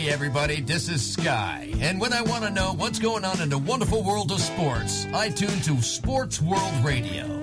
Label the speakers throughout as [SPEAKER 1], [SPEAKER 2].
[SPEAKER 1] Hey everybody, this is Sky. And when I want to know what's going on in the wonderful world of sports, I tune to Sports World Radio.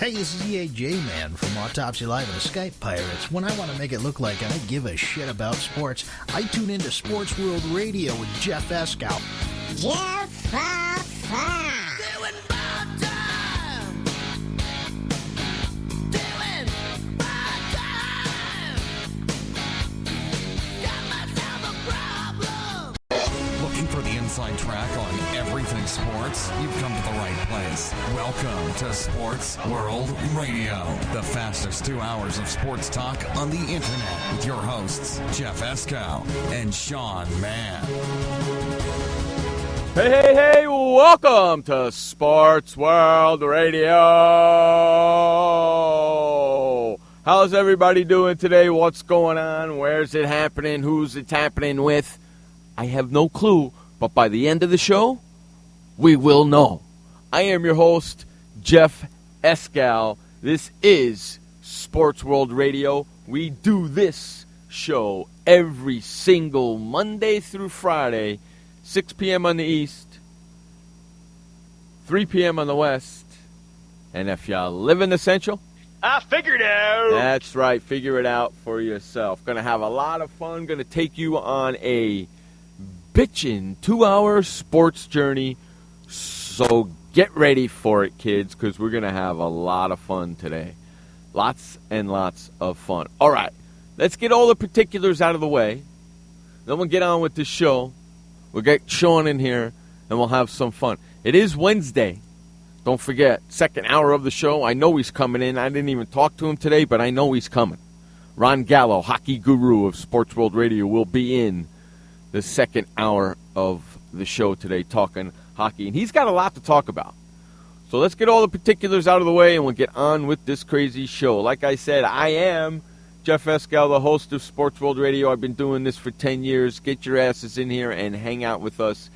[SPEAKER 2] Hey, this is EAJ Man from Autopsy Live and the Skype Pirates. When I want to make it look like I give a shit about sports, I tune into Sports World Radio with Jeff Eskow.
[SPEAKER 3] Jeff
[SPEAKER 4] Doing bad time. Doing bad time. Got myself a problem.
[SPEAKER 2] Look,
[SPEAKER 3] Looking for the inside track on everything sports? You've come to the right place. Welcome to Sports World Radio, the fastest 2 hours of sports talk on the internet with your hosts, Jeff Escow and Sean Mann.
[SPEAKER 5] Hey, welcome to Sports World Radio. How's everybody doing today? What's going on? Where's it happening? Who's it happening with? I have no clue, but by the end of the show, we will know. I am your host, Jeff Escow. This is Sports World Radio. We do this show every single Monday through Friday, 6 p.m. on the East, 3 p.m. on the West. And if you live in the Central,
[SPEAKER 6] I figured it out.
[SPEAKER 5] That's right. Figure it out for yourself. Going to have a lot of fun. Going to take you on a bitchin' 2-hour sports journey. So get ready for it, kids, because we're going to have a lot of fun today. Lots and lots of fun. All right. Let's get all the particulars out of the way. Then we'll get on with the show. We'll get Sean in here, and we'll have some fun. It is Wednesday. Don't forget, second hour of the show. I know he's coming in. I didn't even talk to him today, but I know he's coming. Ron Gallo, hockey guru of Sports World Radio, will be in the second hour of the show today talking hockey. And he's got a lot to talk about. So let's get all the particulars out of the way, and we'll get on with this crazy show. Like I said, I am Jeff Escow, the host of Sports World Radio. I've been doing this for 10 years. Get your asses in here and hang out with us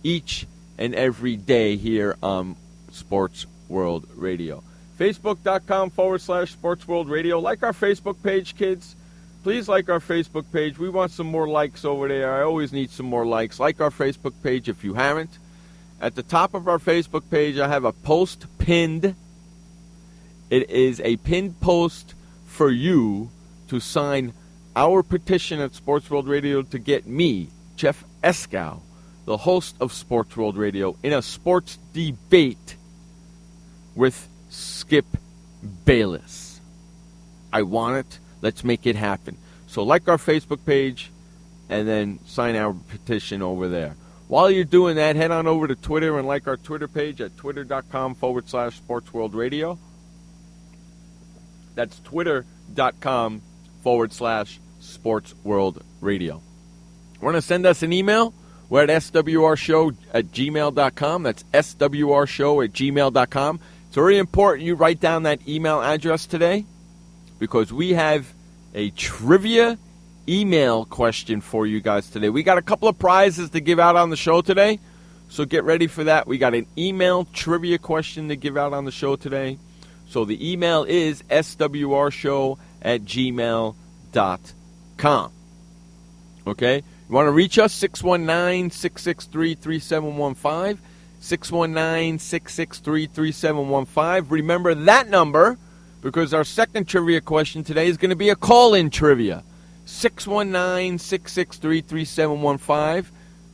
[SPEAKER 5] each and every day here on Sports World Radio. Facebook.com/Sports World Radio. Like our Facebook page, kids. Please like our Facebook page. We want some more likes over there. I always need some more likes. Like our Facebook page if you haven't. At the top of our Facebook page, I have a post pinned. It is a pinned post for you to sign our petition at Sports World Radio to get me, Jeff Escow, the host of Sports World Radio, in a sports debate with Skip Bayless. I want it. Let's make it happen. So like our Facebook page and then sign our petition over there. While you're doing that, head on over to Twitter and like our Twitter page at twitter.com/SportsWorldRadio. That's twitter.com/SportsWorldRadio. Want to send us an email? We're at swrshow@gmail.com. That's swrshow@gmail.com. It's very important you write down that email address today because we have a trivia email question for you guys today. We got a couple of prizes to give out on the show today, so get ready for that. We got an email trivia question to give out on the show today. So the email is swrshow@gmail.com. Okay? You want to reach us? 619-663-3715. 619-663-3715. Remember that number because our second trivia question today is going to be a call-in trivia. 619-663-3715.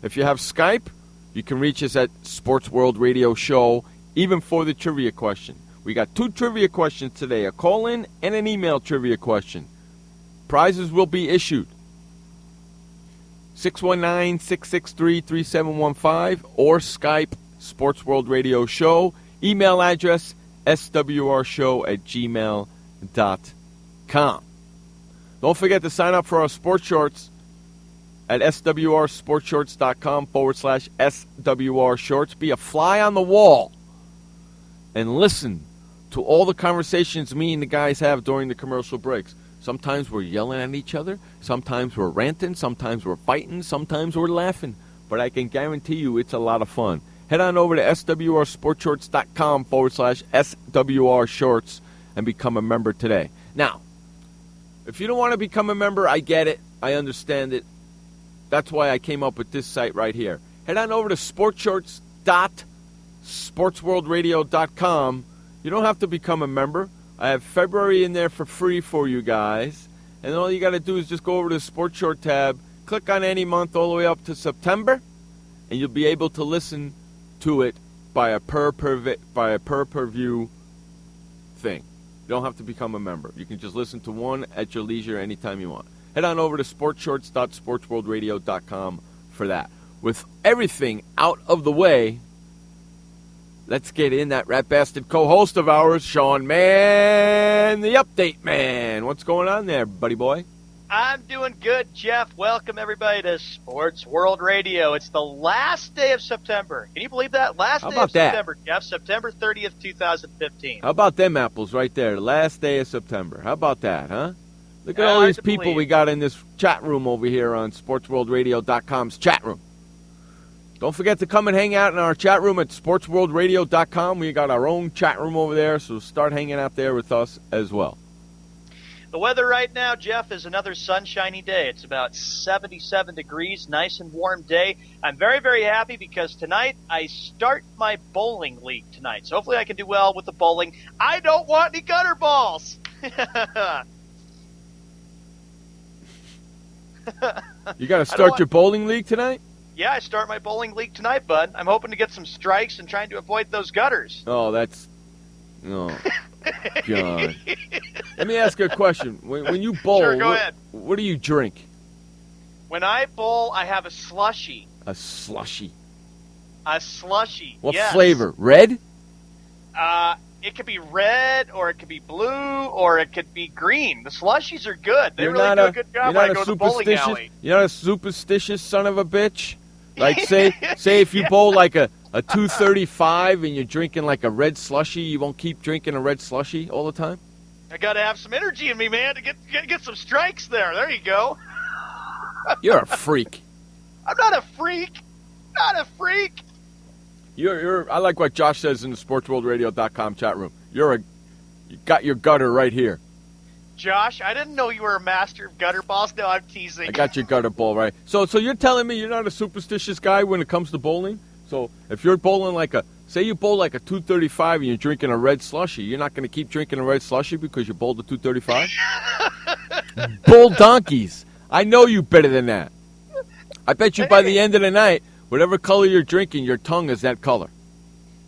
[SPEAKER 5] If you have Skype, you can reach us at Sports World Radio Show, even for the trivia question. We got 2 trivia questions today, a call-in and an email trivia question. Prizes will be issued. 619-663-3715 or Skype Sports World Radio Show. Email address swrshow@gmail.com. Don't forget to sign up for our sports shorts at swrsportshorts.com/SWR shorts. Be a fly on the wall and listen to all the conversations me and the guys have during the commercial breaks. Sometimes we're yelling at each other. Sometimes we're ranting. Sometimes we're fighting. Sometimes we're laughing. But I can guarantee you it's a lot of fun. Head on over to swrsportshorts.com/SWR shorts and become a member today. Now, if you don't want to become a member, I get it. I understand it. That's why I came up with this site right here. Head on over to sportshorts.sportsworldradio.com. You don't have to become a member. I have February in there for free for you guys. And all you got to do is just go over to the Sports Short tab, click on any month all the way up to September, and you'll be able to listen to it by a per-per-view thing. You don't have to become a member. You can just listen to one at your leisure anytime you want. Head on over to sportshorts.sportsworldradio.com for that. with everything out of the way, let's get in that rat bastard co-host of ours, Sean Mann, the update man. What's going on there, buddy boy?
[SPEAKER 6] I'm doing good, Jeff. Welcome, everybody, to Sports World Radio. It's the last day of September. Can you believe that? Last day of September, Jeff. September 30th, 2015.
[SPEAKER 5] How about them apples right there? The last day of September. How about that, huh? Look at all these people we got in this chat room over here on SportsWorldRadio.com's chat room. Don't forget to come and hang out in our chat room at SportsWorldRadio.com. We got our own chat room over there, so start hanging out there with us as well.
[SPEAKER 6] The weather right now, Jeff, is another sunshiny day. It's about 77 degrees, nice and warm day. I'm very, very happy because tonight I start my bowling league tonight. So hopefully I can do well with the bowling. I don't want any gutter balls.
[SPEAKER 5] You got to start your bowling league tonight?
[SPEAKER 6] Yeah, I start my bowling league tonight, bud. I'm hoping to get some strikes and trying to avoid those gutters.
[SPEAKER 5] Oh, that's... Oh, God. Let me ask you a question. When you bowl,
[SPEAKER 6] sure, go ahead.
[SPEAKER 5] What do you drink?
[SPEAKER 6] When I bowl, I have a slushie.
[SPEAKER 5] A slushie?
[SPEAKER 6] A slushie,
[SPEAKER 5] What
[SPEAKER 6] yes.
[SPEAKER 5] flavor? Red?
[SPEAKER 6] It could be red, or it could be blue, or it could be green. The slushies are good. They really do a good job when I go to the bowling alley.
[SPEAKER 5] You're not a superstitious son of a bitch? Like, say if you bowl like a 235 and you're drinking like a red slushie, you won't keep drinking a red slushie all the time?
[SPEAKER 6] I got to have some energy in me, man, to get some strikes there. There you go.
[SPEAKER 5] You're a freak.
[SPEAKER 6] I'm not a freak. Not a freak.
[SPEAKER 5] I like what Josh says in the SportsWorldRadio.com chat room. You got your gutter right here.
[SPEAKER 6] Josh, I didn't know you were a master of gutter balls. No, I'm teasing.
[SPEAKER 5] I got your gutter ball right. So you're telling me you're not a superstitious guy when it comes to bowling? So if you're bowling say you bowl like a 235 and you're drinking a red slushie, you're not going to keep drinking a red slushie because you bowled a 235? Bowl donkeys. I know you better than that. I bet you by the end of the night, whatever color you're drinking, your tongue is that color.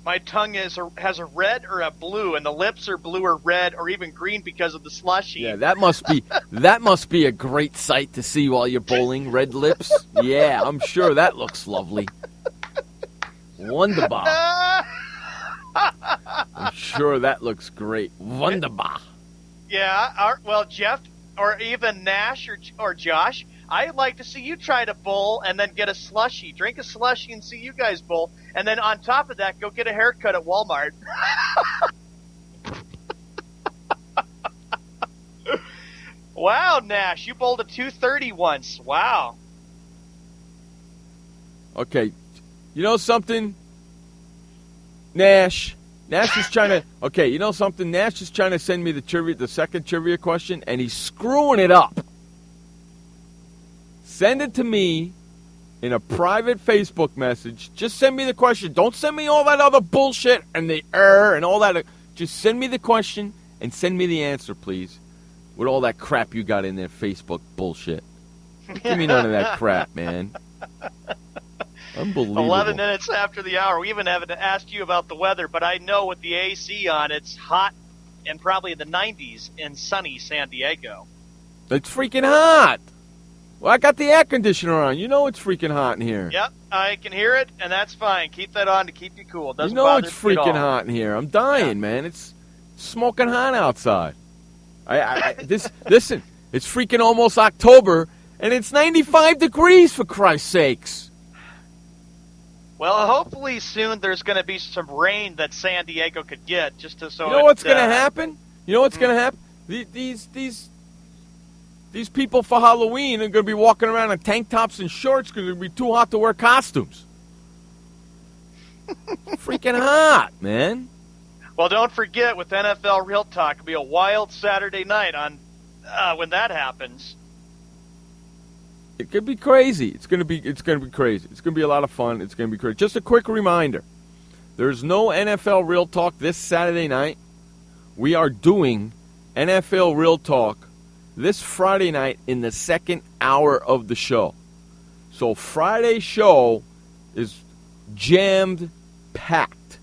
[SPEAKER 6] My tongue has a red or a blue, and the lips are blue or red or even green because of the slushie.
[SPEAKER 5] Yeah, that must be a great sight to see while you're bowling. Red lips. Yeah, I'm sure that looks lovely. Wunderbar. I'm sure that looks great. Wunderbar.
[SPEAKER 6] Yeah. Well, Jeff, or even Nash or Josh, I'd like to see you try to bowl and then get a slushie. Drink a slushie and see you guys bowl. And then on top of that, go get a haircut at Walmart. Wow, Nash, you bowled a 230 once. Wow.
[SPEAKER 5] Okay. You know something? Nash is trying to... Okay, you know something? Nash is trying to send me the second trivia question, and he's screwing it up. Send it to me in a private Facebook message. Just send me the question. Don't send me all that other bullshit and the and all that. Just send me the question and send me the answer, please, with all that crap you got in there, Facebook bullshit. Give me none of that crap, man. Unbelievable.
[SPEAKER 6] 11 minutes after the hour. We even haven't asked you about the weather, but I know with the AC on, it's hot and probably in the 90s in sunny San Diego.
[SPEAKER 5] It's freaking hot. Well, I got the air conditioner on. You know it's freaking hot in here.
[SPEAKER 6] Yep, I can hear it, and that's fine. Keep that on to keep you cool. Doesn't
[SPEAKER 5] you know
[SPEAKER 6] bother
[SPEAKER 5] it's
[SPEAKER 6] me at all.
[SPEAKER 5] freaking hot in here. I'm dying, man. It's smoking hot outside. Listen, it's freaking almost October, and it's 95 degrees, for Christ's sakes.
[SPEAKER 6] Well, hopefully soon there's going to be some rain that San Diego could get, just to so.
[SPEAKER 5] You know what's going to happen? You know what's going to happen? These people for Halloween are going to be walking around in tank tops and shorts because it'll be too hot to wear costumes. Freaking hot, man.
[SPEAKER 6] Well, don't forget, with NFL Real Talk, it'll be a wild Saturday night on when that happens.
[SPEAKER 5] It could be crazy. It's going to be crazy. It's going to be a lot of fun. It's going to be crazy. Just a quick reminder. There's no NFL Real Talk this Saturday night. We are doing NFL Real Talk this Friday night in the second hour of the show. So Friday's show is jammed packed.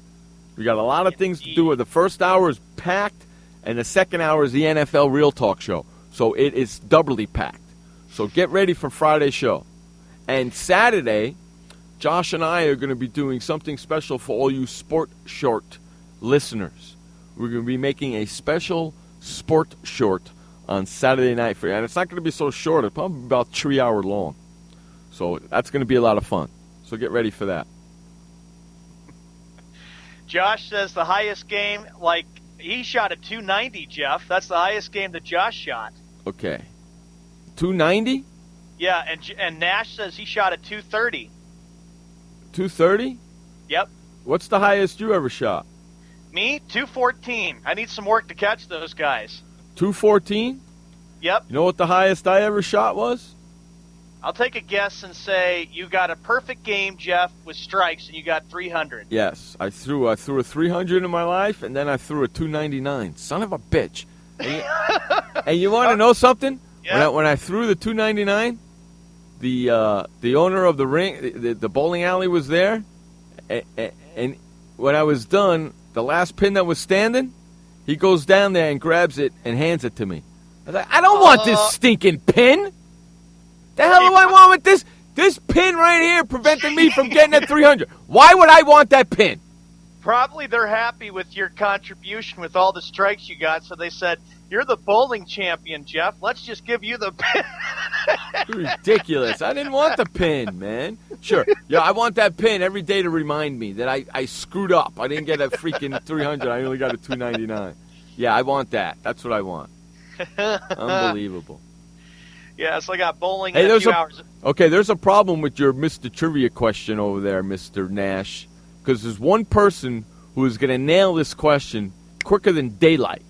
[SPEAKER 5] We got a lot of things to do. The first hour is packed, and the second hour is the NFL Real Talk show. So it is doubly packed. So get ready for Friday's show. And Saturday, Josh and I are going to be doing something special for all you Sport Short listeners. We're going to be making a special Sport Short on Saturday night for you. And it's not going to be so short. It's probably about 3 hours long. So that's going to be a lot of fun. So get ready for that.
[SPEAKER 6] Josh says the highest game, like, he shot a 290, Jeff. That's the highest game that Josh shot.
[SPEAKER 5] Okay. 290?
[SPEAKER 6] Yeah, and Nash says he shot a 230.
[SPEAKER 5] 230?
[SPEAKER 6] Yep.
[SPEAKER 5] What's the highest you ever shot?
[SPEAKER 6] Me, 214. I need some work to catch those guys.
[SPEAKER 5] 214?
[SPEAKER 6] Yep.
[SPEAKER 5] You know what the highest I ever shot was?
[SPEAKER 6] I'll take a guess and say you got a perfect game, Jeff, with strikes, and you got 300.
[SPEAKER 5] Yes. I threw a 300 in my life, and then I threw a 299. Son of a bitch. And you want to know something?
[SPEAKER 6] Yeah.
[SPEAKER 5] When I threw the 299, the owner of the ring, the bowling alley was there, and when I was done, the last pin that was standing, he goes down there and grabs it and hands it to me. I was like, I don't want this stinking pin. The hell do I want with this? This pin right here prevented me from getting at 300. Why would I want that pin?
[SPEAKER 6] Probably they're happy with your contribution with all the strikes you got, so they said, you're the bowling champion, Jeff. Let's just give you the pin.
[SPEAKER 5] Ridiculous. I didn't want the pin, man. Sure. Yeah, I want that pin every day to remind me that I screwed up. I didn't get a freaking 300. I only got a 299. Yeah, I want that. That's what I want. Unbelievable.
[SPEAKER 6] Yeah, so I got bowling in a few hours.
[SPEAKER 5] Okay, there's a problem with your Mr. Trivia question over there, Mr. Nash, because there's one person who is going to nail this question quicker than daylight.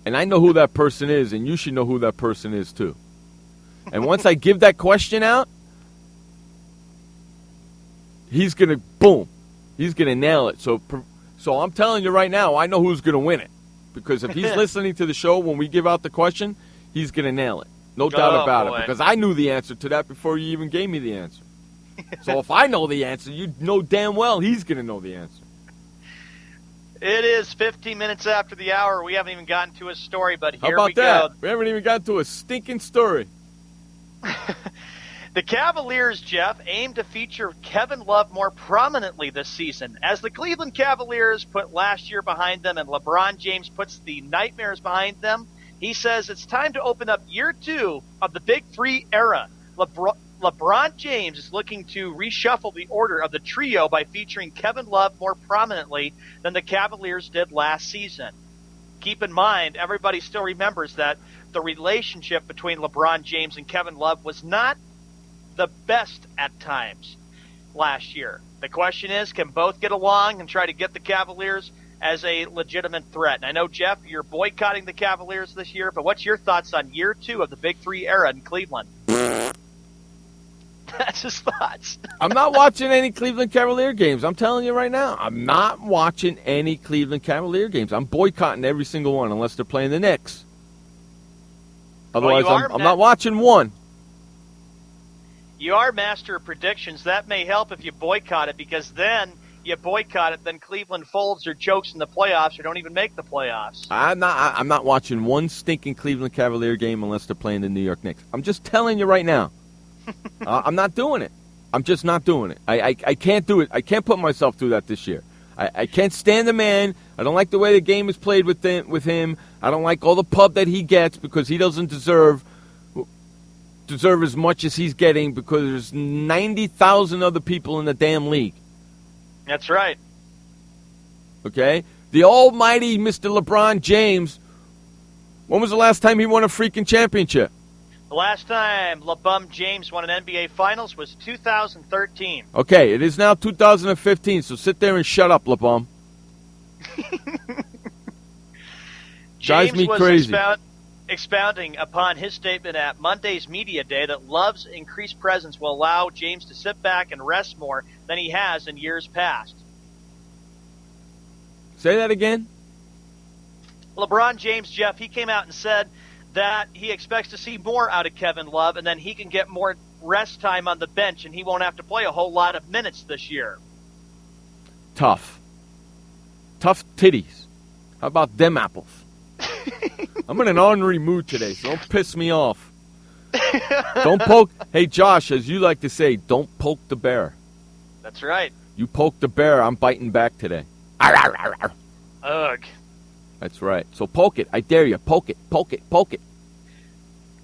[SPEAKER 5] And I know who that person is, and you should know who that person is, too. And once I give that question out, he's going to, boom, he's going to nail it. So I'm telling you right now, I know who's going to win it. Because if he's listening to the show when we give out the question, he's going to nail it. No doubt about it. Because I knew the answer to that before you even gave me the answer. So if I know the answer, you know damn well he's going to know the answer.
[SPEAKER 6] It is 15 minutes after the hour. We haven't even gotten to a story, but here we go.
[SPEAKER 5] How about that? We haven't even gotten to a stinking story.
[SPEAKER 6] The Cavaliers, Jeff, aim to feature Kevin Love more prominently this season. As the Cleveland Cavaliers put last year behind them and LeBron James puts the nightmares behind them, he says it's time to open up year 2 of the Big Three era. LeBron James is looking to reshuffle the order of the trio by featuring Kevin Love more prominently than the Cavaliers did last season. Keep in mind, everybody still remembers that the relationship between LeBron James and Kevin Love was not the best at times last year. The question is, can both get along and try to get the Cavaliers as a legitimate threat? And I know, Jeff, you're boycotting the Cavaliers this year, but what's your thoughts on year 2 of the Big Three era in Cleveland? That's his thoughts.
[SPEAKER 5] I'm not watching any Cleveland Cavalier games. I'm telling you right now. I'm not watching any Cleveland Cavalier games. I'm boycotting every single one unless they're playing the Knicks. Otherwise, I'm not watching one.
[SPEAKER 6] You are master of predictions. That may help if you boycott it, because then you boycott it, then Cleveland folds or chokes in the playoffs or don't even make the playoffs.
[SPEAKER 5] I'm not watching one stinking Cleveland Cavalier game unless they're playing the New York Knicks. I'm just telling you right now. I'm not doing it. I'm just not doing it. I can't do it. I can't put myself through that this year. I can't stand the man. I don't like the way the game is played with him. I don't like all the pub that he gets because he doesn't deserve as much as he's getting because there's 90,000 other people in the damn league.
[SPEAKER 6] That's right.
[SPEAKER 5] Okay? The almighty Mr. LeBron James, when was the last time he won a freaking championship?
[SPEAKER 6] The last time LeBron James won an NBA Finals was 2013.
[SPEAKER 5] Okay, it is now 2015, so sit there and shut up, LeBron. Drives me crazy.
[SPEAKER 6] Expounding upon his statement at Monday's Media Day that Love's increased presence will allow James to sit back and rest more than he has in years past.
[SPEAKER 5] Say that again?
[SPEAKER 6] LeBron James, Jeff, he came out and said that he expects to see more out of Kevin Love, and then he can get more rest time on the bench, and he won't have to play a whole lot of minutes this year.
[SPEAKER 5] Tough titties. How about them apples? I'm in an ornery mood today, so don't piss me off. Don't poke. Hey, Josh, as you like to say, don't poke the bear.
[SPEAKER 6] That's right.
[SPEAKER 5] You poke the bear, I'm biting back today.
[SPEAKER 6] Ugh.
[SPEAKER 5] That's right. So poke it. I dare you. Poke it. Poke it. Poke it.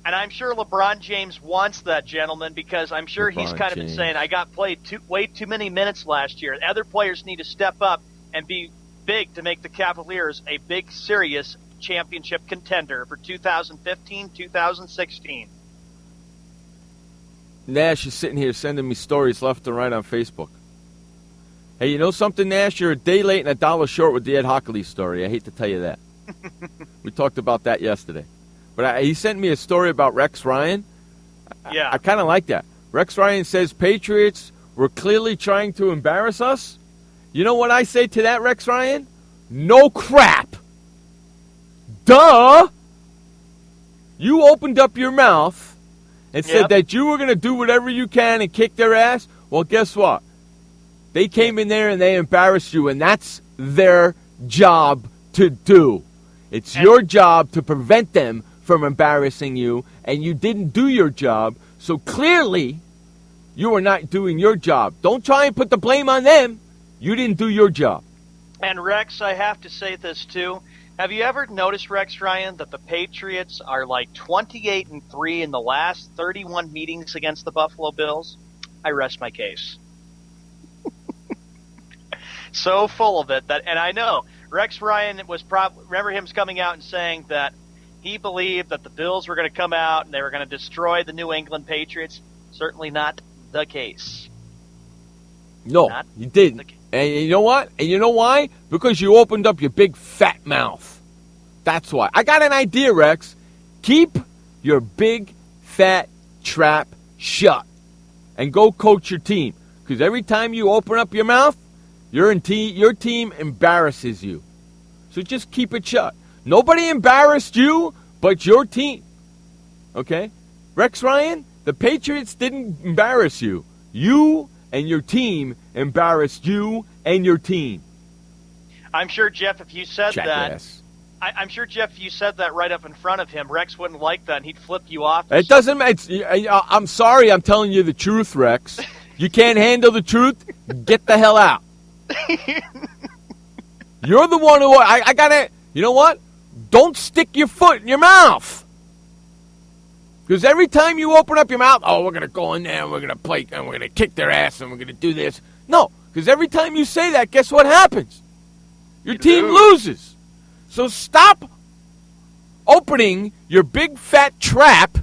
[SPEAKER 6] And I'm sure LeBron James wants that, gentleman, because I'm sure he's kind of been saying, I got played way too many minutes last year. Other players need to step up and be big to make the Cavaliers a big, serious championship contender for 2015-2016.
[SPEAKER 5] Nash is sitting here sending me stories left and right on Facebook. Hey, you know something, Nash? You're a day late and $1 short with the Ed Hockley story. I hate to tell you that. We talked about that yesterday. But he sent me a story about Rex Ryan.
[SPEAKER 6] Yeah.
[SPEAKER 5] I kind of like that. Rex Ryan says Patriots were clearly trying to embarrass us. You know what I say to that, Rex Ryan? No crap. Duh. You opened up your mouth and said that you were going to do whatever you can and kick their ass. Well, guess what? They came in there and they embarrassed you, and that's their job to do. It's your job to prevent them from embarrassing you, and you didn't do your job, so clearly you are not doing your job. Don't try and put the blame on them. You didn't do your job.
[SPEAKER 6] And Rex, I have to say this too. Have you ever noticed, Rex Ryan, that the Patriots are like 28-3 in the last 31 meetings against the Buffalo Bills? I rest my case. So full of it and I know Rex Ryan was remember him coming out and saying that he believed that the Bills were going to come out and they were going to destroy the New England Patriots. Certainly not the case.
[SPEAKER 5] No, you didn't. And you know what? And you know why? Because you opened up your big fat mouth. That's why. I got an idea, Rex. Keep your big fat trap shut and go coach your team. Because every time you open up your mouth, your team embarrasses you. So just keep it shut. Nobody embarrassed you but your team. Okay? Rex Ryan, the Patriots didn't embarrass you. You and your team embarrassed you and your team.
[SPEAKER 6] I'm sure, Jeff, if you said
[SPEAKER 5] Jackass.
[SPEAKER 6] that, I'm sure, Jeff, if you said that right up in front of him, Rex wouldn't like that, and he'd flip you off.
[SPEAKER 5] It doesn't matter. I'm sorry, I'm telling you the truth, Rex. You can't handle the truth? Get the hell out. You're the one who I gotta. You know what? Don't stick your foot in your mouth. Because every time you open up your mouth, we're gonna go in there and we're gonna play and we're gonna kick their ass and we're gonna do this. No, because every time you say that, guess what happens? Your team loses. So stop opening your big fat trap.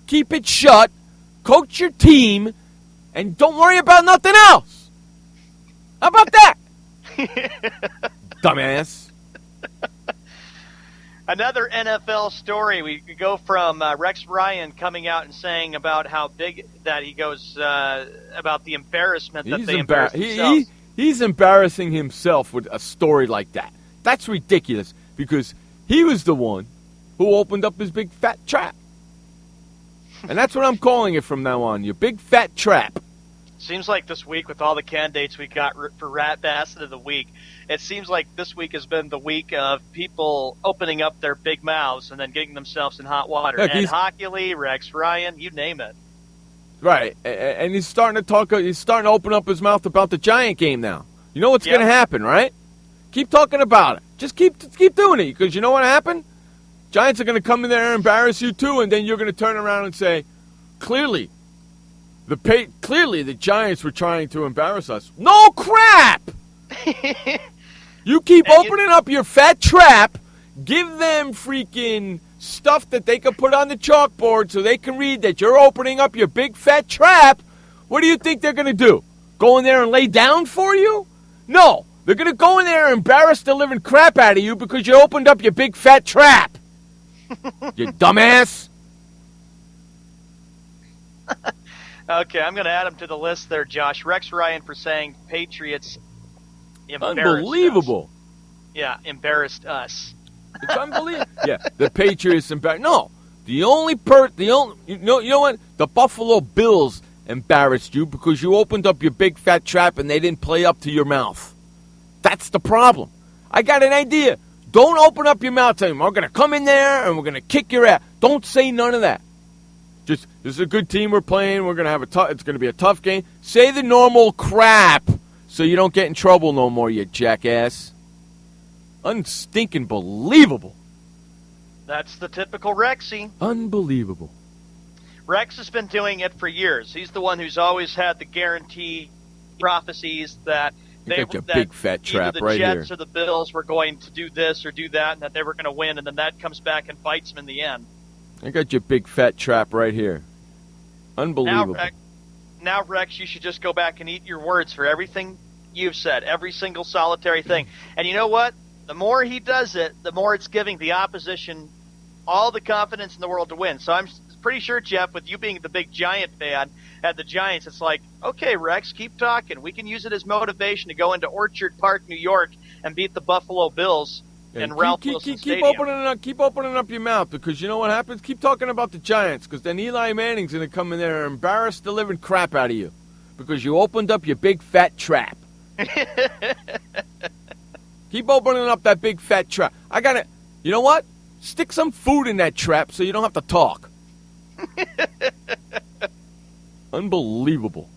[SPEAKER 5] Keep it shut. Coach your team, and don't worry about nothing else. How about that? Dumbass.
[SPEAKER 6] Another NFL story. We go from Rex Ryan coming out and saying about how big that he goes about the embarrassment that they embarrassed themselves.
[SPEAKER 5] He's embarrassing himself with a story like that. That's ridiculous because he was the one who opened up his big fat trap. And that's what I'm calling it from now on, your big fat trap.
[SPEAKER 6] Seems like this week, with all the candidates we got for Rat Basset of the Week, it seems like this week has been the week of people opening up their big mouths and then getting themselves in hot water. Ed Hockley, Rex Ryan, you name it.
[SPEAKER 5] Right, and he's starting to talk. He's starting to open up his mouth about the Giant game now. You know what's going to happen, right? Keep talking about it. Just keep doing it, because you know what happened? Giants are going to come in there and embarrass you too, and then you're going to turn around and say, clearly the Giants were trying to embarrass us. No crap! You keep opening up your fat trap. Give them freaking stuff that they can put on the chalkboard so they can read that you're opening up your big fat trap. What do you think they're going to do? Go in there and lay down for you? No. They're going to go in there and embarrass the living crap out of you because you opened up your big fat trap. You dumbass.
[SPEAKER 6] Okay, I'm going to add him to the list there, Josh. Rex Ryan for saying Patriots embarrassed
[SPEAKER 5] Unbelievable.
[SPEAKER 6] us. Yeah, embarrassed us.
[SPEAKER 5] It's unbelievable. Yeah, the Patriots embarrassed. No, you know what? The Buffalo Bills embarrassed you because you opened up your big fat trap and they didn't play up to your mouth. That's the problem. I got an idea. Don't open up your mouth. Tell them, we're going to come in there and we're going to kick your ass. Don't say none of that. Just, this is a good team we're playing. We're going to have it's going to be a tough game. Say the normal crap so you don't get in trouble no more, you jackass. Unstinking believable.
[SPEAKER 6] That's the typical Rexy.
[SPEAKER 5] Unbelievable.
[SPEAKER 6] Rex has been doing it for years. He's the one who's always had the guarantee prophecies that
[SPEAKER 5] big fat trap
[SPEAKER 6] either
[SPEAKER 5] right
[SPEAKER 6] the
[SPEAKER 5] here.
[SPEAKER 6] Jets or the Bills were going to do this or do that, and that they were going to win, and then that comes back and bites them in the end.
[SPEAKER 5] I got your big fat trap right here. Unbelievable.
[SPEAKER 6] Now, Rex, you should just go back and eat your words for everything you've said, every single solitary thing. And you know what? The more he does it, the more it's giving the opposition all the confidence in the world to win. So I'm pretty sure, Jeff, with you being the big Giant fan at the Giants, it's like, okay, Rex, keep talking. We can use it as motivation to go into Orchard Park, New York, and beat the Buffalo Bills in Ralph Wilson Stadium.
[SPEAKER 5] Keep opening up your mouth, because you know what happens? Keep talking about the Giants, because then Eli Manning's going to come in there and embarrass the living crap out of you because you opened up your big fat trap. Keep opening up that big fat trap. You know what? Stick some food in that trap so you don't have to talk. Unbelievable.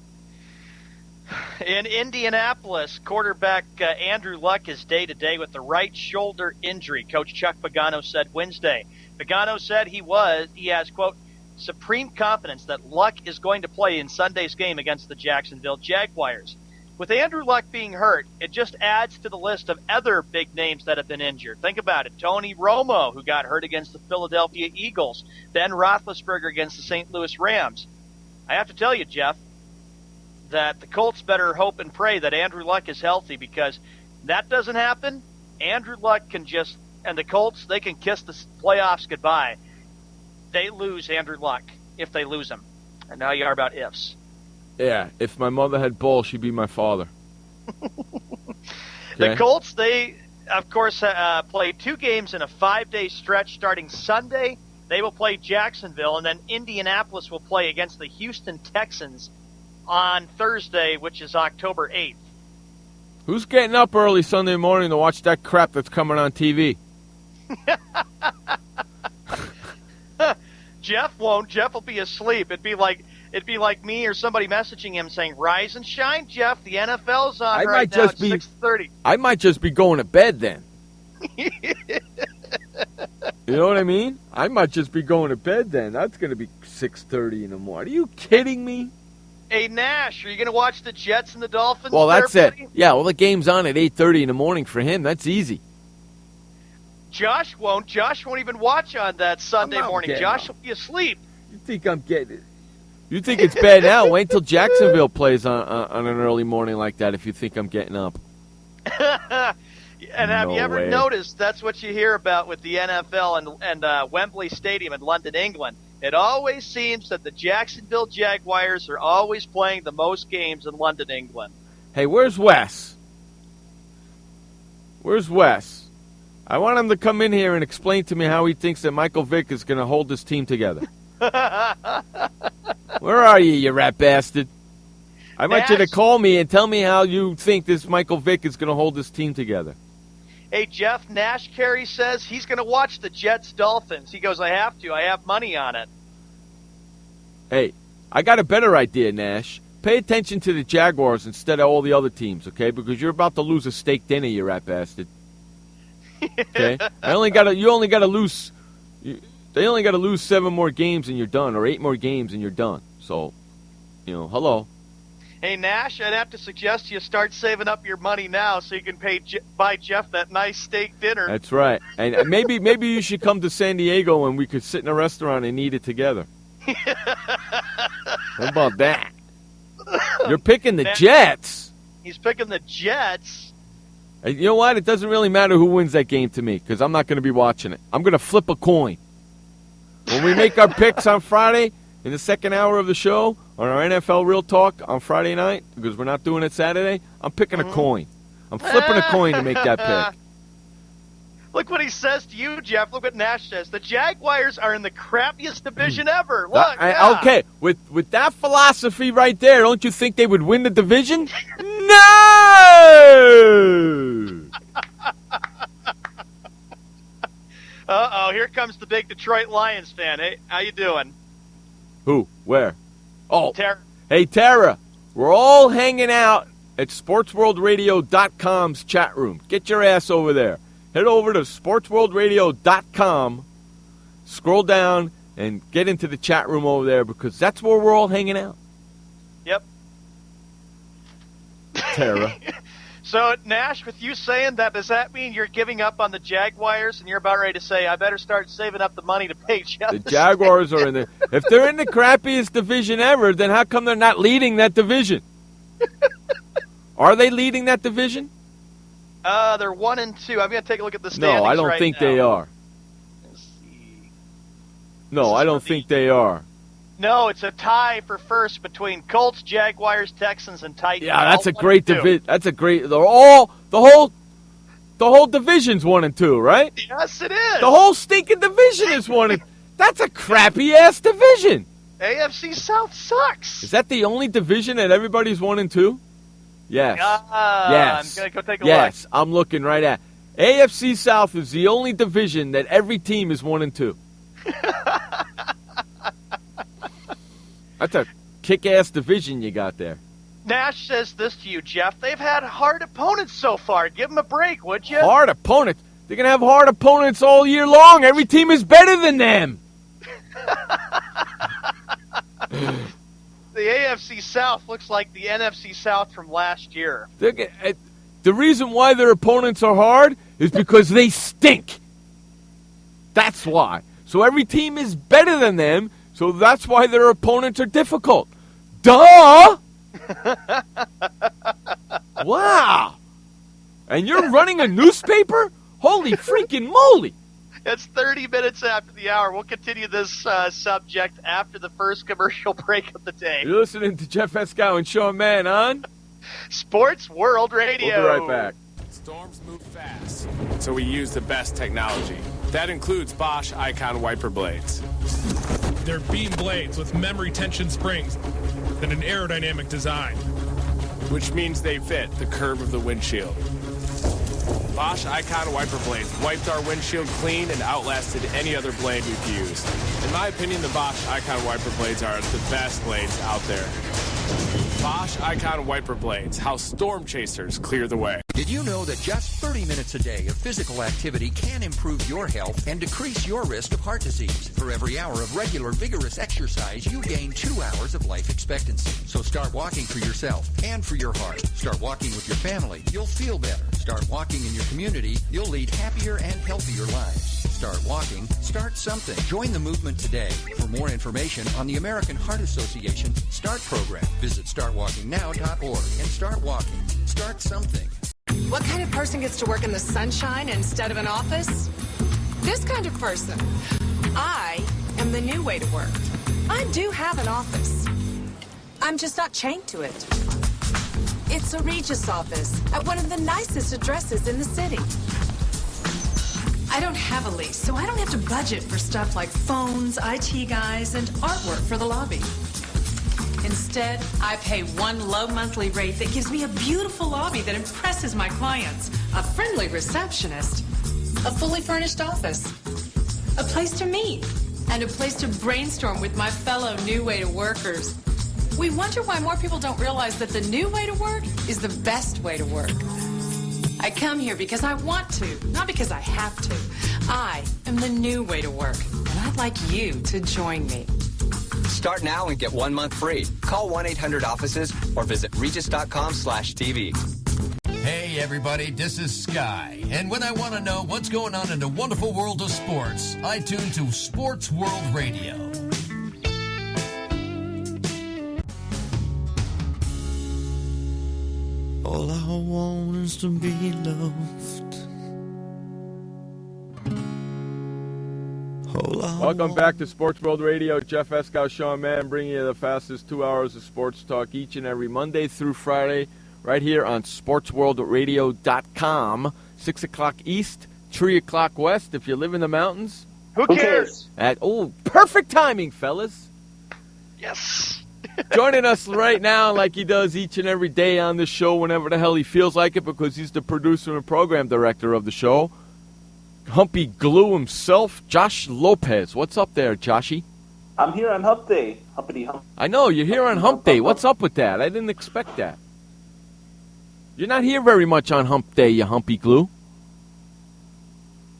[SPEAKER 6] In Indianapolis, quarterback Andrew Luck is day-to-day with the right shoulder injury, Coach Chuck Pagano said Wednesday. Pagano said he has, quote, supreme confidence that Luck is going to play in Sunday's game against the Jacksonville Jaguars. With Andrew Luck being hurt, it just adds to the list of other big names that have been injured. Think about it. Tony Romo, who got hurt against the Philadelphia Eagles. Ben Roethlisberger against the St. Louis Rams. I have to tell you, Jeff, that the Colts better hope and pray that Andrew Luck is healthy, because that doesn't happen. Andrew Luck and the Colts, they can kiss the playoffs goodbye. They lose Andrew Luck if they lose him. And now you are about ifs.
[SPEAKER 5] Yeah, if my mother had balls, she'd be my father.
[SPEAKER 6] The Colts, they, of course, play 2 games in a 5-day stretch starting Sunday. They will play Jacksonville, and then Indianapolis will play against the Houston Texans on Thursday, which is October 8th.
[SPEAKER 5] Who's getting up early Sunday morning to watch that crap that's coming on TV?
[SPEAKER 6] Jeff won't. Jeff will be asleep. It'd be like me or somebody messaging him saying, "Rise and shine, Jeff. The NFL's on now at 6:30."
[SPEAKER 5] I might just be going to bed then. You know what I mean? I might just be going to bed then. That's going to be 6:30 in the morning. Are you kidding me?
[SPEAKER 6] Hey, Nash, are you going to watch the Jets and the Dolphins?
[SPEAKER 5] Well, that's
[SPEAKER 6] buddy?
[SPEAKER 5] it. Yeah, well, the game's on at 8:30 in the morning for him. That's easy.
[SPEAKER 6] Josh won't. Josh won't even watch on that Sunday morning. Josh will be asleep.
[SPEAKER 5] You think I'm getting it? You think it's bad now? Wait until Jacksonville plays on an early morning like that if you think I'm getting up.
[SPEAKER 6] And have you ever noticed that's what you hear about with the NFL and Wembley Stadium in London, England? It always seems that the Jacksonville Jaguars are always playing the most games in London, England.
[SPEAKER 5] Hey, where's Wes? Where's Wes? I want him to come in here and explain to me how he thinks that Michael Vick is going to hold this team together. Where are you, you rat bastard? I want you to call me and tell me how you think this Michael Vick is going to hold this team together.
[SPEAKER 6] Hey, Jeff, Nash Carey says he's going to watch the Jets-Dolphins. He goes, I have to. I have money on it.
[SPEAKER 5] Hey, I got a better idea, Nash. Pay attention to the Jaguars instead of all the other teams, okay? Because you're about to lose a steak dinner, you rat bastard. Okay? They only got to lose 7 more games and you're done, or 8 more games and you're done. So, hello.
[SPEAKER 6] Hey, Nash, I'd have to suggest you start saving up your money now so you can buy Jeff that nice steak dinner.
[SPEAKER 5] That's right. And maybe you should come to San Diego and we could sit in a restaurant and eat it together. How about that? You're picking the Jets.
[SPEAKER 6] He's picking the Jets.
[SPEAKER 5] You know what? It doesn't really matter who wins that game to me because I'm not going to be watching it. I'm going to flip a coin. When we make our picks on Friday in the second hour of the show on our NFL Real Talk on Friday night, because we're not doing it Saturday, I'm picking a coin. I'm flipping a coin to make that pick.
[SPEAKER 6] Look what he says to you, Jeff. Look what Nash says. The Jaguars are in the crappiest division ever. Look,
[SPEAKER 5] Okay, with that philosophy right there, don't you think they would win the division? No!
[SPEAKER 6] Uh-oh, here comes the big Detroit Lions fan. Hey, how you doing?
[SPEAKER 5] Who? Where? Oh,
[SPEAKER 6] Tara.
[SPEAKER 5] hey, Tara, we're all hanging out at SportsWorldRadio.com's chat room. Get your ass over there. Head over to SportsWorldRadio.com, scroll down, and get into the chat room over there because that's where we're all hanging out.
[SPEAKER 6] Yep.
[SPEAKER 5] Tara.
[SPEAKER 6] So, Nash, with you saying that, does that mean you're giving up on the Jaguars and you're about ready to say, I better start saving up the money to pay Jeff?
[SPEAKER 5] The Jaguars are in the... If they're in the crappiest division ever, then how come they're not leading that division? Are they leading that division?
[SPEAKER 6] They're 1-2. I'm going to take a look at the standings.
[SPEAKER 5] No, I don't
[SPEAKER 6] right
[SPEAKER 5] think
[SPEAKER 6] now.
[SPEAKER 5] they are.
[SPEAKER 6] Let's see.
[SPEAKER 5] No, I don't think they are.
[SPEAKER 6] No, it's a tie for first between Colts, Jaguars, Texans, and Titans.
[SPEAKER 5] Yeah, that's
[SPEAKER 6] All
[SPEAKER 5] a great
[SPEAKER 6] 1-2.
[SPEAKER 5] division. That's a great. They're all the whole division's 1-2, right?
[SPEAKER 6] Yes, it is.
[SPEAKER 5] The whole stinking division is 1. That's a crappy ass division.
[SPEAKER 6] AFC South sucks.
[SPEAKER 5] Is that the only division that everybody's 1-2? Yes. Yes.
[SPEAKER 6] I'm going to go take a look.
[SPEAKER 5] Yes, I'm looking right at. AFC South is the only division that every team is 1-2. That's a kick-ass division you got there.
[SPEAKER 6] Nash says this to you, Jeff. They've had hard opponents so far. Give them a break, would you?
[SPEAKER 5] Hard opponents? They're going to have hard opponents all year long. Every team is better than them.
[SPEAKER 6] The AFC South looks like the NFC South from last year.
[SPEAKER 5] The reason why their opponents are hard is because they stink. That's why. So every team is better than them, so that's why their opponents are difficult. Duh! Wow. And you're running a newspaper? Holy freaking moly.
[SPEAKER 6] It's 30 minutes after the hour. We'll continue this subject after the first commercial break of the day.
[SPEAKER 5] You're listening to Jeff Escow and Sean Mann on
[SPEAKER 6] Sports World Radio.
[SPEAKER 5] We'll be right back.
[SPEAKER 7] Storms move fast, so we use the best technology. That includes Bosch Icon wiper blades.
[SPEAKER 8] They're beam blades with memory tension springs and an aerodynamic design,
[SPEAKER 7] which means they fit the curve of the windshield. Bosch Icon wiper blades wiped our windshield clean and outlasted any other blade we've used. In my opinion, the Bosch Icon wiper blades are the best blades out there. Bosch Icon wiper blades, how storm chasers clear the way.
[SPEAKER 9] Did you know that just 30 minutes a day of physical activity can improve your health and decrease your risk of heart disease? For every hour of regular, vigorous exercise, you gain 2 hours of life expectancy. So start walking for yourself and for your heart. Start walking with your family. You'll feel better. Start walking in your community. You'll lead happier and healthier lives. Start walking. Start something. Join the movement today. For more information on the American Heart Association START program, visit startwalkingnow.org and start walking. Start something.
[SPEAKER 10] What kind of person gets to work in the sunshine instead of an office? This kind of person. I am the new way to work. I do have an office. I'm just not chained to it. It's a Regis office at one of the nicest addresses in the city. I don't have a lease, so I don't have to budget for stuff like phones, IT guys, and artwork for the lobby. Instead, I pay one low monthly rate that gives me a beautiful lobby that impresses my clients, a friendly receptionist, a fully furnished office, a place to meet, and a place to brainstorm with my fellow New Way to Workers. We wonder why more people don't realize that the new way to work is the best way to work. I come here because I want to, not because I have to. I am the new way to work, and I'd like you to join me.
[SPEAKER 11] Start now and get 1 month free. Call 1-800-OFFICES or visit regis.com/TV.
[SPEAKER 1] Hey everybody, this is Sky. And when I want to know what's going on in the wonderful world of sports, I tune to Sports World Radio.
[SPEAKER 12] All I want is to be loved.
[SPEAKER 5] Welcome back to Sports World Radio. Jeff Escow, Sean Mann, bringing you the fastest 2 hours of sports talk each and every Monday through Friday, right here on SportsWorldRadio.com. 6 o'clock East, 3 o'clock West. If you live in the mountains,
[SPEAKER 6] who cares?
[SPEAKER 5] Perfect timing, fellas.
[SPEAKER 6] Yes.
[SPEAKER 5] Joining us right now, like he does each and every day on the show, whenever the hell he feels like it, because he's the producer and program director of the show. Humpy Glue himself, Josh Lopez. What's up there, Joshy?
[SPEAKER 13] I'm here on Hump Day. Humpity hump.
[SPEAKER 5] I know, you're here on Hump Day. What's up with that? I didn't expect that. You're not here very much on Hump Day, you humpy glue.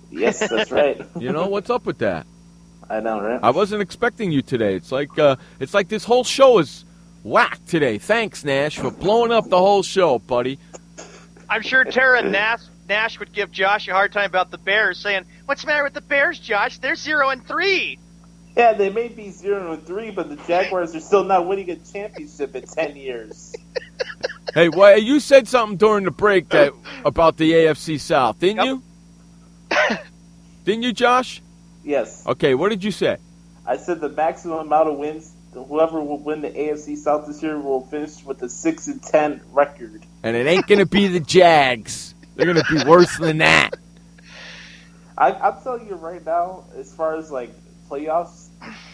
[SPEAKER 13] Yes, that's right.
[SPEAKER 5] You know, what's up with that?
[SPEAKER 13] I know, right?
[SPEAKER 5] I wasn't expecting you today. It's like this whole show is whack today. Thanks, Nash, for blowing up the whole show, buddy.
[SPEAKER 6] I'm sure Tara Nash would give Josh a hard time about the Bears, saying, "What's the matter with the Bears, Josh? They're 0-3."
[SPEAKER 13] Yeah, they may be 0-3, but the Jaguars are still not winning a championship in 10 years.
[SPEAKER 5] Hey, well, you said something during the break about the AFC South, didn't you? Didn't you, Josh?
[SPEAKER 13] Yes.
[SPEAKER 5] Okay, what did you say?
[SPEAKER 13] I said the maximum amount of wins, whoever will win the AFC South this year will finish with a 6-10 record.
[SPEAKER 5] And it ain't going to be the Jags. They're going to be worse than that.
[SPEAKER 13] I'm telling you right now, as far as like playoffs,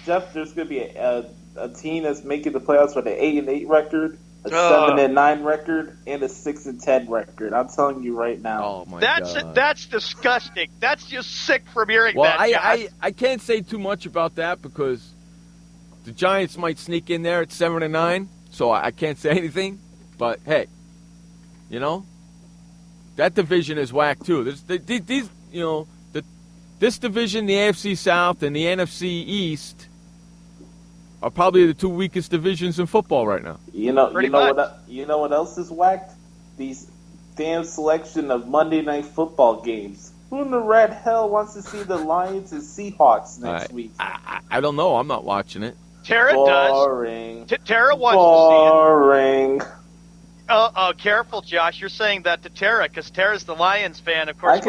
[SPEAKER 13] Jeff, there's going to be a team that's making the playoffs with an 8-8 record, a 7-9 record, and a 6-10 record. I'm telling you right now.
[SPEAKER 5] Oh my God.
[SPEAKER 6] That's disgusting. That's just sick from hearing
[SPEAKER 5] well,
[SPEAKER 6] that.
[SPEAKER 5] I can't say too much about that because the Giants might sneak in there at 7-9, so I can't say anything. But hey, you know, that division is whack too. These you know, this division, the AFC South and the NFC East, are probably the two weakest divisions in football right now.
[SPEAKER 13] You know what else is whacked? These damn selection of Monday Night Football games. Who in the red hell wants to see the Lions and Seahawks next week?
[SPEAKER 5] I don't know. I'm not watching it.
[SPEAKER 6] Tara
[SPEAKER 13] Boring.
[SPEAKER 6] does. Tara wants
[SPEAKER 13] Boring.
[SPEAKER 6] to see it. Oh, careful, Josh. You're saying that to Tara because Tara's the Lions fan. Of course,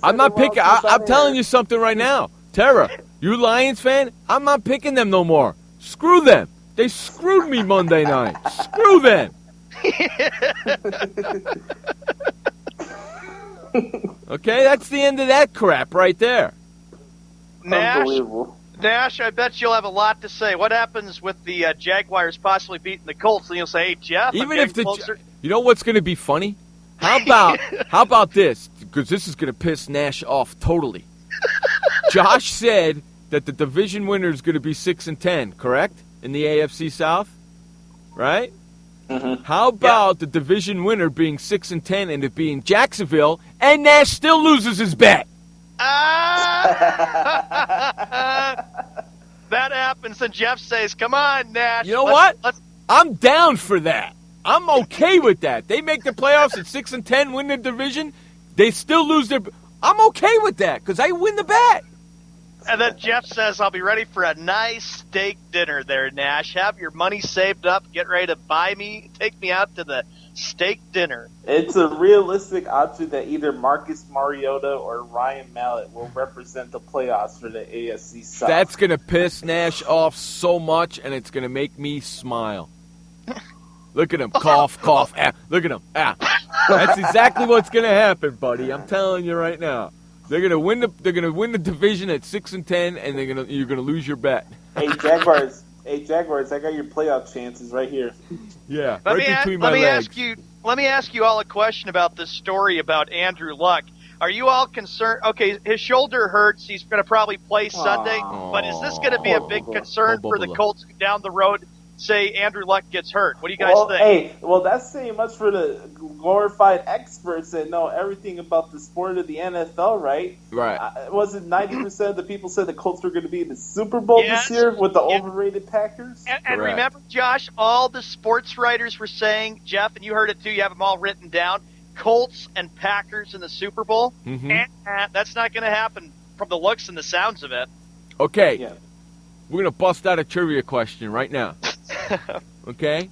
[SPEAKER 5] I'm not picking. I'm telling you something right now. Tara, you Lions fan? I'm not picking them no more. Screw them. They screwed me Monday night. Screw them. Okay, that's the end of that crap right there.
[SPEAKER 13] Unbelievable.
[SPEAKER 6] Nash, I bet you'll have a lot to say. What happens with the Jaguars possibly beating the Colts? And you'll say, "Hey, Jeff,
[SPEAKER 5] even if you know what's going to be funny? How about this? Because this is going to piss Nash off totally. Josh said that the division winner is going to be 6-10, correct? In the AFC South, right?
[SPEAKER 13] Mm-hmm.
[SPEAKER 5] How about the division winner being 6-10 and it being Jacksonville, and Nash still loses his bet?
[SPEAKER 6] That happens, and Jeff says, "Come on, Nash."
[SPEAKER 5] You know what? I'm down for that. I'm okay with that. They make the playoffs at 6-10, win the division. They still lose their. I'm okay with that because I win the bet.
[SPEAKER 6] And then Jeff says, "I'll be ready for a nice steak dinner there, Nash. Have your money saved up. Get ready to take me out to the steak dinner."
[SPEAKER 13] It's a realistic option that either Marcus Mariota or Ryan Mallett will represent the playoffs for the AFC South.
[SPEAKER 5] That's going to piss Nash off so much, and it's going to make me smile. Look at him. Cough, cough. Look at him. That's exactly what's going to happen, buddy. I'm telling you right now. They're gonna win the division at 6-10, and you're gonna lose your bet.
[SPEAKER 13] Hey Jaguars, I got your playoff chances right here.
[SPEAKER 5] Yeah,
[SPEAKER 6] Let me ask you all a question about this story about Andrew Luck. Are you all concerned? Okay, his shoulder hurts. He's going to probably play Sunday, but is this going to be a big concern for the Colts down the road? Say Andrew Luck gets hurt. What do you guys think?
[SPEAKER 13] Hey, that's saying much for the glorified experts that know everything about the sport of the NFL, right?
[SPEAKER 5] Right.
[SPEAKER 13] Wasn't 90% of the people said the Colts were going to be in the Super Bowl this year with the overrated Packers?
[SPEAKER 6] And remember, Josh, all the sports writers were saying, Jeff, and you heard it too, you have them all written down, Colts and Packers in the Super Bowl.
[SPEAKER 5] Mm-hmm.
[SPEAKER 6] That's not going to happen from the looks and the sounds of it.
[SPEAKER 5] Okay. Yeah. We're going to bust out a trivia question right now. Okay?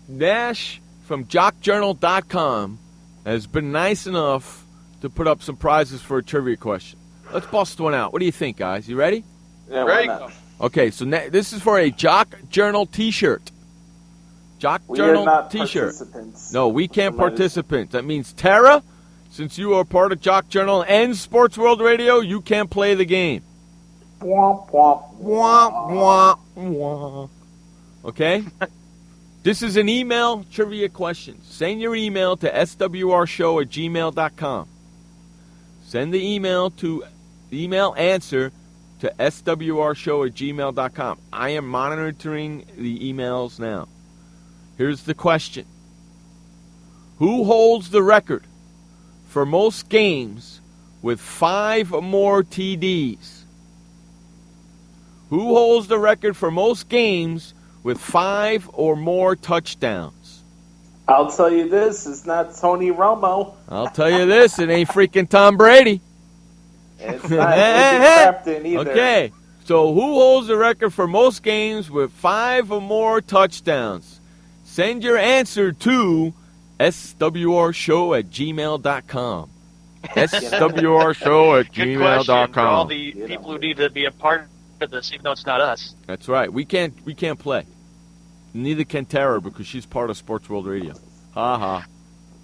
[SPEAKER 5] Nash from JockJournal.com has been nice enough to put up some prizes for a trivia question. Let's bust one out. What do you think, guys? You ready?
[SPEAKER 13] Yeah, why not?
[SPEAKER 5] Okay, so this is for a Jock Journal T-shirt. Jock Journal T-shirt. No, we can't participate. That means, Tara, since you are part of Jock Journal and Sports World Radio, you can't play the game.
[SPEAKER 13] Womp, womp,
[SPEAKER 5] womp, womp, womp. Okay? This is an email trivia question. Send your email to swrshow@gmail.com. Send the email answer to swrshow@gmail.com. I am monitoring the emails now. Here's the question. Who holds the record for most games with 5 or more TDs? Who holds the record for most games with 5 or more touchdowns?
[SPEAKER 13] I'll tell you this, it's not Tony Romo.
[SPEAKER 5] I'll tell you this, it ain't freaking Tom Brady.
[SPEAKER 13] It's not Captain either.
[SPEAKER 5] Okay, so who holds the record for most games with 5 or more touchdowns? Send your answer to swrshow@gmail.com. swrshow@gmail.com.
[SPEAKER 6] Good question for all the people who need to be a part of this, even though it's not us.
[SPEAKER 5] That's right. We can't play. Neither can Tara because she's part of Sports World Radio. Ha ha.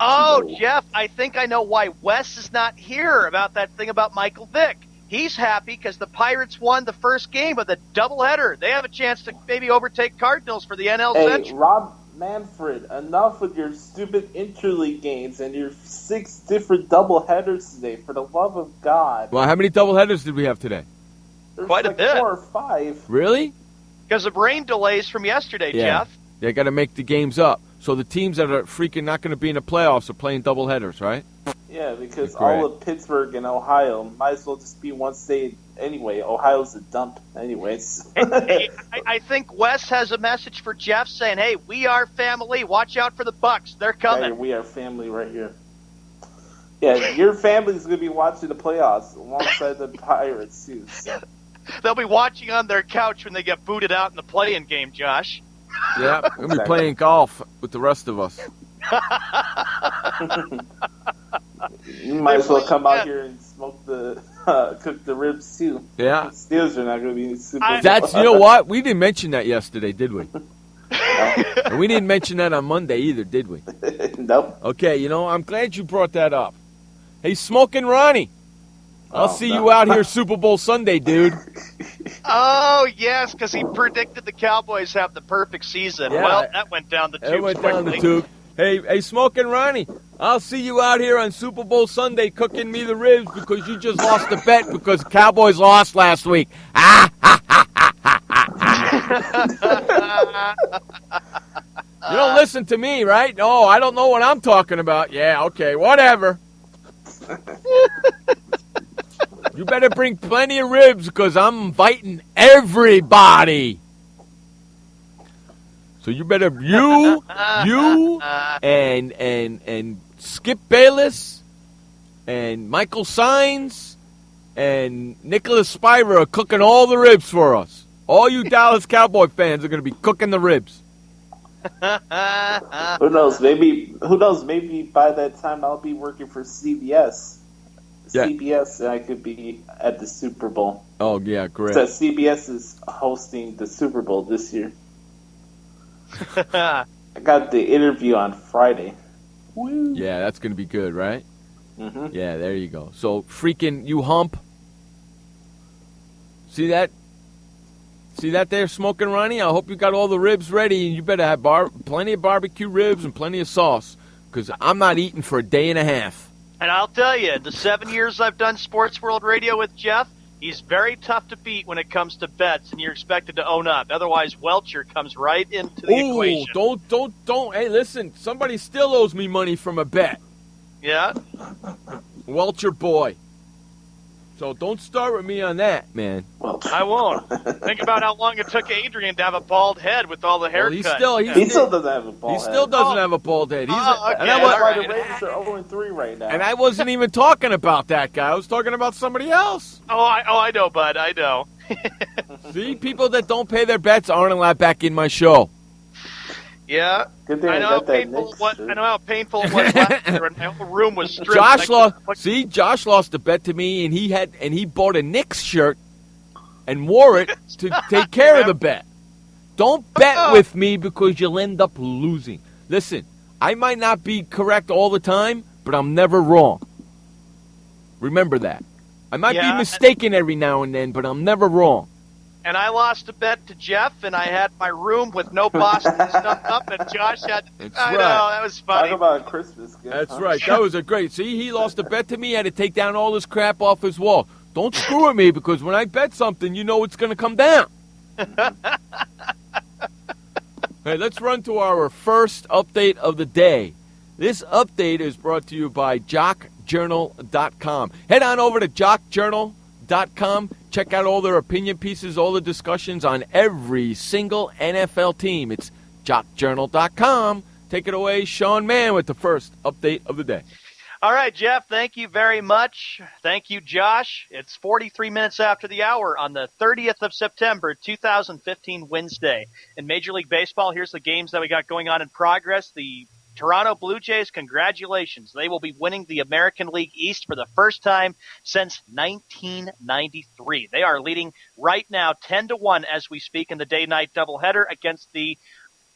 [SPEAKER 6] Oh, Jeff, I think I know why Wes is not here about that thing about Michael Vick. He's happy because the Pirates won the first game of the doubleheader. They have a chance to maybe overtake Cardinals for the NL Central.
[SPEAKER 13] Hey, Rob Manfred, enough with your stupid interleague games and your 6 different doubleheaders today, for the love of God.
[SPEAKER 5] Well, how many doubleheaders did we have today?
[SPEAKER 13] There's
[SPEAKER 6] quite a bit.
[SPEAKER 13] 4 or 5.
[SPEAKER 5] Really?
[SPEAKER 6] Because of rain delays from yesterday,
[SPEAKER 5] Yeah.
[SPEAKER 6] Jeff.
[SPEAKER 5] They got to make the games up. So the teams that are freaking not going to be in the playoffs are playing doubleheaders, right?
[SPEAKER 13] Yeah, because
[SPEAKER 5] Correct.
[SPEAKER 13] all of Pittsburgh and Ohio might as well just be one state anyway. Ohio's a dump anyways.
[SPEAKER 6] I think Wes has a message for Jeff saying, hey, we are family. Watch out for the Bucks. They're coming.
[SPEAKER 13] Yeah, we are family right here. Yeah, your family's going to be watching the playoffs alongside the Pirates, too. So.
[SPEAKER 6] They'll be watching on their couch when they get booted out in the play-in game, Josh.
[SPEAKER 5] Yeah, we'll be playing golf with the rest of us.
[SPEAKER 13] You might as well come out here and smoke the cook the ribs too.
[SPEAKER 5] Yeah,
[SPEAKER 13] the Steelers are not going to be super.
[SPEAKER 5] That's you know what? We didn't mention that yesterday, did we? And we didn't mention that on Monday either, did we?
[SPEAKER 13] Nope.
[SPEAKER 5] Okay, you know I'm glad you brought that up. Hey, Smoking Ronnie, I'll see you out here Super Bowl Sunday, dude.
[SPEAKER 6] Oh, yes, because he predicted the Cowboys have the perfect season.
[SPEAKER 5] Yeah,
[SPEAKER 6] well, that went down the tubes.
[SPEAKER 5] It went down the tube. Hey, Smoking Ronnie, I'll see you out here on Super Bowl Sunday cooking me the ribs because you just lost the bet because the Cowboys lost last week. You don't listen to me, right? No, I don't know what I'm talking about. Yeah, okay, whatever. You better bring plenty of ribs because I'm inviting everybody. So you better you and Skip Bayless and Michael Sines and Nicholas Spivey are cooking all the ribs for us. All you Dallas Cowboy fans are going to be cooking the ribs.
[SPEAKER 13] Who knows? Maybe by that time I'll be working for CBS.
[SPEAKER 5] Yeah.
[SPEAKER 13] CBS, and I could be at the Super Bowl.
[SPEAKER 5] Oh yeah, great.
[SPEAKER 13] So CBS is hosting the Super Bowl this year. I got the interview on Friday. Woo.
[SPEAKER 5] Yeah, that's going to be good, right?
[SPEAKER 13] Mm-hmm.
[SPEAKER 5] Yeah, there you go. So freaking you hump. See that? See that there, Smoking Ronnie? I hope you got all the ribs ready, and you better have plenty of barbecue ribs and plenty of sauce, because I'm not eating for a day and a half.
[SPEAKER 6] And I'll tell you, the 7 years I've done Sports World Radio with Jeff, he's very tough to beat when it comes to bets, and you're expected to own up. Otherwise, Welcher comes right into the equation.
[SPEAKER 5] Don't. Hey, listen, somebody still owes me money from a bet.
[SPEAKER 6] Yeah?
[SPEAKER 5] Welcher boy. So don't start with me on that, man.
[SPEAKER 6] I won't. Think about how long it took Adrian to have a bald head with all the haircuts.
[SPEAKER 5] He still
[SPEAKER 13] doesn't have a bald head.
[SPEAKER 5] He still doesn't have a bald head.
[SPEAKER 6] Okay,
[SPEAKER 13] That's why the Raiders are 0-3 right now.
[SPEAKER 5] And I wasn't even talking about that guy. I was talking about somebody else.
[SPEAKER 6] I know, bud. I know.
[SPEAKER 5] See, people that don't pay their bets aren't allowed back in my show.
[SPEAKER 6] Yeah.
[SPEAKER 13] Good thing
[SPEAKER 6] I know how painful it was. I know how painful it was last year, and my whole room was stripped.
[SPEAKER 5] Josh lost a bet to me, and he bought a Knicks shirt and wore it to take care of the bet. Don't bet with me because you'll end up losing. Listen, I might not be correct all the time, but I'm never wrong. Remember that. I might be mistaken every now and then, but I'm never wrong.
[SPEAKER 6] And I lost a bet to Jeff, and I had my room with no Boston stuff up, and Josh had... I know, that was funny.
[SPEAKER 13] Talk about a Christmas gift.
[SPEAKER 5] That's right. That was a great... See, he lost a bet to me. He had to take down all this crap off his wall. Don't screw with me because when I bet something, you know it's going to come down. Hey, let's run to our first update of the day. This update is brought to you by JockJournal.com. Head on over to JockJournal.com. Check out all their opinion pieces, all the discussions on every single NFL team. It's JockJournal.com. Take it away, Sean Mann, with the first update of the day.
[SPEAKER 6] All right, Jeff, thank you very much. Thank you, Josh. It's 43 minutes after the hour on the 30th of September, 2015, Wednesday. In Major League Baseball, here's the games that we got going on in progress. The Toronto Blue Jays, congratulations. They will be winning the American League East for the first time since 1993. They are leading right now 10-1 as we speak in the day-night doubleheader against the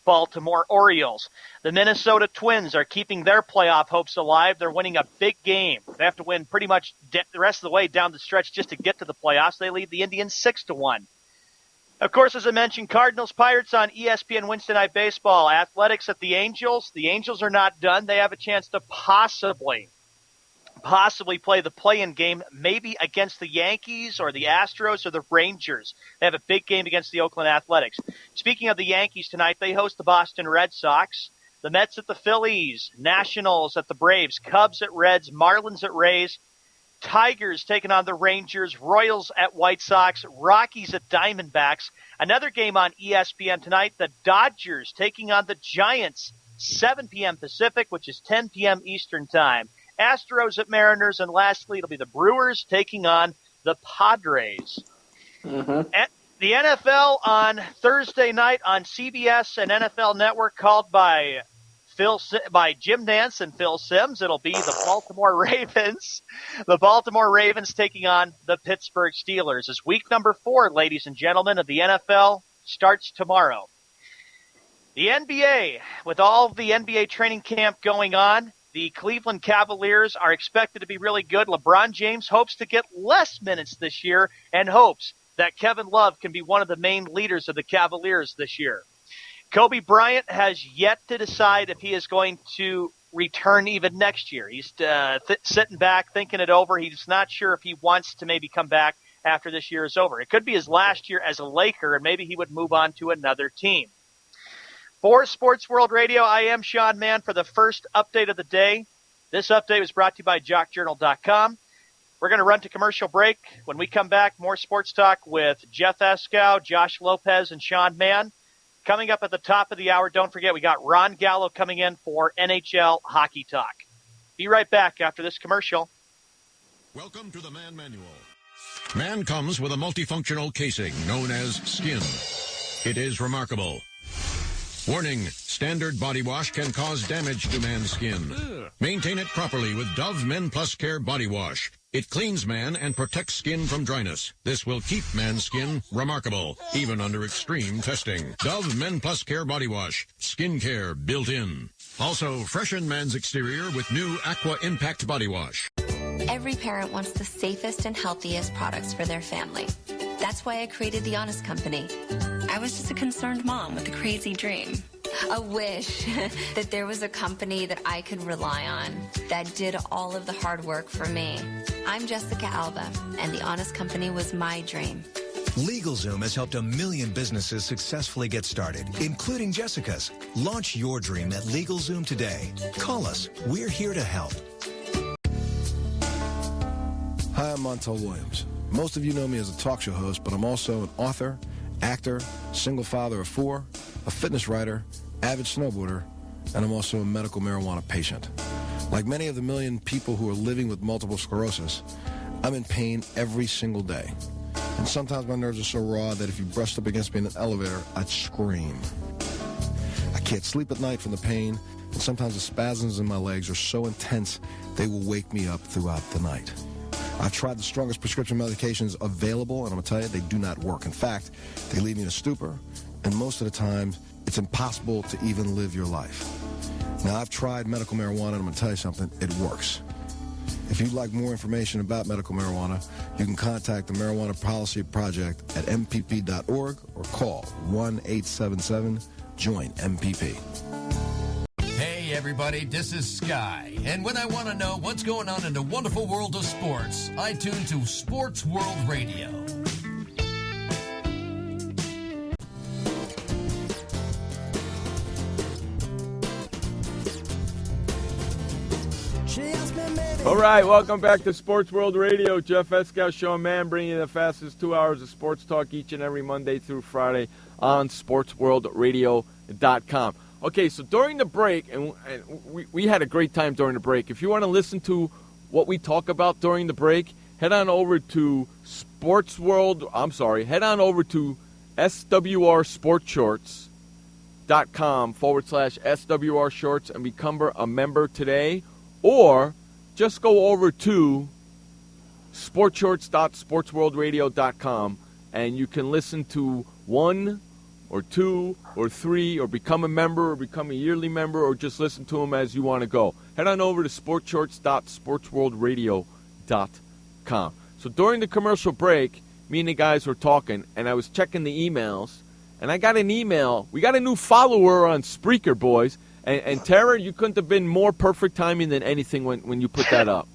[SPEAKER 6] Baltimore Orioles. The Minnesota Twins are keeping their playoff hopes alive. They're winning a big game. They have to win pretty much the rest of the way down the stretch just to get to the playoffs. They lead the Indians 6-1. Of course, as I mentioned, Cardinals Pirates on ESPN Wednesday Night Baseball. Athletics at the Angels. The Angels are not done. They have a chance to possibly play the play-in game, maybe against the Yankees or the Astros or the Rangers. They have a big game against the Oakland Athletics. Speaking of the Yankees tonight, they host the Boston Red Sox. The Mets at the Phillies, Nationals at the Braves, Cubs at Reds, Marlins at Rays, Tigers taking on the Rangers, Royals at White Sox, Rockies at Diamondbacks. Another game on ESPN tonight, the Dodgers taking on the Giants, 7 p.m. Pacific, which is 10 p.m. Eastern Time. Astros at Mariners, and lastly, it'll be the Brewers taking on the Padres. At the NFL on Thursday night on CBS and NFL Network, called by Jim Nantz and Phil Simms. It'll be the Baltimore Ravens. The Baltimore Ravens taking on the Pittsburgh Steelers. As week number 4, ladies and gentlemen, of the NFL starts tomorrow. The NBA, with all of the NBA training camp going on, the Cleveland Cavaliers are expected to be really good. LeBron James hopes to get less minutes this year and hopes that Kevin Love can be one of the main leaders of the Cavaliers this year. Kobe Bryant has yet to decide if he is going to return even next year. He's sitting back, thinking it over. He's not sure if he wants to maybe come back after this year is over. It could be his last year as a Laker, and maybe he would move on to another team. For Sports World Radio, I am Sean Mann for the first update of the day. This update was brought to you by JockJournal.com. We're going to run to commercial break. When we come back, more sports talk with Jeff Eskow, Josh Lopez, and Sean Mann. Coming up at the top of the hour, don't forget, we got Ron Gallo coming in for NHL Hockey Talk. Be right back after this commercial.
[SPEAKER 14] Welcome to the Man Manual. Man comes with a multifunctional casing known as skin. It is remarkable. Warning, standard body wash can cause damage to man's skin. Maintain it properly with Dove Men Plus Care Body Wash. It cleans man and protects skin from dryness. This will keep man's skin remarkable, even under extreme testing. Dove Men Plus Care Body Wash. Skin care built in. Also, freshen man's exterior with new Aqua Impact Body Wash.
[SPEAKER 15] Every parent wants the safest and healthiest products for their family. That's why I created The Honest Company. I was just a concerned mom with a crazy dream. A wish that there was a company that I could rely on that did all of the hard work for me. I'm Jessica Alba, and The Honest Company was my dream.
[SPEAKER 16] LegalZoom has helped 1 million businesses successfully get started, including Jessica's. Launch your dream at LegalZoom today. Call us. We're here to help.
[SPEAKER 17] Hi, I'm Montel Williams. Most of you know me as a talk show host, but I'm also an author, actor, single father of 4, a fitness writer, avid snowboarder, and I'm also a medical marijuana patient. Like many of the million people who are living with multiple sclerosis, I'm in pain every single day. And sometimes my nerves are so raw that if you brushed up against me in an elevator, I'd scream. I can't sleep at night from the pain, and sometimes the spasms in my legs are so intense they will wake me up throughout the night. I've tried the strongest prescription medications available, and I'm going to tell you, they do not work. In fact, they leave me in a stupor, and most of the time, it's impossible to even live your life. Now, I've tried medical marijuana, and I'm going to tell you something, it works. If you'd like more information about medical marijuana, you can contact the Marijuana Policy Project at mpp.org or call 1-877-JOIN-MPP.
[SPEAKER 1] Hey, everybody, this is Sky. And when I want to know what's going on in the wonderful world of sports, I tune to Sports World Radio.
[SPEAKER 5] All right, welcome back to Sports World Radio. Jeff Eskow, Sean Mann, bringing you the fastest 2 hours of sports talk each and every Monday through Friday on SportsWorldRadio.com. Okay, so during the break, and we had a great time during the break. If you want to listen to what we talk about during the break, head on over to SWRSportShorts.com/SWR Shorts and become a member today, or just go over to sportshorts.sportsworldradio.com and you can listen to 1 or 2 or 3 or become a member or become a yearly member or just listen to them as you want to go. Head on over to sportshorts.sportsworldradio.com. So during the commercial break, me and the guys were talking and I was checking the emails and I got an email. We got a new follower on Spreaker, boys. And Tara, you couldn't have been more perfect timing than anything when you put that up.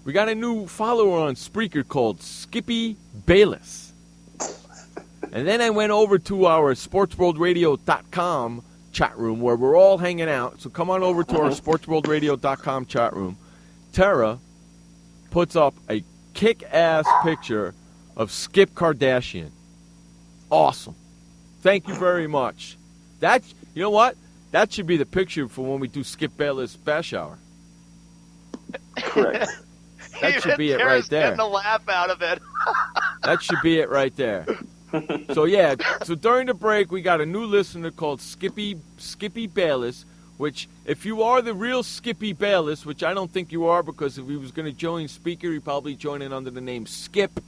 [SPEAKER 5] We got a new follower on Spreaker called Skippy Bayless. And then I went over to our SportsWorldRadio.com chat room where we're all hanging out. So come on over to our SportsWorldRadio.com chat room. Tara puts up a kick-ass picture of Skip Kardashian. Awesome. Thank you very much. You know what? That should be the picture for when we do Skip Bayless Bash Hour.
[SPEAKER 13] Correct.
[SPEAKER 5] That should be it right there.
[SPEAKER 6] Getting a laugh out of it.
[SPEAKER 5] That should be it right there. So yeah, so during the break we got a new listener called Skippy Bayless, which if you are the real Skippy Bayless, which I don't think you are because if he was going to join Speaker, he'd probably join in under the name Skip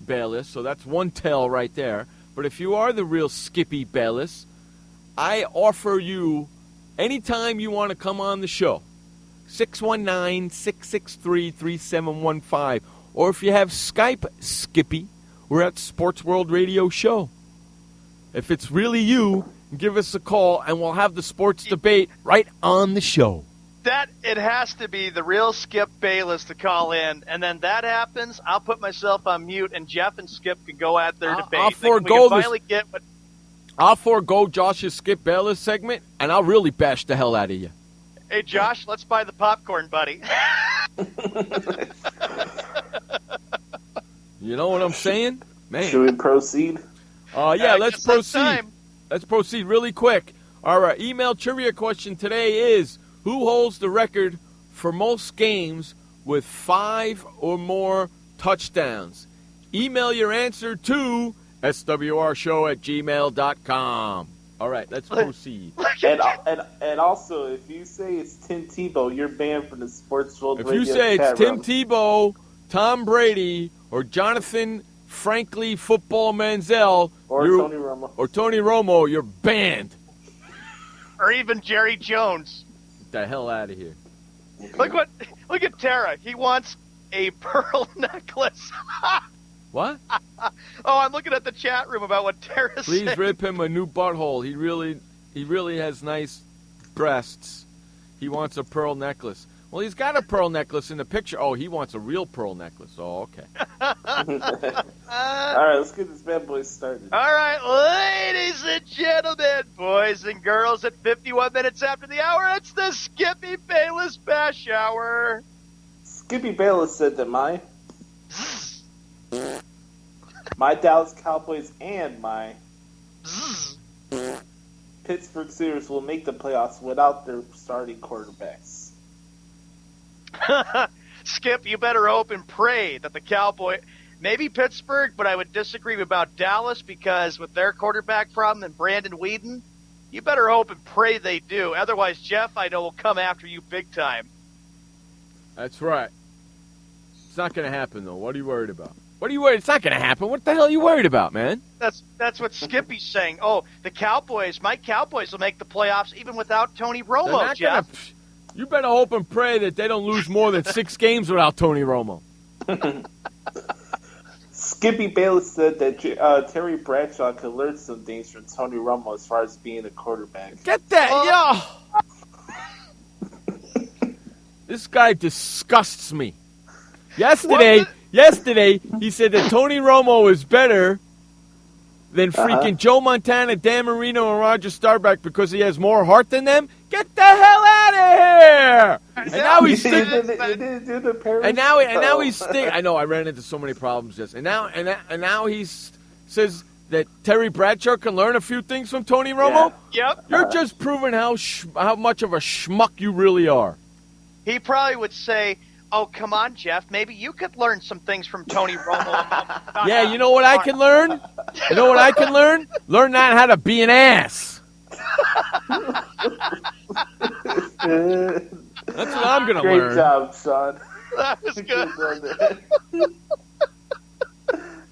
[SPEAKER 5] Bayless. So that's one tell right there. But if you are the real Skippy Bayless, I offer you anytime you want to come on the show, 619-663-3715. Or if you have Skype, Skippy, we're at Sports World Radio Show. If it's really you, give us a call and we'll have the sports debate right on the show.
[SPEAKER 6] It has to be the real Skip Bayless to call in, and then that happens, I'll put myself on mute and Jeff and Skip can go at their debate.
[SPEAKER 5] I'll forego Josh's Skip Bayless segment, and I'll really bash the hell out of you.
[SPEAKER 6] Hey, Josh, let's buy the popcorn, buddy.
[SPEAKER 5] You know what I'm saying? Man.
[SPEAKER 13] Should we proceed?
[SPEAKER 5] Yeah, let's proceed. Let's proceed really quick. Our email trivia question today is, who holds the record for most games with 5 or more touchdowns? Email your answer to swrshow@gmail.com. All right, let's proceed.
[SPEAKER 13] And also, if you say it's Tim Tebow, you're banned from the Sports World Radio.
[SPEAKER 5] If you say it's Tim Tebow, Tom Brady, or Jonathan Frankly Football Manziel,
[SPEAKER 13] or Tony Romo,
[SPEAKER 5] you're banned.
[SPEAKER 6] Or even Jerry Jones.
[SPEAKER 5] Get the hell out of here.
[SPEAKER 6] Look at Tara. He wants a pearl necklace.
[SPEAKER 5] What?
[SPEAKER 6] Oh, I'm looking at the chat room about what Tara's saying.
[SPEAKER 5] Please rip him a new butthole. He really has nice breasts. He wants a pearl necklace. Well, he's got a pearl necklace in the picture. Oh, he wants a real pearl necklace. Oh, okay.
[SPEAKER 13] All right, let's get this bad boy started.
[SPEAKER 6] All right, ladies and gentlemen, boys and girls, at 51 minutes after the hour, it's the Skippy Bayless Bash Hour.
[SPEAKER 13] Skippy Bayless said that my Dallas Cowboys and my Pittsburgh Steelers will make the playoffs without their starting quarterbacks.
[SPEAKER 6] Skip, you better hope and pray that the Cowboys, maybe Pittsburgh, but I would disagree about Dallas because with their quarterback problem and Brandon Whedon, you better hope and pray they do. Otherwise, Jeff, I know, will come after you big time.
[SPEAKER 5] That's right. It's not going to happen, though. What are you worried about? What are you worried? It's not going to happen. What the hell are you worried about, man?
[SPEAKER 6] That's what Skippy's saying. Oh, the Cowboys, my Cowboys will make the playoffs even without Tony Romo, Jeff.
[SPEAKER 5] You better hope and pray that they don't lose more than 6 games without Tony Romo.
[SPEAKER 13] Skippy Bayless said that Terry Bradshaw could learn some things from Tony Romo as far as being a quarterback.
[SPEAKER 5] Get that, This guy disgusts me. Yesterday, he said that Tony Romo is better than freaking Joe Montana, Dan Marino, and Roger Staubach because he has more heart than them. Get the hell out of here! And now he's sticking. And now he's sticking. I know I ran into so many problems just. And now he says that Terry Bradshaw can learn a few things from Tony Romo.
[SPEAKER 6] Yeah. Yep.
[SPEAKER 5] You're just proving how much of a schmuck you really are.
[SPEAKER 6] He probably would say, "Oh, come on, Jeff. Maybe you could learn some things from Tony Romo."
[SPEAKER 5] Yeah, you know what I can learn? You know what I can learn? Learn not how to be an ass. That's what I'm going to learn.
[SPEAKER 13] Great job, Sean.
[SPEAKER 6] That was good.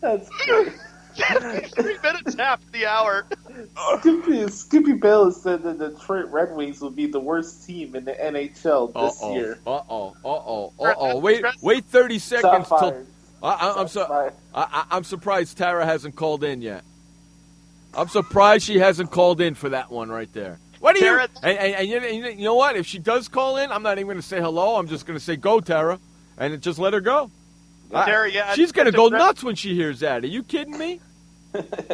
[SPEAKER 13] That's great.
[SPEAKER 6] 3 minutes after the hour.
[SPEAKER 13] Skippy Bayless said the Detroit Red Wings will be the worst team in the NHL this year.
[SPEAKER 5] Wait 30 seconds till. I'm surprised Tara hasn't called in yet. I'm surprised she hasn't called in for that one right there. What do you? And you know what? If she does call in, I'm not even going to say hello. I'm just going to say go, Tara, and just let her go.
[SPEAKER 6] Tara,
[SPEAKER 5] she's going to go nuts when she hears that. Are you kidding me?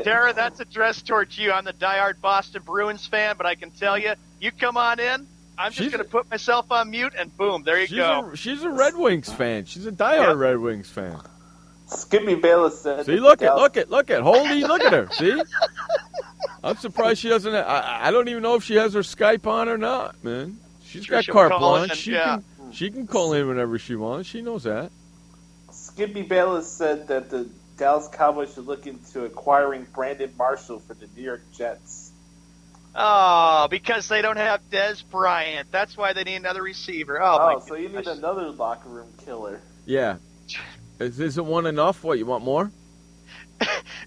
[SPEAKER 6] Tara, that's addressed towards you. I'm the diehard Boston Bruins fan, but I can tell you, you come on in, I'm just going to put myself on mute, and boom, there you go.
[SPEAKER 5] She's a Red Wings fan. She's a diehard Red Wings fan.
[SPEAKER 13] Skippy Bayless said.
[SPEAKER 5] See, look at. Holy, look at her. See? I'm surprised she doesn't. I don't even know if she has her Skype on or not, man. She's got carte blanche. She can call in whenever she wants. She knows that.
[SPEAKER 13] Skippy Bayless said that the Dallas Cowboys should look into acquiring Brandon Marshall for the New York Jets.
[SPEAKER 6] Oh, because they don't have Dez Bryant. That's why they need another receiver.
[SPEAKER 13] So you need another locker room killer.
[SPEAKER 5] Yeah. Isn't one enough? What, you want more?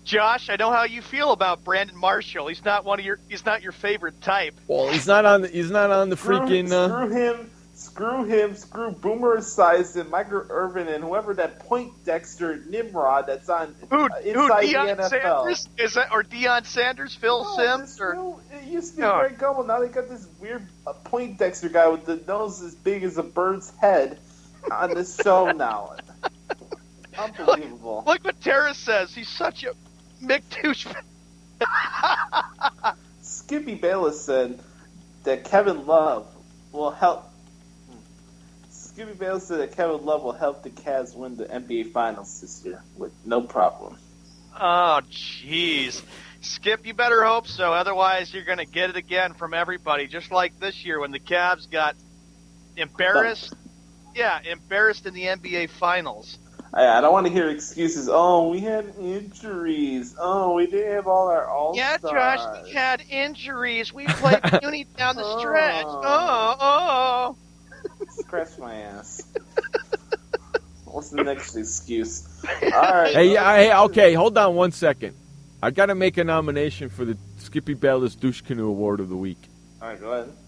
[SPEAKER 6] Josh, I know how you feel about Brandon Marshall. He's not your favorite type.
[SPEAKER 5] Well, he's not on the freaking.
[SPEAKER 13] Screw him. Screw Boomer Esiason, Michael Irvin, and whoever that Poindexter Nimrod that's on inside
[SPEAKER 6] Deion
[SPEAKER 13] the NFL.
[SPEAKER 6] Sanders? Is that or Deion Sanders, Phil Simms?
[SPEAKER 13] It used to be Greg Gumbel. Now they got this weird Poindexter guy with the nose as big as a bird's head on the show now. Unbelievable.
[SPEAKER 6] Look what Tara says. He's such a McDouche.
[SPEAKER 13] Skippy Bayless said that Kevin Love will help. Skippy Bayless said that Kevin Love will help the Cavs win the NBA Finals this year with no problem.
[SPEAKER 6] Oh, jeez. Skip, you better hope so. Otherwise, you're going to get it again from everybody, just like this year when the Cavs got embarrassed. Yeah, embarrassed in the NBA Finals.
[SPEAKER 13] I don't want to hear excuses. Oh, we had injuries. Oh, we didn't have all our all-stars.
[SPEAKER 6] Yeah, Josh, we had injuries. We played Uni down the stretch.
[SPEAKER 13] Scratch my ass. What's the next excuse? All right.
[SPEAKER 5] Hey, okay, hold on 1 second. I got to make a nomination for the Skippy Bayless Douche Canoe Award of the Week.
[SPEAKER 13] All right,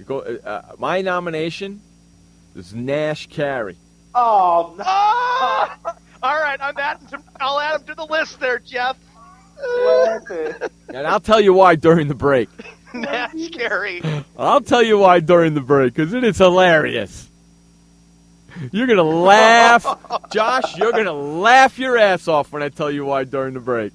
[SPEAKER 13] go ahead.
[SPEAKER 5] My nomination is Nash Carey.
[SPEAKER 13] Oh, no.
[SPEAKER 6] All right, I'll add him to the list there, Jeff.
[SPEAKER 5] And I'll tell you why during the break.
[SPEAKER 6] Nash Carey.
[SPEAKER 5] I'll tell you why during the break, because it is hilarious. You're going to laugh. Josh, you're going to laugh your ass off when I tell you why during the break.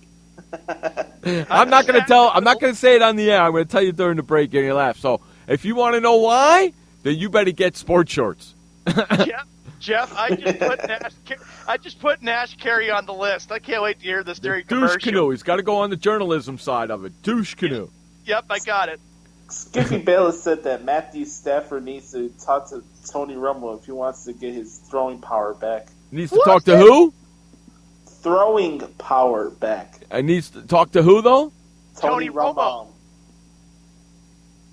[SPEAKER 5] I'm not going to say it on the air. I'm going to tell you during the break, you're going to laugh. So if you want to know why, then you better get sports shorts.
[SPEAKER 6] Jeff, I just put Nash Carey on the list. I can't wait to hear this during commercial.
[SPEAKER 5] Douche Canoe. He's got to go on the journalism side of it. Douche Canoe.
[SPEAKER 6] Yep, I got it.
[SPEAKER 13] Skippy Bayless said that Matthew Stafford needs to talk to Tony Romo if he wants to get his throwing power back.
[SPEAKER 5] Needs to talk to who?
[SPEAKER 13] Throwing power back.
[SPEAKER 5] And needs to talk to who, though?
[SPEAKER 6] Tony Romo.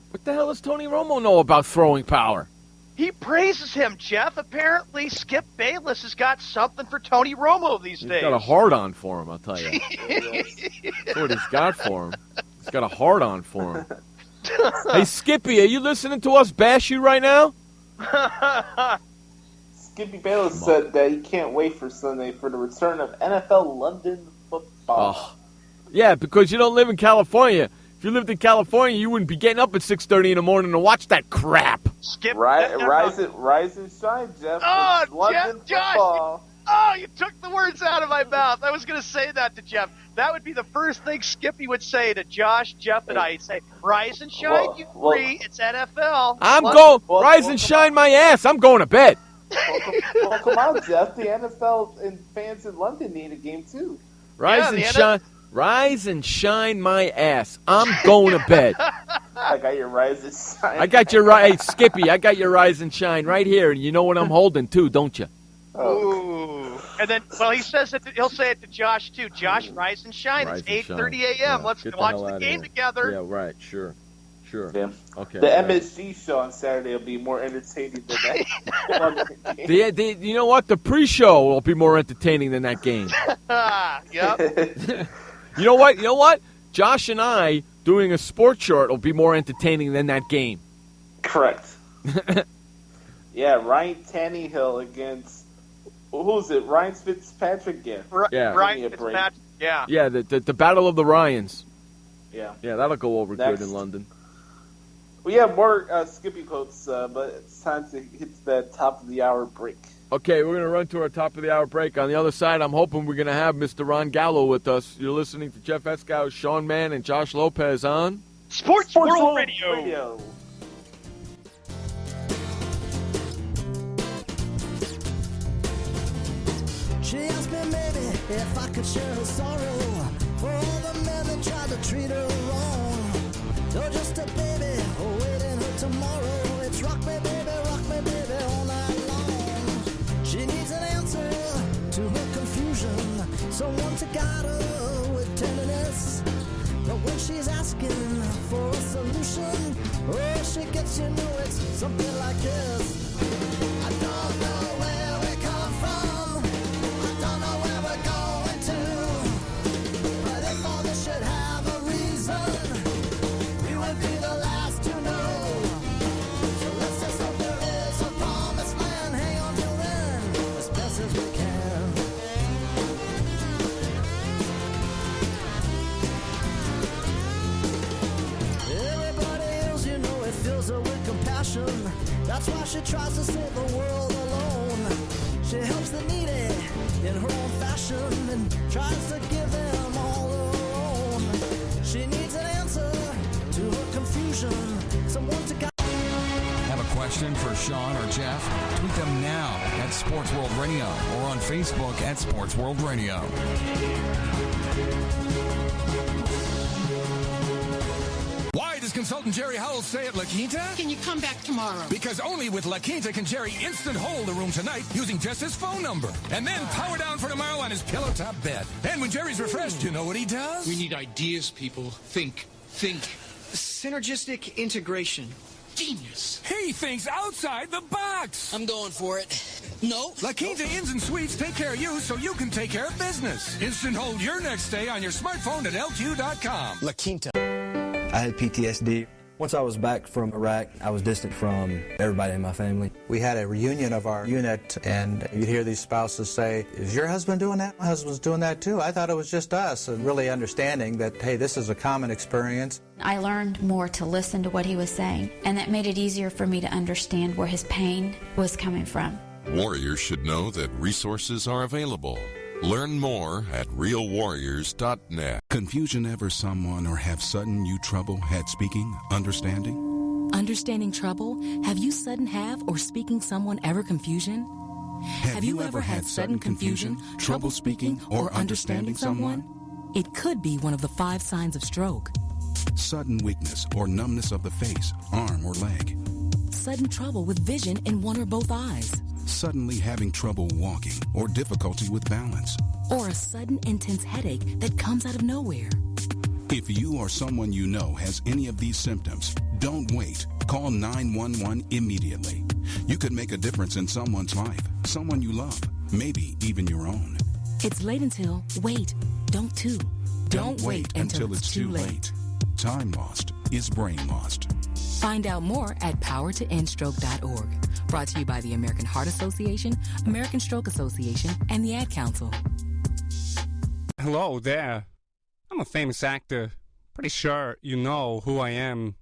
[SPEAKER 5] What the hell does Tony Romo know about throwing power?
[SPEAKER 6] He praises him, Jeff. Apparently, Skip Bayless has got something for Tony Romo these days.
[SPEAKER 5] He's got a hard-on for him, I'll tell you. That's what he's got for him. He's got a hard-on for him. Hey, Skippy, are you listening to us bash you right now?
[SPEAKER 13] Skippy Bayless said that he can't wait for Sunday for the return of NFL London football.
[SPEAKER 5] Oh. Yeah, because you don't live in California. If you lived in California, you wouldn't be getting up at 6:30 in the morning to watch that crap.
[SPEAKER 6] Skip.
[SPEAKER 13] Rise and shine, Jeff.
[SPEAKER 6] Oh,
[SPEAKER 13] It's London
[SPEAKER 6] Josh.
[SPEAKER 13] football.
[SPEAKER 6] Oh, you took the words out of my mouth. I was going to say that to Jeff. That would be the first thing Skippy would say to Josh, Jeff, and I. He'd say, rise and shine, you three. It's NFL.
[SPEAKER 5] Rise and shine my ass. I'm going to bed.
[SPEAKER 13] Well, come on, Jeff. The NFL and fans in London need a game, too.
[SPEAKER 5] Rise and shine my ass. I'm going to bed.
[SPEAKER 13] I got your rise and shine.
[SPEAKER 5] I got your hey, Skippy. I got your rise and shine right here, and you know what I'm holding too, don't you?
[SPEAKER 6] Ooh. And then, he says it. He'll say it to Josh too. Josh, rise and shine. It's 8:30 a.m.
[SPEAKER 5] Yeah,
[SPEAKER 6] Let's watch the game together.
[SPEAKER 5] Yeah, right. Sure.
[SPEAKER 13] Yeah.
[SPEAKER 5] Okay.
[SPEAKER 13] The MSG show on Saturday will be more entertaining than that.
[SPEAKER 5] You know what? The pre-show will be more entertaining than that game.
[SPEAKER 6] Yep.
[SPEAKER 5] You know what? Josh and I doing a sports short will be more entertaining than that game.
[SPEAKER 13] Correct. Yeah, Ryan Tannehill against who's it? Ryan Fitzpatrick again.
[SPEAKER 6] Ryan Fitzpatrick. Yeah.
[SPEAKER 5] Yeah, the battle of the Ryans.
[SPEAKER 13] Yeah.
[SPEAKER 5] Yeah, that'll go over good in London.
[SPEAKER 13] We have more Skippy quotes, but it's time to hit that top of the hour break.
[SPEAKER 5] Okay, we're going to run to our top of the hour break. On the other side, I'm hoping we're going to have Mr. Ron Gallo with us. You're listening to Jeff Eskow, Sean Mann, and Josh Lopez on
[SPEAKER 6] Sports World Radio.
[SPEAKER 4] She asked me maybe if I could share her sorrow for all the men that tried to treat her wrong. You're just a baby awaiting her tomorrow. It's rock me baby all night long. She needs an answer to her confusion, someone to guide her with tenderness. But when she's asking for a solution, oh, she gets, it's something like this. I don't know where we come from, I don't know where we're going to, but if all this should have a reason, we would be the last to know. So let's just hope there is a promised land. Hang on till then, as best as we can. Everybody else, it fills her with compassion. That's why she tries to save the world alone. She helps the needy in her own fashion and tries to give them all her own. She needs an answer to her confusion, someone to guide.
[SPEAKER 3] Have a question for Sean or Jeff? Tweet them now at Sports World Radio or on Facebook at Sports World Radio.
[SPEAKER 18] Why does consultant Jerry Howell stay at La Quinta?
[SPEAKER 19] Can you come back tomorrow?
[SPEAKER 18] Because only with La Quinta can Jerry instant hold the room tonight using just his phone number. And then power down for tomorrow on his pillow top bed. And when Jerry's refreshed, you know what he does?
[SPEAKER 19] We need ideas, people. Think. Synergistic integration. Genius.
[SPEAKER 18] He thinks outside the box.
[SPEAKER 19] I'm going for it. No.
[SPEAKER 18] La Quinta Inns and Suites take care of you so you can take care of business. Instant hold your next stay on your smartphone at LQ.com.
[SPEAKER 20] La Quinta. I had PTSD. Once I was back from Iraq, I was distant from everybody in my family.
[SPEAKER 21] We had a reunion of our unit, and you'd hear these spouses say, "Is your husband doing that? My husband's doing that too. I thought it was just us." And really understanding that, hey, this is a common experience.
[SPEAKER 22] I learned more to listen to what he was saying, and that made it easier for me to understand where his pain was coming from.
[SPEAKER 23] Warriors should know that resources are available. Learn more at realwarriors.net.
[SPEAKER 24] Confusion ever someone or have sudden you trouble had speaking, understanding?
[SPEAKER 25] Understanding trouble? Have you sudden have or speaking someone ever confusion?
[SPEAKER 24] Have you ever had sudden confusion, trouble speaking, or understanding someone?
[SPEAKER 25] It could be one of the 5 signs of stroke.
[SPEAKER 24] Sudden weakness or numbness of the face, arm, or leg.
[SPEAKER 25] Sudden trouble with vision in one or both eyes.
[SPEAKER 24] Suddenly having trouble walking or difficulty with balance.
[SPEAKER 25] Or a sudden intense headache that comes out of nowhere.
[SPEAKER 24] If you or someone you know has any of these symptoms, don't wait. Call 911 immediately. You could make a difference in someone's life, someone you love, maybe even your own.
[SPEAKER 25] It's late until, wait, don't too.
[SPEAKER 24] Don't wait until it's too late. Time lost is brain lost.
[SPEAKER 25] Find out more at powertoendstroke.org. Brought to you by the American Heart Association, American Stroke Association, and the Ad Council.
[SPEAKER 26] Hello there. I'm a famous actor. Pretty sure you know who I am.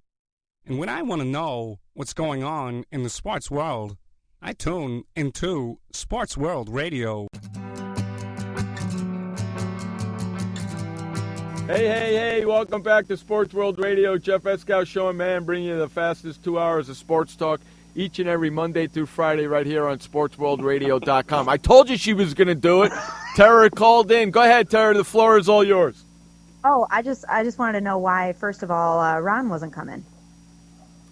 [SPEAKER 26] And when I want to know what's going on in the sports world, I tune into Sports World Radio.
[SPEAKER 5] Hey, welcome back to Sports World Radio. Jeff Eskow Show and Man bringing you the fastest 2 hours of sports talk each and every Monday through Friday right here on SportsWorldRadio.com. I told you she was going to do it. Tara called in. Go ahead, Tara. The floor is all yours.
[SPEAKER 2] Oh, I just wanted to know why, first of all, Ron wasn't coming.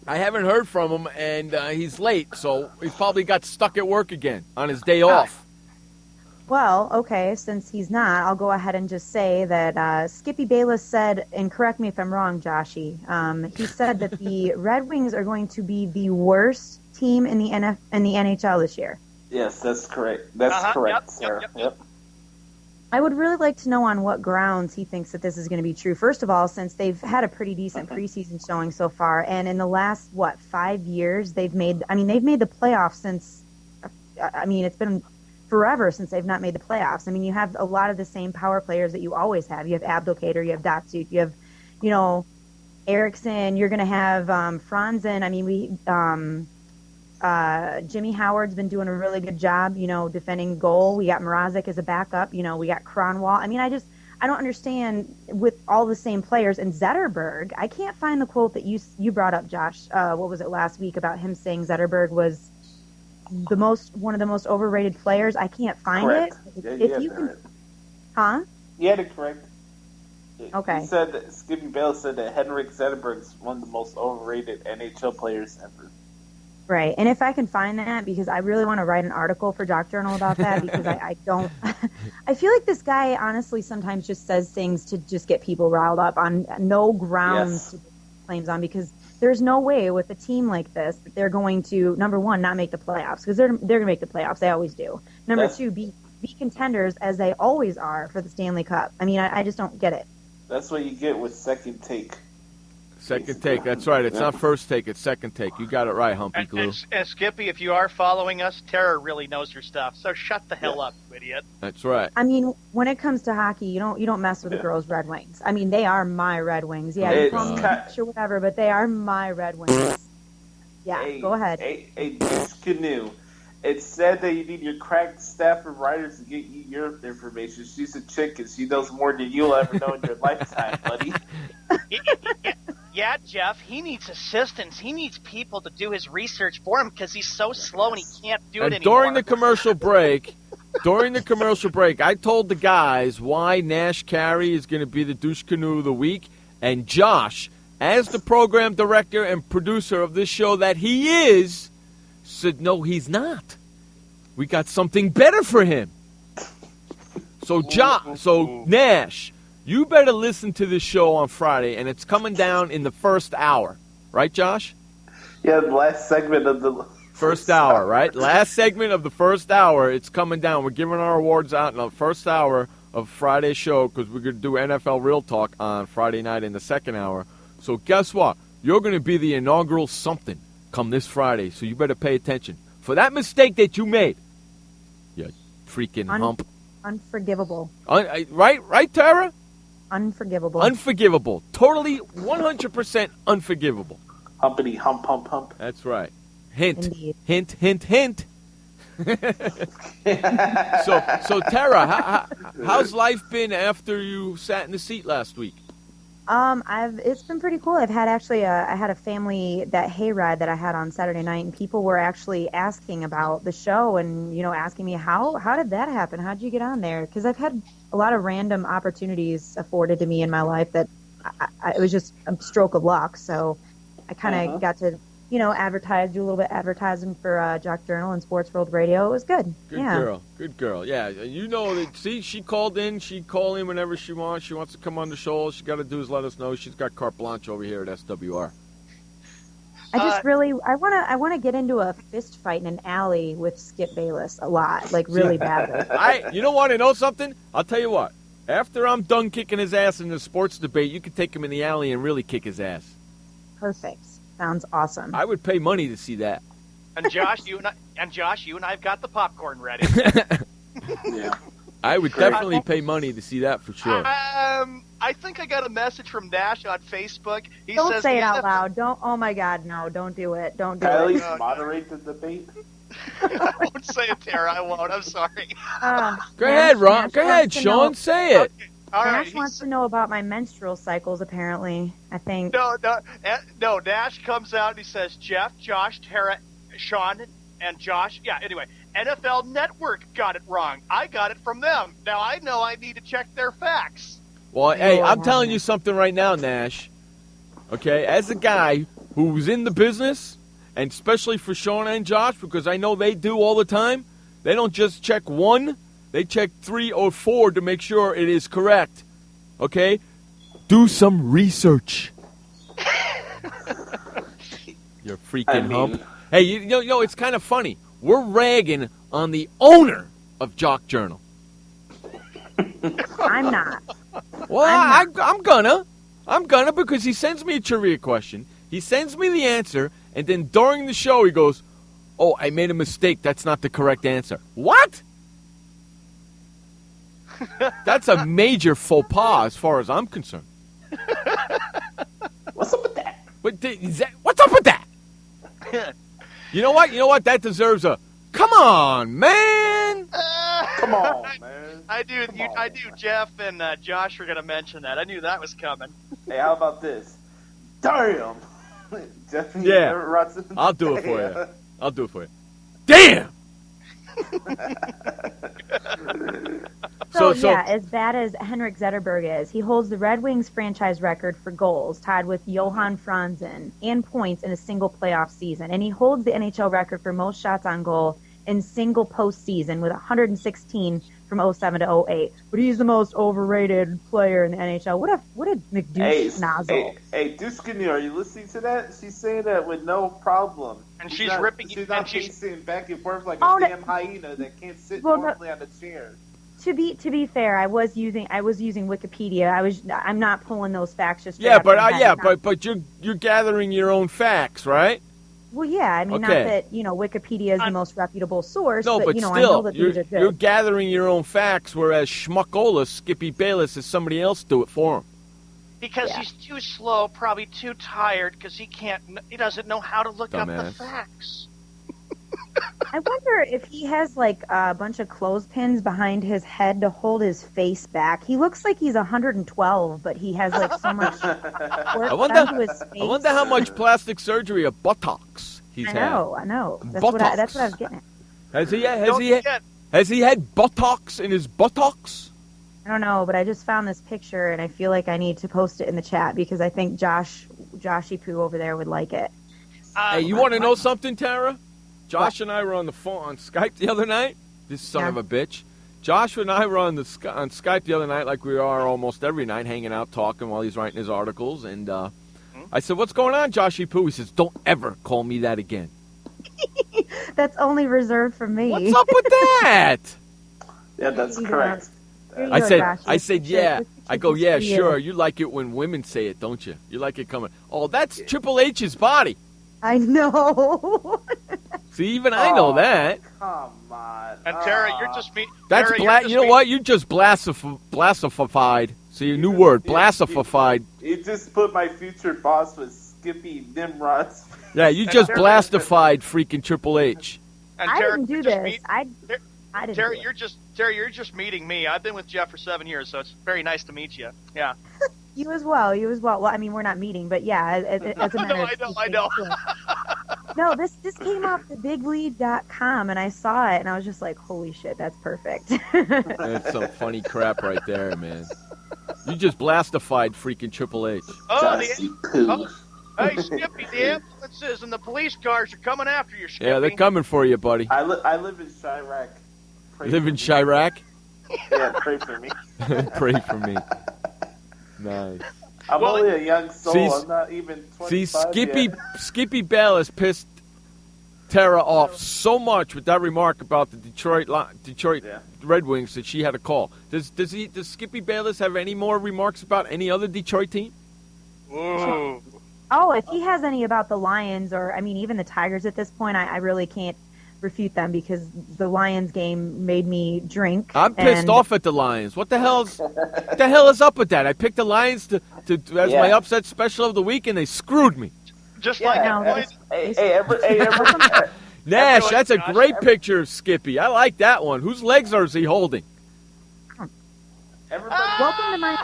[SPEAKER 5] I haven't heard from him, and he's late, so he's probably got stuck at work again on his day off.
[SPEAKER 2] Well, okay, since he's not, I'll go ahead and just say that Skippy Bayless said, and correct me if I'm wrong, Joshy, he said that the Red Wings are going to be the worst team in the NHL this year.
[SPEAKER 13] Yes, that's correct. That's correct, Sarah. Yep.
[SPEAKER 2] I would really like to know on what grounds he thinks that this is going to be true. First of all, since they've had a pretty decent preseason showing so far, and in the last, 5 years, they've made the playoffs since, it's been forever since they've not made the playoffs. I mean, you have a lot of the same power players that you always have. You have Abdelkader, you have Datsuk, you have, Eriksson, you're going to have Franzen. I mean, Jimmy Howard's been doing a really good job, defending goal. We got Mrazek as a backup. We got Cronwall. I mean, I don't understand with all the same players. And Zetterberg, I can't find the quote that you brought up, Josh. What was it last week about him saying Zetterberg was one of the most overrated players? I can't find
[SPEAKER 13] correct.
[SPEAKER 2] it.
[SPEAKER 13] Yeah,
[SPEAKER 2] if you can, huh?
[SPEAKER 13] You had it correct.
[SPEAKER 2] Okay.
[SPEAKER 13] He said that Skippy Bayless said that Henrik Zetterberg is one of the most overrated NHL players ever.
[SPEAKER 2] Right, and if I can find that, because I really want to write an article for Jock Journal about that, because I don't, I feel like this guy honestly sometimes just says things to just get people riled up on no grounds to claims on, because there's no way with a team like this that they're going to, number one, not make the playoffs, because they're going to make the playoffs, they always do. Number two, be contenders as they always are for the Stanley Cup. I mean, I just don't get it.
[SPEAKER 13] That's what you get with second take.
[SPEAKER 5] Second take, that's right. It's not first take, it's second take. You got it right, Humpy Glue.
[SPEAKER 6] And Skippy, if you are following us, Tara really knows her stuff. So shut the hell up, you idiot.
[SPEAKER 5] That's right.
[SPEAKER 2] I mean, when it comes to hockey, you don't mess with the girls' Red Wings. I mean, they are my Red Wings. Yeah, you call me bitch or whatever, but they are my Red Wings. Yeah, go ahead.
[SPEAKER 13] A canoe. It said that you need your crack staff and writers to get you your information. She's a chick and she knows more than you'll ever know in your lifetime, buddy.
[SPEAKER 6] Yeah, Jeff, he needs assistance. He needs people to do his research for him because he's so slow and he can't do it anymore.
[SPEAKER 5] During the commercial break, I told the guys why Nash Carey is going to be the douche canoe of the week, and Josh, as the program director and producer of this show that he is, said, no, he's not. We got something better for him. So Nash, you better listen to this show on Friday, and it's coming down in the first hour. Right, Josh?
[SPEAKER 13] Yeah, the last segment of the
[SPEAKER 5] first hour, right? Last segment of the first hour, it's coming down. We're giving our awards out in the first hour of Friday's show because we're going to do NFL Real Talk on Friday night in the second hour. So guess what? You're going to be the inaugural something come this Friday, so you better pay attention. For that mistake that you made, you freaking hump.
[SPEAKER 2] Unforgivable.
[SPEAKER 5] Right, Tara?
[SPEAKER 2] Unforgivable.
[SPEAKER 5] Unforgivable. Totally 100% unforgivable.
[SPEAKER 13] Humpity hump, hump, hump.
[SPEAKER 5] That's right. Hint.
[SPEAKER 2] Indeed.
[SPEAKER 5] Hint, hint, hint. So Tara, how's life been after you sat in the seat last week?
[SPEAKER 2] It's been pretty cool. I had a family that hayride that I had on Saturday night, and people were actually asking about the show and, asking me, how did that happen? How'd you get on there? Because I've had a lot of random opportunities afforded to me in my life that it was just a stroke of luck. So I kind of got to, do a little bit of advertising for Jock Journal and Sports World Radio. It was good.
[SPEAKER 5] Good girl. Yeah, she called in. She call in whenever she wants. She wants to come on the show. All she got to do is let us know. She's got carte blanche over here at SWR.
[SPEAKER 2] I just I want to get into a fist fight in an alley with Skip Bayless a lot, like really badly.
[SPEAKER 5] You don't want to know something? I'll tell you what. After I'm done kicking his ass in the sports debate, you can take him in the alley and really kick his ass.
[SPEAKER 2] Perfect. Sounds awesome.
[SPEAKER 5] I would pay money to see that.
[SPEAKER 6] And Josh, you and I've got the popcorn ready.
[SPEAKER 13] Yeah.
[SPEAKER 5] I would definitely pay money to see that for sure.
[SPEAKER 6] I think I got a message from Nash on Facebook. He
[SPEAKER 2] Don't
[SPEAKER 6] says
[SPEAKER 2] say it out loud. Don't. Oh my God, no! Don't do it. Don't do
[SPEAKER 13] Can I at
[SPEAKER 2] it.
[SPEAKER 13] least moderate the debate?
[SPEAKER 6] I won't say it, Tara. I won't. I'm sorry.
[SPEAKER 5] Go ahead, Ron. Go ahead, Sean. Say it.
[SPEAKER 6] All right.
[SPEAKER 2] Nash wants to know about my menstrual cycles. Apparently, I think.
[SPEAKER 6] No. Nash comes out and he says, Jeff, Josh, Tara, Sean, and Josh. Yeah. Anyway, NFL Network got it wrong. I got it from them. Now I know I need to check their facts.
[SPEAKER 5] Well, hey, I'm telling you something right now, Nash. Okay, as a guy who's in the business, and especially for Sean and Josh, because I know they do all the time, they don't just check one, they check 3 or 4 to make sure it is correct. Okay? Do some research. You're freaking hump. Hey, you know, it's kind of funny. We're ragging on the owner of Jock Journal.
[SPEAKER 2] I'm not.
[SPEAKER 5] Well, I'm gonna because he sends me a trivia question. He sends me the answer, and then during the show he goes, "Oh, I made a mistake. That's not the correct answer." What? That's a major faux pas as far as I'm concerned.
[SPEAKER 13] What's up with that?
[SPEAKER 5] What's up with that? You know what? That deserves a come on, man.
[SPEAKER 13] Come on, man.
[SPEAKER 6] I do. Jeff and Josh were going to mention that. I knew that was coming.
[SPEAKER 13] Hey, how about this? Damn. Jeff,
[SPEAKER 5] Yeah. I'll do it for you. I'll do it for you. Damn.
[SPEAKER 2] So, as bad as Henrik Zetterberg is, he holds the Red Wings franchise record for goals, tied with Johan Franzen, and points in a single playoff season. And he holds the NHL record for most shots on goal in single postseason with 116 from 07 to 08. But he's the most overrated player in the NHL. What a McDouche nozzle.
[SPEAKER 13] Hey, Duskany, are you listening to that? She's saying that with no problem.
[SPEAKER 6] And she's not
[SPEAKER 13] pacing back and forth like a damn hyena that can't sit normally on a chair.
[SPEAKER 2] To be fair, I was using Wikipedia. I'm not pulling those facts just
[SPEAKER 5] but you're gathering your own facts, right?
[SPEAKER 2] Well, yeah, I mean,
[SPEAKER 5] Okay.
[SPEAKER 2] not that Wikipedia is the most reputable source.
[SPEAKER 5] No, but
[SPEAKER 2] still,
[SPEAKER 5] still,
[SPEAKER 2] I know that these are good.
[SPEAKER 5] you're gathering your own facts, whereas Schmuckola, Skippy Bayless, has somebody else do it for him.
[SPEAKER 6] Because he's too slow, probably too tired, because he doesn't know how to look up the facts.
[SPEAKER 2] I wonder if he has like a bunch of clothespins behind his head to hold his face back. He looks like he's 112, but he has like so much work done to his face.
[SPEAKER 5] I wonder how much plastic surgery of buttocks he's had.
[SPEAKER 2] I know. That's what I was getting at.
[SPEAKER 5] Has he had buttocks in his buttocks?
[SPEAKER 2] I don't know, but I just found this picture, and I feel like I need to post it in the chat because I think Joshy Poo over there would like it.
[SPEAKER 5] Hey, you want to know something, Tara? Josh and I were on the phone on Skype the other night. This son of a bitch. Josh and I were on Skype the other night, like we are almost every night, hanging out, talking while he's writing his articles. And I said, "What's going on, Joshy Poo?" He says, "Don't ever call me that again."
[SPEAKER 2] That's only reserved for me.
[SPEAKER 5] What's up with that?
[SPEAKER 13] Yeah, that's correct.
[SPEAKER 5] I said, yeah. I go, yeah, sure. You like it when women say it, don't you? You like it coming. Oh, that's Triple H's body.
[SPEAKER 2] I know.
[SPEAKER 5] See, even I know that.
[SPEAKER 13] Come on.
[SPEAKER 6] And Tara, you're just me.
[SPEAKER 5] That's you know what? You just blastified. See, a new word, blastified.
[SPEAKER 13] You just put my future boss with Skippy Nimrod's.
[SPEAKER 5] Yeah, you just blastified freaking Triple H.
[SPEAKER 6] And
[SPEAKER 2] I
[SPEAKER 6] Tara,
[SPEAKER 2] didn't do this. I didn't.
[SPEAKER 6] Tara,
[SPEAKER 2] do it.
[SPEAKER 6] you're just meeting me. I've been with Jeff for 7 years, so it's very nice to meet you. Yeah.
[SPEAKER 2] You as well. Well, I mean, we're not meeting, but yeah, as a matter of
[SPEAKER 6] I know.
[SPEAKER 2] No, this came off the biglead.com, and I saw it, and I was just like, holy shit, that's perfect.
[SPEAKER 5] That's some funny crap right there, man. You just blastified freaking Triple H.
[SPEAKER 6] Hey, Skippy, the ambulances and the police cars are coming after you, Skippy.
[SPEAKER 5] Yeah, they're coming for you, buddy.
[SPEAKER 13] I live in Chirac.
[SPEAKER 5] Live in Chirac?
[SPEAKER 13] Yeah, pray for me.
[SPEAKER 5] Pray for me. Nice.
[SPEAKER 13] I'm only a young soul. I'm not even 25 yet.
[SPEAKER 5] Skippy Bayless pissed Tara off so much with that remark about the Detroit Red Wings that she had a call. Does Skippy Bayless have any more remarks about any other Detroit team?
[SPEAKER 6] Ooh.
[SPEAKER 2] Oh, if he has any about the Lions or, I mean, even the Tigers at this point, I really can't refute them because the Lions game made me drink.
[SPEAKER 5] I'm pissed off at the Lions. What the hell is up with that? I picked the Lions to as my upset special of the week, and they screwed me.
[SPEAKER 6] Just
[SPEAKER 5] Nash, that's a great picture of Skippy. I like that one. Whose legs is he holding?
[SPEAKER 2] Welcome to my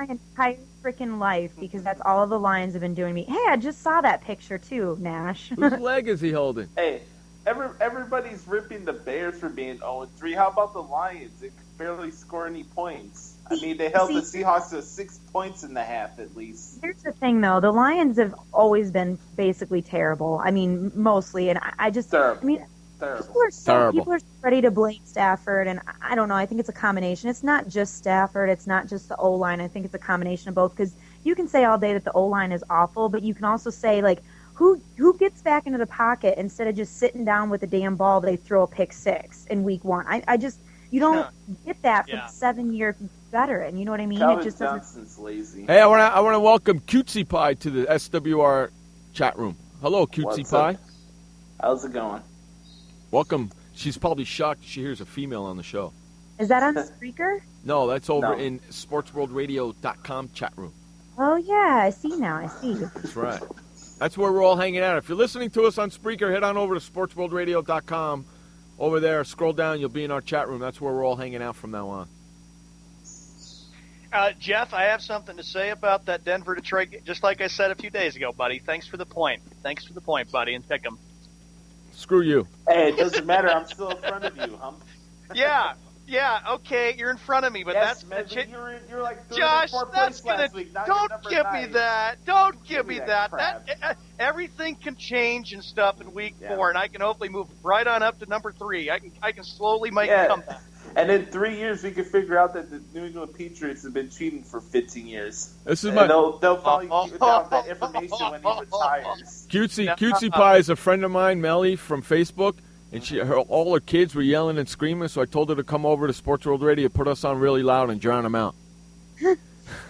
[SPEAKER 2] entire freaking life, because that's all the Lions have been doing to me. Hey, I just saw that picture too, Nash.
[SPEAKER 5] Whose leg is he holding?
[SPEAKER 13] Hey, everybody's ripping the Bears for being 0-3. How about the Lions? They could barely score any points. I mean, they held the Seahawks to 6 points in the half at least.
[SPEAKER 2] Here's the thing, though. The Lions have always been basically terrible. I mean, mostly. And I just,
[SPEAKER 13] terrible.
[SPEAKER 2] I mean,
[SPEAKER 13] Terrible.
[SPEAKER 2] People are ready to blame Stafford, and I don't know. I think it's a combination. It's not just Stafford. It's not just the O-line. I think it's a combination of both, because you can say all day that the O-line is awful, but you can also say, like, who gets back into the pocket instead of just sitting down with the damn ball, they throw a pick six in week one. You don't get that from a 7-year veteran. You know what I mean?
[SPEAKER 13] Calvin
[SPEAKER 2] it just
[SPEAKER 13] Johnson's lazy.
[SPEAKER 5] Hey, I want to welcome Cutesy Pie to the SWR chat room. Hello, Cutesy Pie.
[SPEAKER 13] How's it going?
[SPEAKER 5] Welcome. She's probably shocked she hears a female on the show.
[SPEAKER 2] Is that on Spreaker?
[SPEAKER 5] No, that's over in SportsWorldRadio.com chat room.
[SPEAKER 2] Oh, yeah. I see now. I see.
[SPEAKER 5] That's right. That's where we're all hanging out. If you're listening to us on Spreaker, head on over to SportsWorldRadio.com. Over there, scroll down, you'll be in our chat room. That's where we're all hanging out from now on.
[SPEAKER 6] Jeff, I have something to say about that Denver-Detroit, just like I said a few days ago, buddy. Thanks for the point, buddy, and pick 'em.
[SPEAKER 5] Screw you.
[SPEAKER 13] Hey, it doesn't matter. I'm still in front of you, Hump.
[SPEAKER 6] Yeah, okay, you're in front of me, but
[SPEAKER 13] yes,
[SPEAKER 6] that's
[SPEAKER 13] you're like third
[SPEAKER 6] Josh,
[SPEAKER 13] or fourth
[SPEAKER 6] that's
[SPEAKER 13] place last
[SPEAKER 6] gonna
[SPEAKER 13] week. Now
[SPEAKER 6] don't
[SPEAKER 13] you're
[SPEAKER 6] give
[SPEAKER 13] 9.
[SPEAKER 6] me that. Don't give me that.
[SPEAKER 13] crap.
[SPEAKER 6] Everything can change and stuff in week 4, and I can hopefully move right on up to number 3. I can slowly make a comeback.
[SPEAKER 13] And in 3 years, we can figure out that the New England Patriots have been cheating for 15 years.
[SPEAKER 5] This is
[SPEAKER 13] they'll finally give out that information when he retires.
[SPEAKER 5] Cutesy Pie is a friend of mine, Melly, from Facebook, and all her kids were yelling and screaming, so I told her to come over to Sports World Radio, put us on really loud, and drown them out.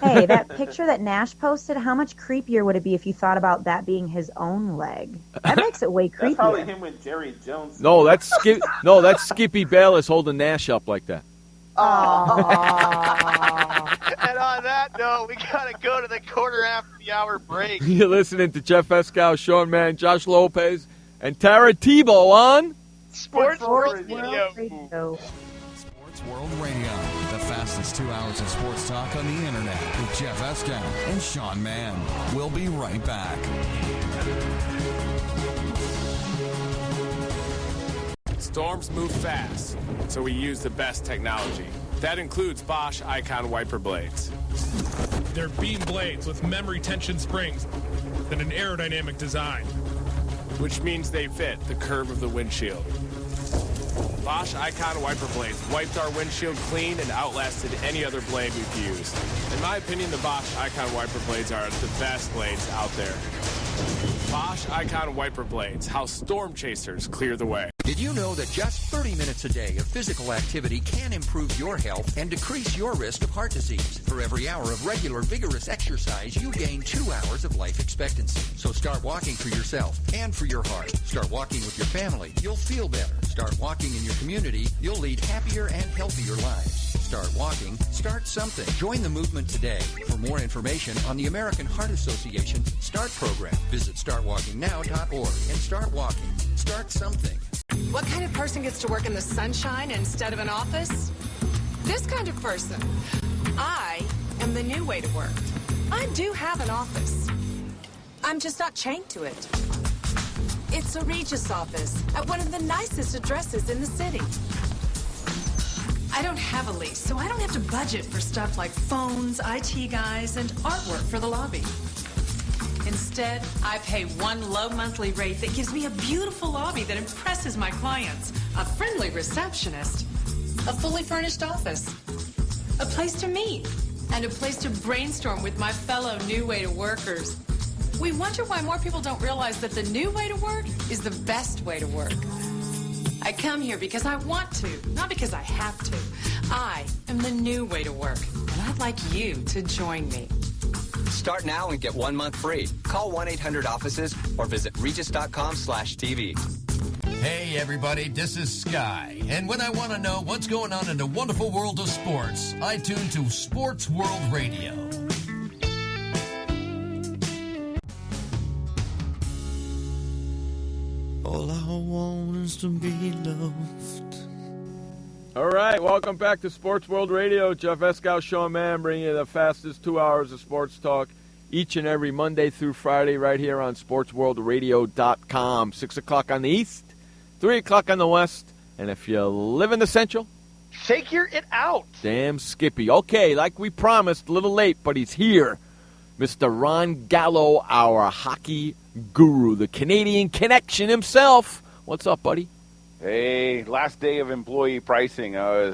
[SPEAKER 2] Hey, that picture that Nash posted, how much creepier would it be if you thought about that being his own leg? That makes it way creepier.
[SPEAKER 13] That's probably him with Jerry Jones.
[SPEAKER 5] No, that's Skippy Bayless holding Nash up like that.
[SPEAKER 6] And on that note, we got to go to the quarter after the hour break.
[SPEAKER 5] You're listening to Jeff Escow, Sean Mann, Josh Lopez, and Tara Tebow on
[SPEAKER 6] Sports World Radio.
[SPEAKER 3] Sports World Radio, the fastest 2 hours of sports talk on the internet with Jeff Escow and Sean Mann. We'll be right back.
[SPEAKER 7] Storms move fast, so we use the best technology. That includes Bosch Icon wiper blades.
[SPEAKER 8] They're beam blades with memory tension springs and an aerodynamic design,
[SPEAKER 7] which means they fit the curve of the windshield. Bosch Icon wiper blades wiped our windshield clean and outlasted any other blade we've used. In my opinion, the Bosch Icon wiper blades are the best blades out there. Bosch Icon wiper blades, how storm chasers clear the way.
[SPEAKER 9] Did you know that just 30 minutes a day of physical activity can improve your health and decrease your risk of heart disease? For every hour of regular, vigorous exercise, you gain 2 hours of life expectancy. So start walking for yourself and for your heart. Start walking with your family. You'll feel better. Start walking in your community. You'll lead happier and healthier lives. Start walking. Start something. Join the movement today. For more information on the American Heart Association START program, visit startwalkingnow.org and start walking. Start something.
[SPEAKER 10] What kind of person gets to work in the sunshine instead of an office? This kind of person. I am the new way to work. I do have an office. I'm just not chained to it. It's a Regis office at one of the nicest addresses in the city. I don't have a lease, so I don't have to budget for stuff like phones, IT guys, and artwork for the lobby. Instead, I pay one low monthly rate that gives me a beautiful lobby that impresses my clients, a friendly receptionist, a fully furnished office, a place to meet, and a place to brainstorm with my fellow New Way to Workers. We wonder why more people don't realize that the new way to work is the best way to work. I come here because I want to, not because I have to. I am the new way to work, and I'd like you to join me.
[SPEAKER 11] Start now and get 1 month free. Call 1-800-OFFICES or visit regis.com/TV.
[SPEAKER 1] Hey everybody, this is Sky. And when I want to know what's going on in the wonderful world of sports, I tune to Sports World Radio.
[SPEAKER 12] All I want is to be loved.
[SPEAKER 5] All right, welcome back to Sports World Radio. Jeff Eskow, Sean Mann, bringing you the fastest 2 hours of sports talk each and every Monday through Friday right here on SportsWorldRadio.com. 6 o'clock on the East, 3 o'clock on the West, and if you live in the Central,
[SPEAKER 6] figure it out.
[SPEAKER 5] Damn Skippy. Okay, like we promised, a little late, but he's here. Mr. Ron Gallo, our hockey guru, the Canadian connection himself. What's up, buddy?
[SPEAKER 14] Hey, last day of employee pricing. I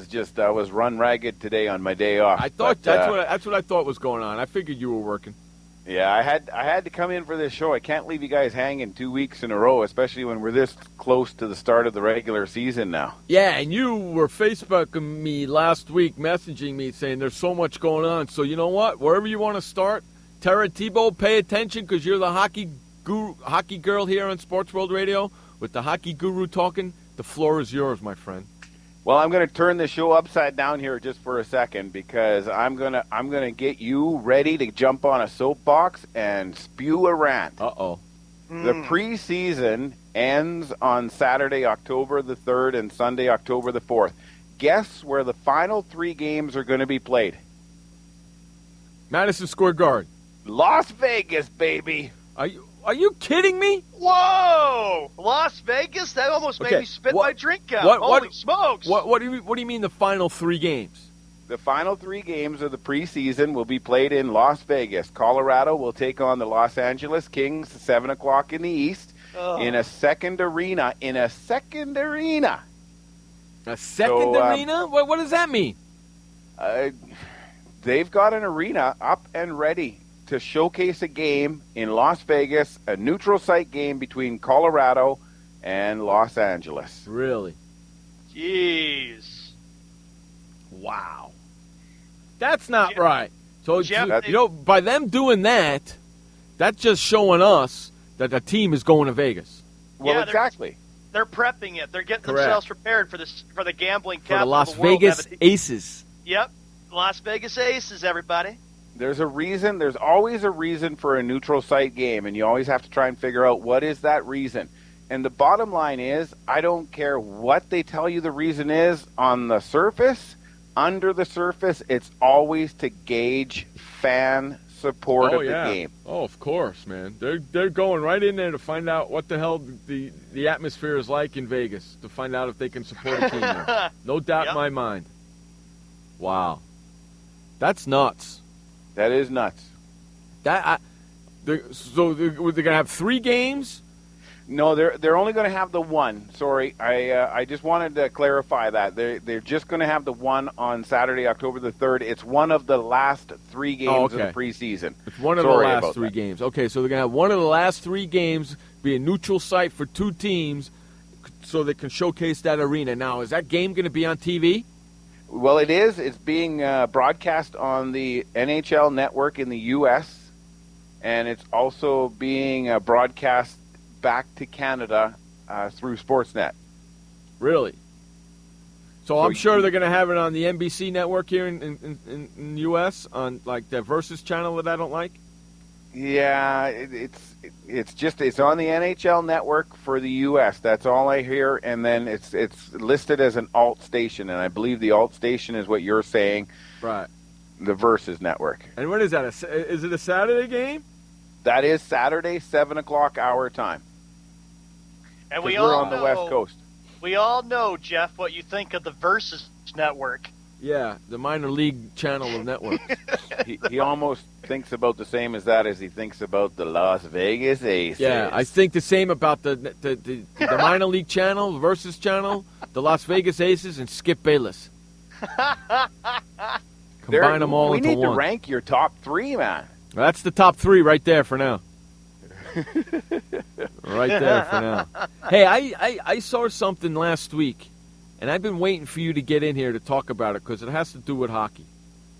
[SPEAKER 14] was run ragged today on my day off.
[SPEAKER 5] I thought that's what I thought was going on. I figured you were working.
[SPEAKER 14] Yeah, I had to come in for this show. I can't leave you guys hanging 2 weeks in a row, especially when we're this close to the start of the regular season now.
[SPEAKER 5] Yeah, and you were Facebooking me last week, messaging me saying there's so much going on. So you know what? Wherever you want to start, Tara Tebow, pay attention because you're the hockey girl here on Sports World Radio with the hockey guru talking. The floor is yours, my friend.
[SPEAKER 14] Well, I'm going to turn the show upside down here just for a second because I'm gonna get you ready to jump on a soapbox and spew a rant.
[SPEAKER 5] Uh-oh.
[SPEAKER 14] The preseason ends on Saturday, October the 3rd, and Sunday, October the 4th. Guess where the final 3 games are going to be played?
[SPEAKER 5] Madison Square Garden.
[SPEAKER 14] Las Vegas, baby.
[SPEAKER 5] Are you kidding me?
[SPEAKER 6] Whoa! Las Vegas? That almost made me spit my drink out. Holy smokes!
[SPEAKER 5] What do you mean the final 3 games?
[SPEAKER 14] The final 3 games of the preseason will be played in Las Vegas. Colorado will take on the Los Angeles Kings, 7 o'clock in the East, in a second arena. A second arena?
[SPEAKER 5] What does that mean?
[SPEAKER 14] They've got an arena up and ready to showcase a game in Las Vegas, a neutral site game between Colorado and Los Angeles.
[SPEAKER 5] Really?
[SPEAKER 6] Jeez.
[SPEAKER 5] Wow. That's not right. So,
[SPEAKER 6] Jeff,
[SPEAKER 5] by them doing that, that's just showing us that the team is going to Vegas.
[SPEAKER 14] Well,
[SPEAKER 6] yeah,
[SPEAKER 14] exactly.
[SPEAKER 6] They're prepping it. They're getting
[SPEAKER 5] Correct.
[SPEAKER 6] themselves prepared for the gambling
[SPEAKER 5] For
[SPEAKER 6] capital
[SPEAKER 5] the Las
[SPEAKER 6] of the world.
[SPEAKER 5] Vegas Aces.
[SPEAKER 6] Yep. Las Vegas Aces, everybody.
[SPEAKER 14] There's a reason. There's always a reason for a neutral site game, and you always have to try and figure out what is that reason. And the bottom line is, I don't care what they tell you the reason is on the surface. Under the surface, it's always to gauge fan support of the game.
[SPEAKER 5] Oh, of course, man. They're going right in there to find out what the hell the atmosphere is like in Vegas, to find out if they can support a team there. No doubt in my mind. Wow. That's nuts.
[SPEAKER 14] That is nuts.
[SPEAKER 5] So they're going to have 3 games?
[SPEAKER 14] No, they're only going to have the one. Sorry, I just wanted to clarify that they're just going to have the one on Saturday, October the 3rd. It's one of the last 3 games of the preseason.
[SPEAKER 5] It's one of the last 3 games. Okay, so they're going to have one of the last 3 games be a neutral site for 2 teams, so they can showcase that arena. Now, is that game going to be on TV?
[SPEAKER 14] Well, it is. It's being broadcast on the NHL network in the U.S., and it's also being broadcast back to Canada through Sportsnet.
[SPEAKER 5] Really? So I'm sure they're going to have it on the NBC network here in the U.S. on like the Versus channel that I don't like.
[SPEAKER 14] Yeah, it's on the NHL network for the U.S. That's all I hear, and then it's listed as an alt station, and I believe the alt station is what you're saying,
[SPEAKER 5] right?
[SPEAKER 14] The Versus network.
[SPEAKER 5] And what is that? Is it a Saturday game?
[SPEAKER 14] That is Saturday, 7 o'clock our time.
[SPEAKER 6] And we're
[SPEAKER 14] on the West Coast.
[SPEAKER 6] We all know, Jeff, what you think of the Versus network.
[SPEAKER 5] Yeah, the minor league channel of networks.
[SPEAKER 14] he almost thinks about the same as that as he thinks about the Las Vegas Aces.
[SPEAKER 5] Yeah, I think the same about the minor league channel, Versus channel, the Las Vegas Aces, and Skip Bayless. Combine them all into one.
[SPEAKER 14] We need to rank your top 3, man.
[SPEAKER 5] That's the top 3 right there for now. Right there for now. Hey, I saw something last week, and I've been waiting for you to get in here to talk about it because it has to do with hockey.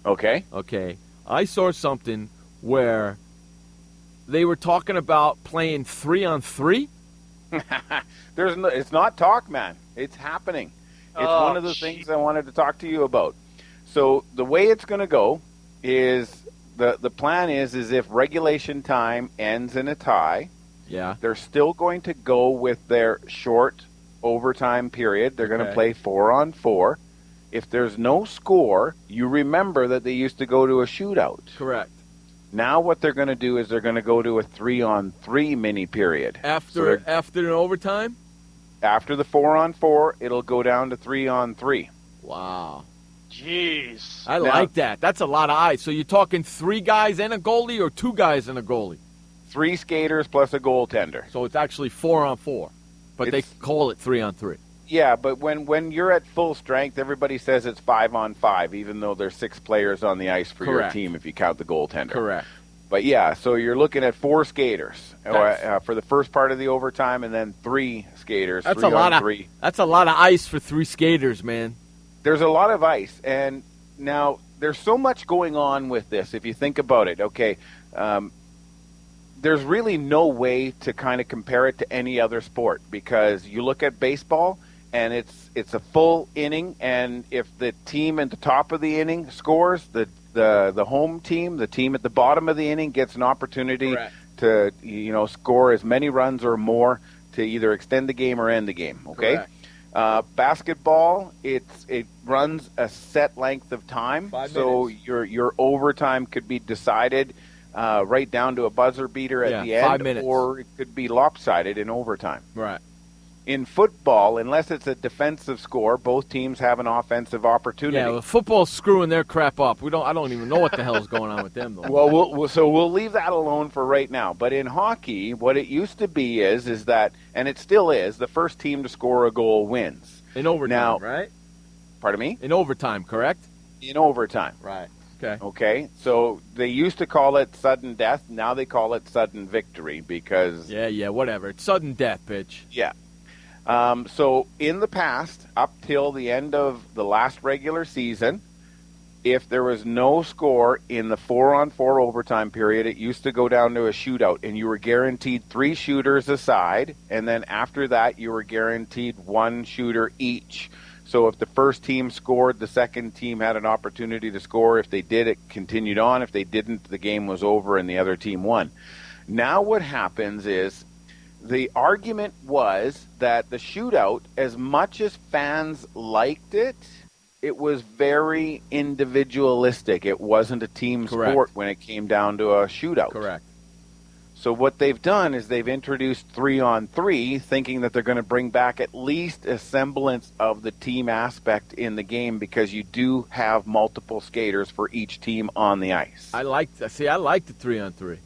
[SPEAKER 14] Okay.
[SPEAKER 5] Okay. I saw something where they were talking about playing 3-on-3
[SPEAKER 14] It's not talk, man. It's happening. It's one of the things I wanted to talk to you about. So the way it's going to go is the plan is if regulation time ends in a tie, they're still going to go with their short overtime period. They're going to play 4-on-4. If there's no score, you remember that they used to go to a shootout.
[SPEAKER 5] Correct.
[SPEAKER 14] Now what they're going to do is they're going to go to a 3-on-3 mini period.
[SPEAKER 5] After an overtime?
[SPEAKER 14] After the 4-on-4, it'll go down to 3-on-3.
[SPEAKER 5] Wow.
[SPEAKER 6] Jeez.
[SPEAKER 5] I like that. That's a lot of eyes. So you're talking 3 guys and a goalie or 2 guys and a goalie?
[SPEAKER 14] 3 skaters plus a goaltender.
[SPEAKER 5] So it's actually 4-on-4. But they call it 3-on-3.
[SPEAKER 14] Yeah, but when you're at full strength, everybody says it's 5-on-5, even though there's 6 players on the ice for your team if you count the goaltender.
[SPEAKER 5] Correct.
[SPEAKER 14] But yeah, so you're looking at 4 skaters for the first part of the overtime, and then 3 skaters.
[SPEAKER 5] That's
[SPEAKER 14] 3-on-3.
[SPEAKER 5] That's a lot of ice for 3 skaters, man.
[SPEAKER 14] There's a lot of ice, and now there's so much going on with this. If you think about it, okay, there's really no way to kind of compare it to any other sport, because you look at baseball and it's a full inning, and if the team at the top of the inning scores, the home team, the team at the bottom of the inning, gets an opportunity to score as many runs or more to either extend the game or end the game. Okay. Basketball, it runs a set length of time,
[SPEAKER 5] 5
[SPEAKER 14] so
[SPEAKER 5] minutes.
[SPEAKER 14] your overtime could be decided right down to a buzzer beater at the end,
[SPEAKER 5] 5 minutes.
[SPEAKER 14] or it could be lopsided in overtime.
[SPEAKER 5] Right.
[SPEAKER 14] In football, unless it's a defensive score, both teams have an offensive opportunity.
[SPEAKER 5] Yeah, well, football's screwing their crap up. I don't even know what the hell is going on with them, though.
[SPEAKER 14] Well, we'll leave that alone for right now. But in hockey, what it used to be is that, and it still is, the first team to score a goal wins.
[SPEAKER 5] In overtime, right?
[SPEAKER 14] Pardon me?
[SPEAKER 5] In overtime, correct?
[SPEAKER 14] In overtime.
[SPEAKER 5] Right. Okay.
[SPEAKER 14] Okay. So they used to call it sudden death. Now they call it sudden victory because...
[SPEAKER 5] Yeah, whatever. It's sudden death, bitch.
[SPEAKER 14] Yeah. So in the past, up till the end of the last regular season, if there was no score in the 4-on-4 overtime period, it used to go down to a shootout, and you were guaranteed 3 shooters aside, and then after that, you were guaranteed 1 shooter each. So if the first team scored, the second team had an opportunity to score. If they did, it continued on. If they didn't, the game was over and the other team won. Now what happens is, the argument was that the shootout, as much as fans liked it, it was very individualistic. It wasn't a team sport when it came down to a shootout.
[SPEAKER 5] Correct.
[SPEAKER 14] So what they've done is they've introduced 3-on-3, thinking that they're going to bring back at least a semblance of the team aspect in the game, because you do have multiple skaters for each team on the ice.
[SPEAKER 5] I like the 3-on-3.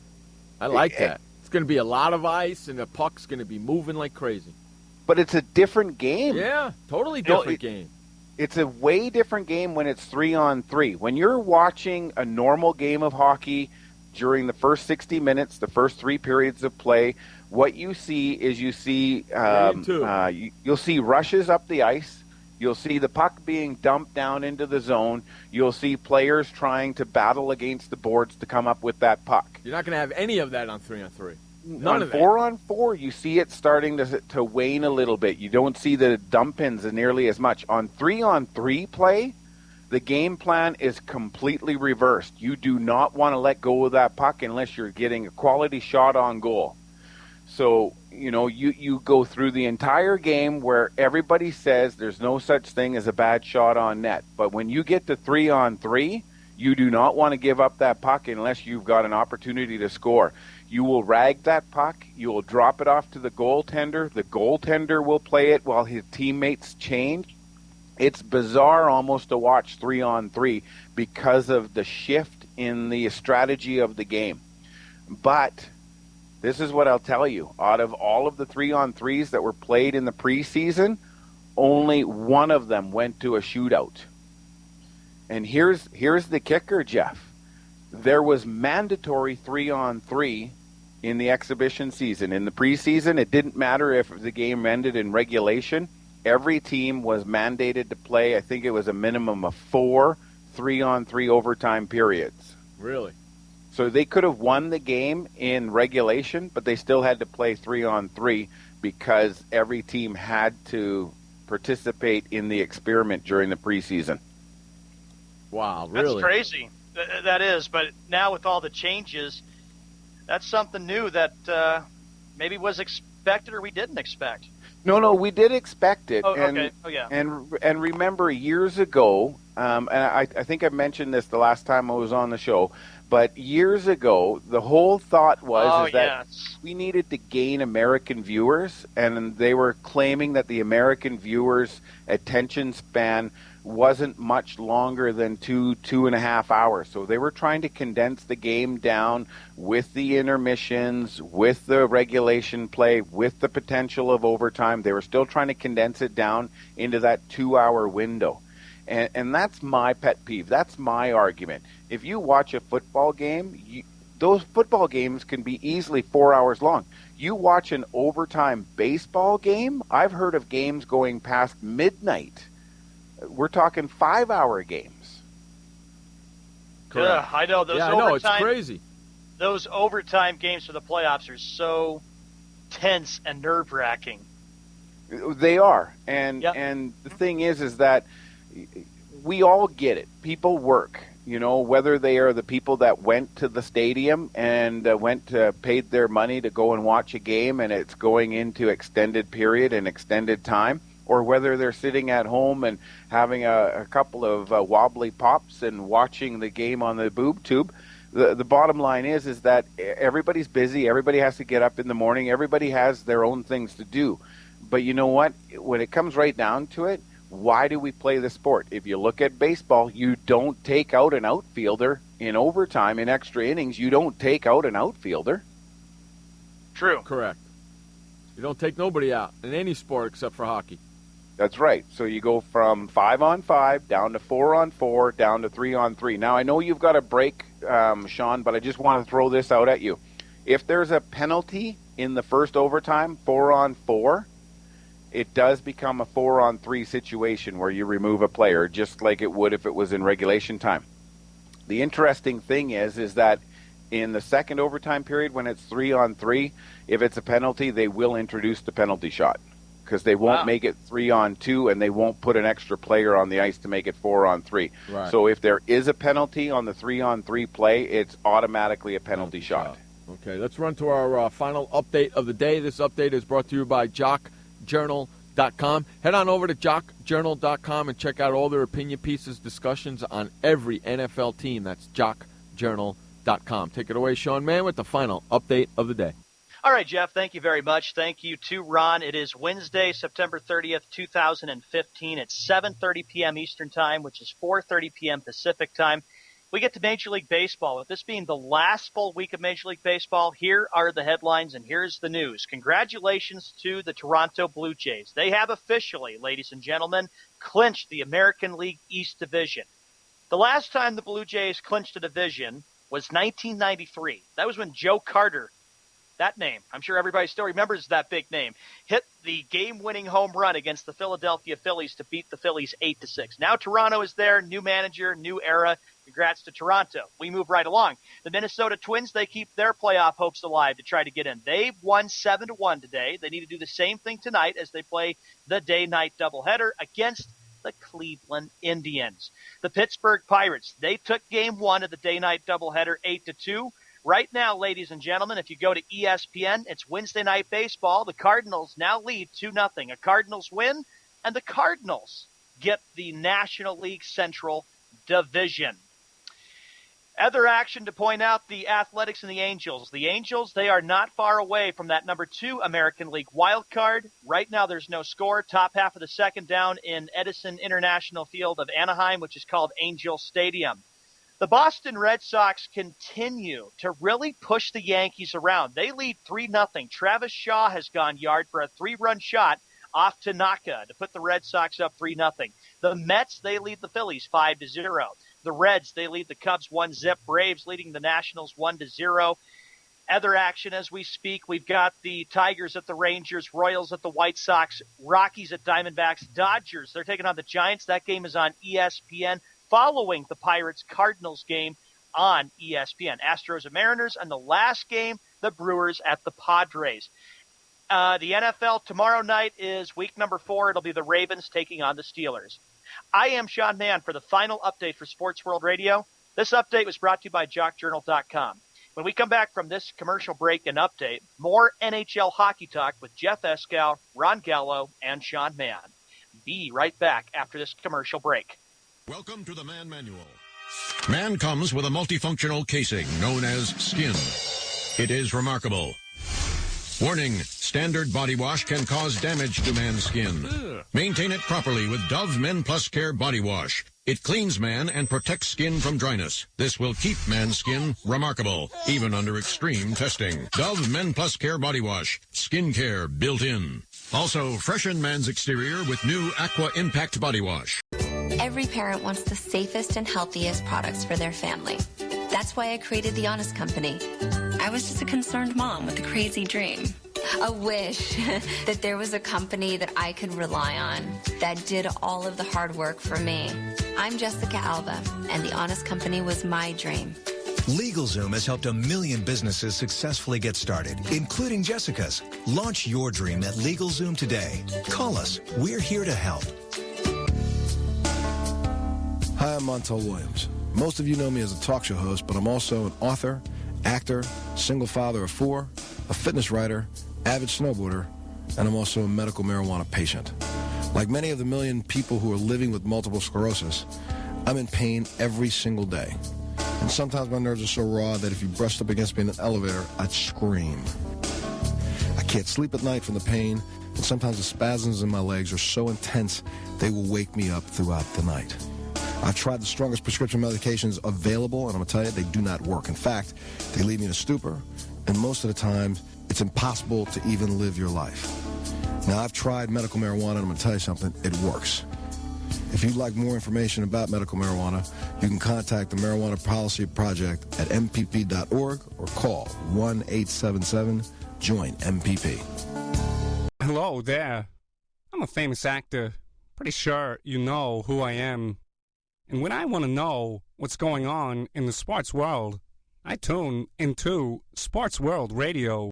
[SPEAKER 5] I like that. It's going to be a lot of ice, and the puck's going to be moving like crazy.
[SPEAKER 14] But it's a different game.
[SPEAKER 5] Yeah, totally different game.
[SPEAKER 14] It's a way different game when it's 3-on-3. When you're watching a normal game of hockey during the first 60 minutes, the first 3 periods of play, what you see is you'll see rushes up the ice. You'll see the puck being dumped down into the zone. You'll see players trying to battle against the boards to come up with that puck.
[SPEAKER 5] You're not going to have any of that on 3-on-3.
[SPEAKER 14] None of that. 4-on-4, you see it starting to wane a little bit. You don't see the dump-ins nearly as much. On 3-on-3 play, the game plan is completely reversed. You do not want to let go of that puck unless you're getting a quality shot on goal. So, you go through the entire game where everybody says there's no such thing as a bad shot on net. But when you get to 3-on-3, you do not want to give up that puck unless you've got an opportunity to score. You will rag that puck. You will drop it off to the goaltender. The goaltender will play it while his teammates change. It's bizarre almost to watch 3-on-3 because of the shift in the strategy of the game. But this is what I'll tell you. Out of all of the 3-on-3s that were played in the preseason, only one of them went to a shootout. And here's the kicker, Jeff. There was mandatory 3-on-3 in the exhibition season. In the preseason, it didn't matter if the game ended in regulation. Every team was mandated to play, I think it was a minimum of 4 3-on-3 overtime periods.
[SPEAKER 5] Really?
[SPEAKER 14] So they could have won the game in regulation, but they still had to play 3-on-3 because every team had to participate in the experiment during the preseason.
[SPEAKER 5] Wow, really?
[SPEAKER 6] That's crazy. That is, but now with all the changes, that's something new that maybe was expected or we didn't expect.
[SPEAKER 14] No, we did expect it.
[SPEAKER 6] Oh,
[SPEAKER 14] and,
[SPEAKER 6] okay. Oh, yeah.
[SPEAKER 14] And remember, years ago, and I think I mentioned this the last time I was on the show, but years ago, the whole thought was that we needed to gain American viewers, and they were claiming that the American viewers' attention span wasn't much longer than 2.5 hours. So they were trying to condense the game down with the intermissions, with the regulation play, with the potential of overtime. They were still trying to condense it down into that 2-hour window. And that's my pet peeve. That's my argument. If you watch a football game, those football games can be easily 4 hours long. You watch an overtime baseball game, I've heard of games going past midnight. We're talking 5-hour games.
[SPEAKER 5] Correct.
[SPEAKER 6] Yeah, I know. Those
[SPEAKER 5] I know, it's crazy.
[SPEAKER 6] Those overtime games for the playoffs are so tense and nerve-wracking.
[SPEAKER 14] They are. And the thing is that we all get it. People work, whether they are the people that went to the stadium and paid their money to go and watch a game and it's going into extended period and extended time, or whether they're sitting at home and having a couple of wobbly pops and watching the game on the boob tube. The bottom line is that everybody's busy. Everybody has to get up in the morning. Everybody has their own things to do. But you know what? When it comes right down to it, why do we play the sport? If you look at baseball, you don't take out an outfielder in overtime, in extra innings. You don't take out an outfielder.
[SPEAKER 6] True.
[SPEAKER 5] Correct. You don't take nobody out in any sport except for hockey.
[SPEAKER 14] That's right. So you go from 5-on-5 down to 4-on-4 down to 3-on-3. Now, I know you've got a break, Sean, but I just want to throw this out at you. If there's a penalty in the first overtime, 4-on-4, it does become a 4-on-3 situation where you remove a player, just like it would if it was in regulation time. The interesting thing is that in the second overtime period, when it's 3-on-3, if it's a penalty, they will introduce the penalty shot, because they won't make it 3-on-2 and they won't put an extra player on the ice to make it 4-on-3.
[SPEAKER 5] Right.
[SPEAKER 14] So if there is a penalty on the 3-on-3 play, it's automatically a penalty shot.
[SPEAKER 5] Okay, let's run to our final update of the day. This update is brought to you by JockJournal.com. Head on over to JockJournal.com and check out all their opinion pieces, discussions on every NFL team. That's JockJournal.com. Take it away, Sean Mann, with the final update of the day.
[SPEAKER 6] All right, Jeff, thank you very much. Thank you to Ron. It is Wednesday, September 30th, 2015. It's 7:30 p.m. Eastern Time, which is 4:30 p.m. Pacific Time. We get to Major League Baseball. With this being the last full week of Major League Baseball, here are the headlines and here's the news. Congratulations to the Toronto Blue Jays. They have officially, ladies and gentlemen, clinched the American League East Division. The last time the Blue Jays clinched a division was 1993. That was when Joe Carter, that name, I'm sure everybody still remembers that big name, hit the game-winning home run against the Philadelphia Phillies to beat the Phillies 8-6. Now Toronto is there, new manager, new era. Congrats to Toronto. We move right along. The Minnesota Twins, they keep their playoff hopes alive to try to get in. They've won 7-1 today. They need to do the same thing tonight as they play the day-night doubleheader against the Cleveland Indians. The Pittsburgh Pirates, they took game one of the day-night doubleheader 8-2. Right now, ladies and gentlemen, if you go to ESPN, it's Wednesday Night Baseball. The Cardinals now lead 2-0. A Cardinals win, and the Cardinals get the National League Central Division. Other action to point out, the Athletics and the Angels. The Angels, they are not far away from that number 2 American League wild card. Right now there's no score. Top half of the second down in Edison International Field of Anaheim, which is called Angel Stadium. The Boston Red Sox continue to really push the Yankees around. They lead 3-0. Travis Shaw has gone yard for a 3-run shot off Tanaka to put the Red Sox up 3-0. The Mets, they lead the Phillies 5-0. The Reds, they lead the Cubs 1-0. Braves leading the Nationals 1-0. Other action as we speak, we've got the Tigers at the Rangers, Royals at the White Sox, Rockies at Diamondbacks, Dodgers, they're taking on the Giants. That game is on ESPN following the Pirates-Cardinals game on ESPN. Astros and Mariners, and the last game, the Brewers at the Padres. The NFL tomorrow night is week number 4. It'll be the Ravens taking on the Steelers. I am Sean Mann for the final update for Sports World Radio. This update was brought to you by JockJournal.com. When we come back from this commercial break and update, more NHL hockey talk with Jeff Escow, Ron Gallo, and Sean Mann. Be right back after this commercial break.
[SPEAKER 23] Welcome to the Man Manual. Man comes with a multifunctional casing known as skin. It is remarkable. Warning, standard body wash can cause damage to man's skin. Maintain it properly with Dove Men Plus Care Body Wash. It cleans man and protects skin from dryness. This will keep man's skin remarkable, even under extreme testing. Dove Men Plus Care Body Wash. Skin care built in. Also, freshen man's exterior with new Aqua Impact Body Wash.
[SPEAKER 4] Every parent wants the safest and healthiest products for their family. That's why I created The Honest Company. I was just a concerned mom with a crazy dream. A wish that there was a company that I could rely on that did all of the hard work for me. I'm Jessica Alba, and The Honest Company was my dream.
[SPEAKER 15] LegalZoom has helped 1 million businesses successfully get started, including Jessica's. Launch your dream at LegalZoom today. Call us. We're here to help.
[SPEAKER 16] Hi, I'm Montel Williams. Most of you know me as a talk show host, but I'm also an author, actor, single father of 4, a fitness writer, avid snowboarder, and I'm also a medical marijuana patient. Like many of the million people who are living with multiple sclerosis, I'm in pain every single day. And sometimes my nerves are so raw that if you brushed up against me in an elevator, I'd scream. I can't sleep at night from the pain, and sometimes the spasms in my legs are so intense they will wake me up throughout the night. I've tried the strongest prescription medications available, and I'm going to tell you, they do not work. In fact, they leave me in a stupor, and most of the time, it's impossible to even live your life. Now, I've tried medical marijuana, and I'm going to tell you something, it works. If you'd like more information about medical marijuana, you can contact the Marijuana Policy Project at mpp.org or call 1-877-JOIN-MPP.
[SPEAKER 26] Hello there. I'm a famous actor. Pretty sure you know who I am. And when I want to know what's going on in the sports world, I tune into Sports World Radio.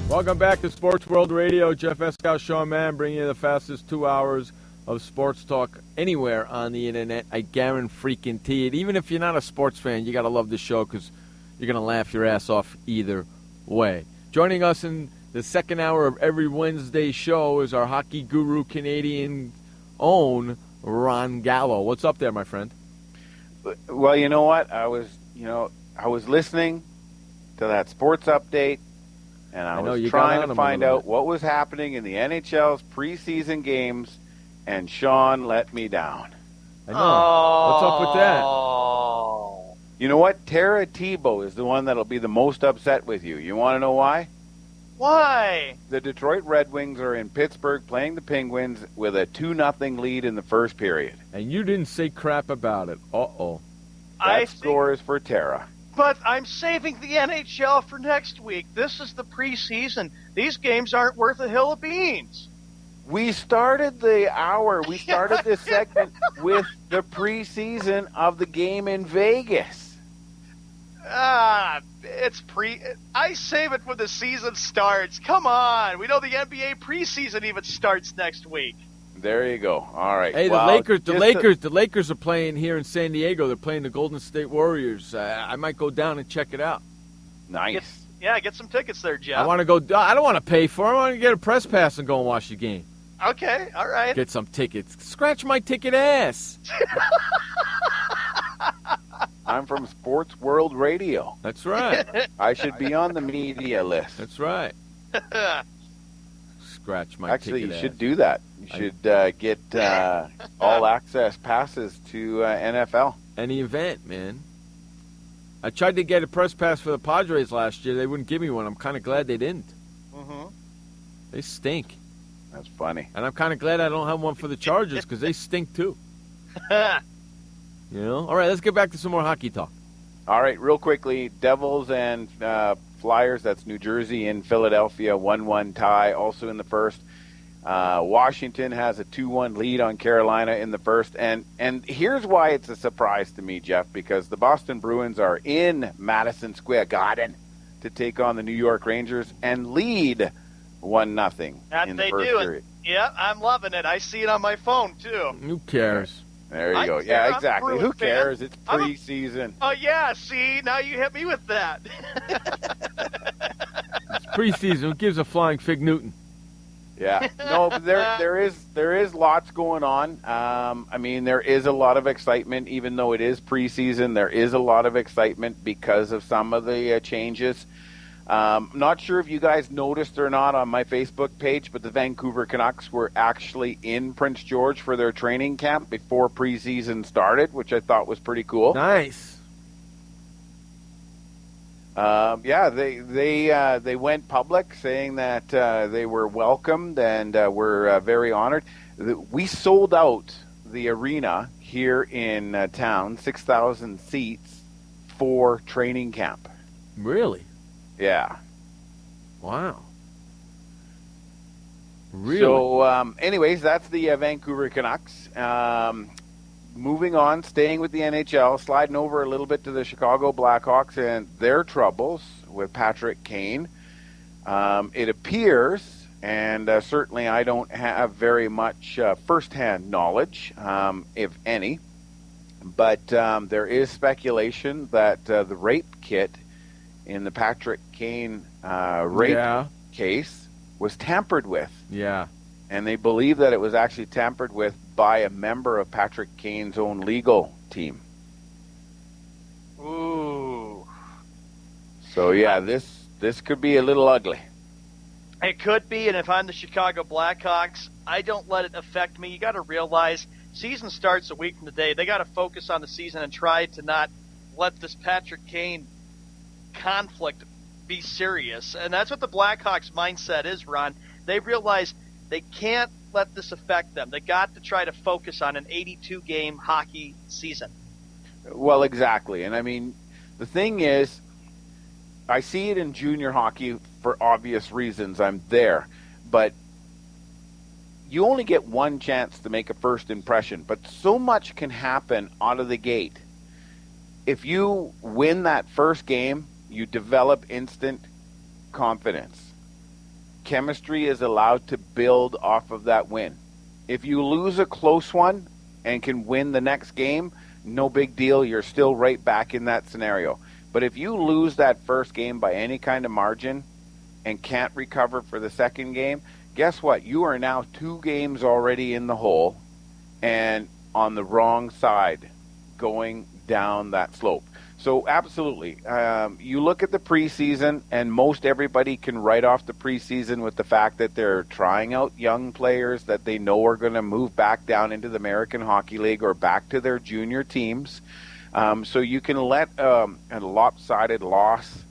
[SPEAKER 5] Welcome back to Sports World Radio. Jeff Escow, Sean Mann, bringing you the fastest 2 hours of sports talk anywhere on the internet. I guarantee it. Even if you're not a sports fan, you got to love the show because you're going to laugh your ass off either way. Joining us in the second hour of every Wednesday show is our hockey guru, Canadian own Ron Gallo. What's up there, my friend?
[SPEAKER 14] Well, you know what? I was listening to that sports update, and I was trying to find out what was happening in the NHL's preseason games, and Sean let me down.
[SPEAKER 5] I know. What's up with that?
[SPEAKER 14] You know what? Tara Tebow is the one that'll be the most upset with you. You want to know why?
[SPEAKER 6] Why?
[SPEAKER 14] The Detroit Red Wings are in Pittsburgh playing the Penguins with a 2-0 lead in the first period.
[SPEAKER 5] And you didn't say crap about it. Uh-oh.
[SPEAKER 14] That score is for Tara.
[SPEAKER 6] But I'm saving the NHL for next week. This is the preseason. These games aren't worth a hill of beans.
[SPEAKER 14] We started the hour. We started this segment with the preseason of the game in Vegas.
[SPEAKER 6] I save it when the season starts. Come on. We know the NBA preseason even starts next week.
[SPEAKER 14] There you go. All right.
[SPEAKER 5] Hey, the Lakers are playing here in San Diego. They're playing the Golden State Warriors. I might go down and check it out.
[SPEAKER 14] Nice.
[SPEAKER 6] Get some tickets there, Jeff.
[SPEAKER 5] I want to go. I don't want to pay for them. I want to get a press pass and go and watch the game.
[SPEAKER 6] Okay, all right.
[SPEAKER 5] Get some tickets. Scratch my ticket ass.
[SPEAKER 14] I'm from Sports World Radio.
[SPEAKER 5] That's right.
[SPEAKER 14] I should be on the media list.
[SPEAKER 5] That's right. Scratch my ticket ass.
[SPEAKER 14] Actually, you should do that. You should get all-access passes to NFL.
[SPEAKER 5] Any event, man. I tried to get a press pass for the Padres last year. They wouldn't give me one. I'm kind of glad they didn't.
[SPEAKER 6] Mm-hmm.
[SPEAKER 5] They stink.
[SPEAKER 14] That's funny.
[SPEAKER 5] And I'm kind of glad I don't have one for the Chargers because they stink too. You know? All right, let's get back to some more hockey talk.
[SPEAKER 14] All right, real quickly, Devils and Flyers, that's New Jersey and Philadelphia, 1-1 tie, also in the first. Washington has a 2-1 lead on Carolina in the first. And here's why it's a surprise to me, Jeff, because the Boston Bruins are in Madison Square Garden to take on the New York Rangers and lead 1-0 in the first period.
[SPEAKER 6] Yeah, I'm loving it. I see it on my phone, too.
[SPEAKER 5] Who cares?
[SPEAKER 14] There you go. Yeah, exactly. Who cares? It's preseason.
[SPEAKER 6] Oh, yeah, see? Now you hit me with that.
[SPEAKER 5] It's preseason. Who gives a flying fig Newton?
[SPEAKER 14] Yeah. No, but there is lots going on. I mean, there is a lot of excitement, even though it is preseason. There is a lot of excitement because of some of the changes. Not sure if you guys noticed or not on my Facebook page, but the Vancouver Canucks were actually in Prince George for their training camp before preseason started, which I thought was pretty cool.
[SPEAKER 5] Nice.
[SPEAKER 14] They went public saying that they were welcomed and were very honored. We sold out the arena here in town, 6,000 seats for training camp.
[SPEAKER 5] Really?
[SPEAKER 14] Yeah.
[SPEAKER 5] Wow. Really?
[SPEAKER 14] So, anyways, that's the Vancouver Canucks. Moving on, staying with the NHL, sliding over a little bit to the Chicago Blackhawks and their troubles with Patrick Kane. It appears, and certainly I don't have very much firsthand knowledge, if any, but there is speculation that the rape kit in the Patrick Kane rape case was tampered with.
[SPEAKER 5] Yeah.
[SPEAKER 14] And they believe that it was actually tampered with by a member of Patrick Kane's own legal team.
[SPEAKER 6] Ooh.
[SPEAKER 14] So, yeah, this could be a little ugly.
[SPEAKER 6] It could be, and if I'm the Chicago Blackhawks, I don't let it affect me. You got to realize season starts a week from today. They got to focus on the season and try to not let this Patrick Kane conflict be serious. And that's what the Blackhawks mindset is, Ron. They realize they can't let this affect them. They got to try to focus on an 82-game hockey season.
[SPEAKER 14] Well, exactly. And, I mean, the thing is, I see it in junior hockey for obvious reasons. I'm there. But you only get one chance to make a first impression. But so much can happen out of the gate. If you win that first game, you develop instant confidence. Chemistry is allowed to build off of that win. If you lose a close one and can win the next game, no big deal. You're still right back in that scenario. But if you lose that first game by any kind of margin and can't recover for the second game, guess what? You are now 2 games already in the hole and on the wrong side going down that slope. So absolutely. You look at the preseason, and most everybody can write off the preseason with the fact that they're trying out young players that they know are going to move back down into the American Hockey League or back to their junior teams. So you can let a lopsided loss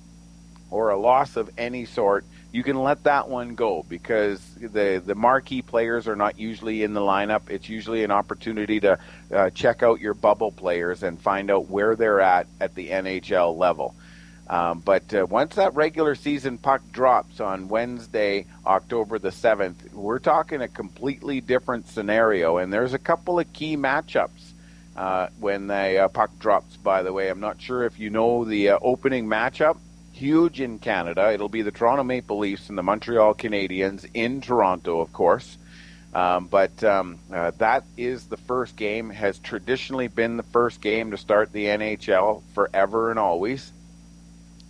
[SPEAKER 14] or a loss of any sort, you can let that one go because the marquee players are not usually in the lineup. It's usually an opportunity to check out your bubble players and find out where they're at the NHL level. But once that regular season puck drops on Wednesday, October the 7th, we're talking a completely different scenario. And there's a couple of key matchups when the puck drops, by the way. I'm not sure if you know the opening matchup. Huge in Canada. It'll be the Toronto Maple Leafs and the Montreal Canadiens in Toronto, of course. But that is the first game, has traditionally been the first game to start the NHL forever and always.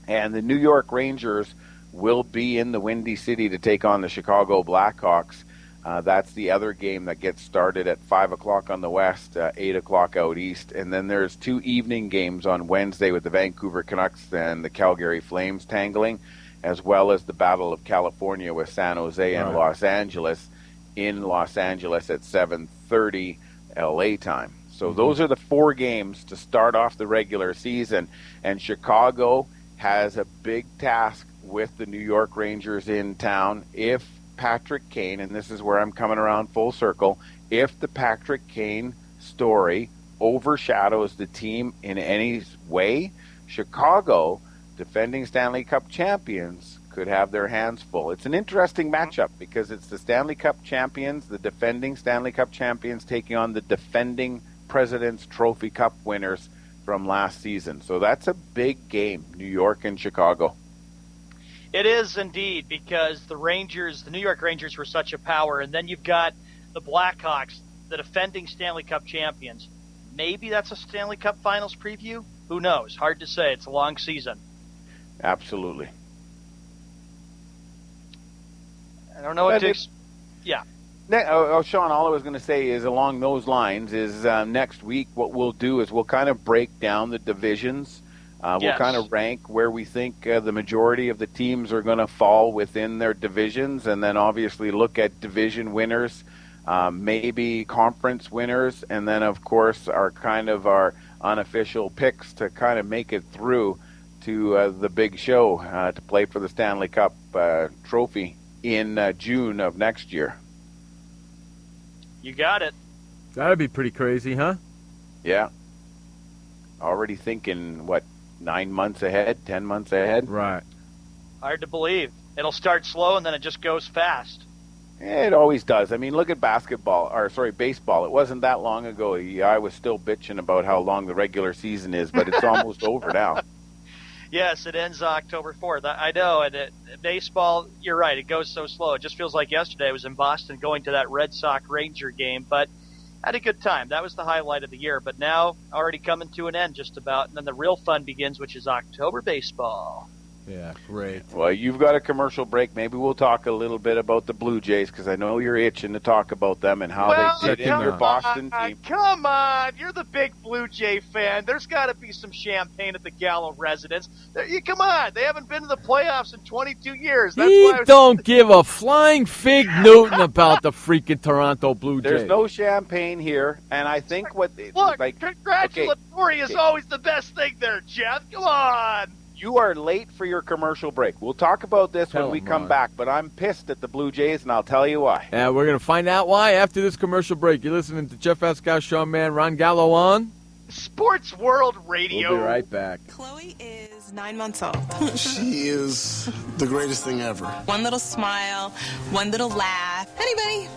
[SPEAKER 14] And the New York Rangers will be in the Windy City to take on the Chicago Blackhawks. That's the other game that gets started at 5 o'clock on the west, 8 o'clock out east. And then there's 2 evening games on Wednesday with the Vancouver Canucks and the Calgary Flames tangling, as well as the Battle of California with San Jose and Los Angeles in Los Angeles at 7:30 LA time. So those are the 4 games to start off the regular season. And Chicago has a big task with the New York Rangers in town if Patrick Kane, and this is where I'm coming around full circle, if the Patrick Kane story overshadows the team in any way, Chicago, defending Stanley Cup champions, could have their hands full. It's an interesting matchup because it's the Stanley Cup champions, the defending Stanley Cup champions, taking on the defending President's Trophy Cup winners from last season. So that's a big game, New York and Chicago.
[SPEAKER 6] It is indeed, because the New York Rangers were such a power, and then you've got the Blackhawks, the defending Stanley Cup champions. Maybe that's a Stanley Cup Finals preview? Who knows? Hard to say. It's a long season.
[SPEAKER 14] Absolutely.
[SPEAKER 6] I don't know what to... Yeah.
[SPEAKER 14] Sean, all I was going to say is along those lines is next week what we'll do is we'll kind of break down the divisions. We'll kind of rank where we think the majority of the teams are going to fall within their divisions, and then obviously look at division winners, maybe conference winners, and then, of course, our unofficial picks to kind of make it through to the big show to play for the Stanley Cup trophy in June of next year.
[SPEAKER 6] You got it.
[SPEAKER 5] That'd be pretty crazy, huh?
[SPEAKER 14] Yeah. Already thinking, 9 months ahead, 10 months ahead?
[SPEAKER 5] Right.
[SPEAKER 6] Hard to believe. It'll start slow and then it just goes fast.
[SPEAKER 14] It always does. I mean, look at baseball. It wasn't that long ago. I was still bitching about how long the regular season is, but it's almost over now.
[SPEAKER 6] Yes, it ends October 4th. I know, and baseball, you're right, it goes so slow. It just feels like yesterday I was in Boston going to that Red Sox-Ranger game, but had a good time. That was the highlight of the year, but now already coming to an end just about, and then the real fun begins, which is October baseball.
[SPEAKER 5] Yeah, great.
[SPEAKER 14] Well, you've got a commercial break. Maybe we'll talk a little bit about the Blue Jays, because I know you're itching to talk about them and how they did in your Boston team.
[SPEAKER 6] Come on, you're the big Blue Jay fan. There's got to be some champagne at the Gallo residence. Come on, they haven't been to the playoffs in 22 years. That's
[SPEAKER 5] Don't give a flying fig Newton about the freaking Toronto Blue Jays.
[SPEAKER 14] There's no champagne here, and I think
[SPEAKER 6] congratulatory is always the best thing there, Jeff. Come on.
[SPEAKER 14] You are late for your commercial break. We'll talk about this when we come back, but I'm pissed at the Blue Jays, and I'll tell you why.
[SPEAKER 5] Yeah, we're going to find out why after this commercial break. You're listening to Jeff Escow, Sean Mann, Ron Gallo on
[SPEAKER 6] Sports World Radio.
[SPEAKER 5] We'll be right back.
[SPEAKER 17] Chloe is 9 months old.
[SPEAKER 18] She is the greatest thing ever.
[SPEAKER 17] One little smile, one little laugh. Anybody?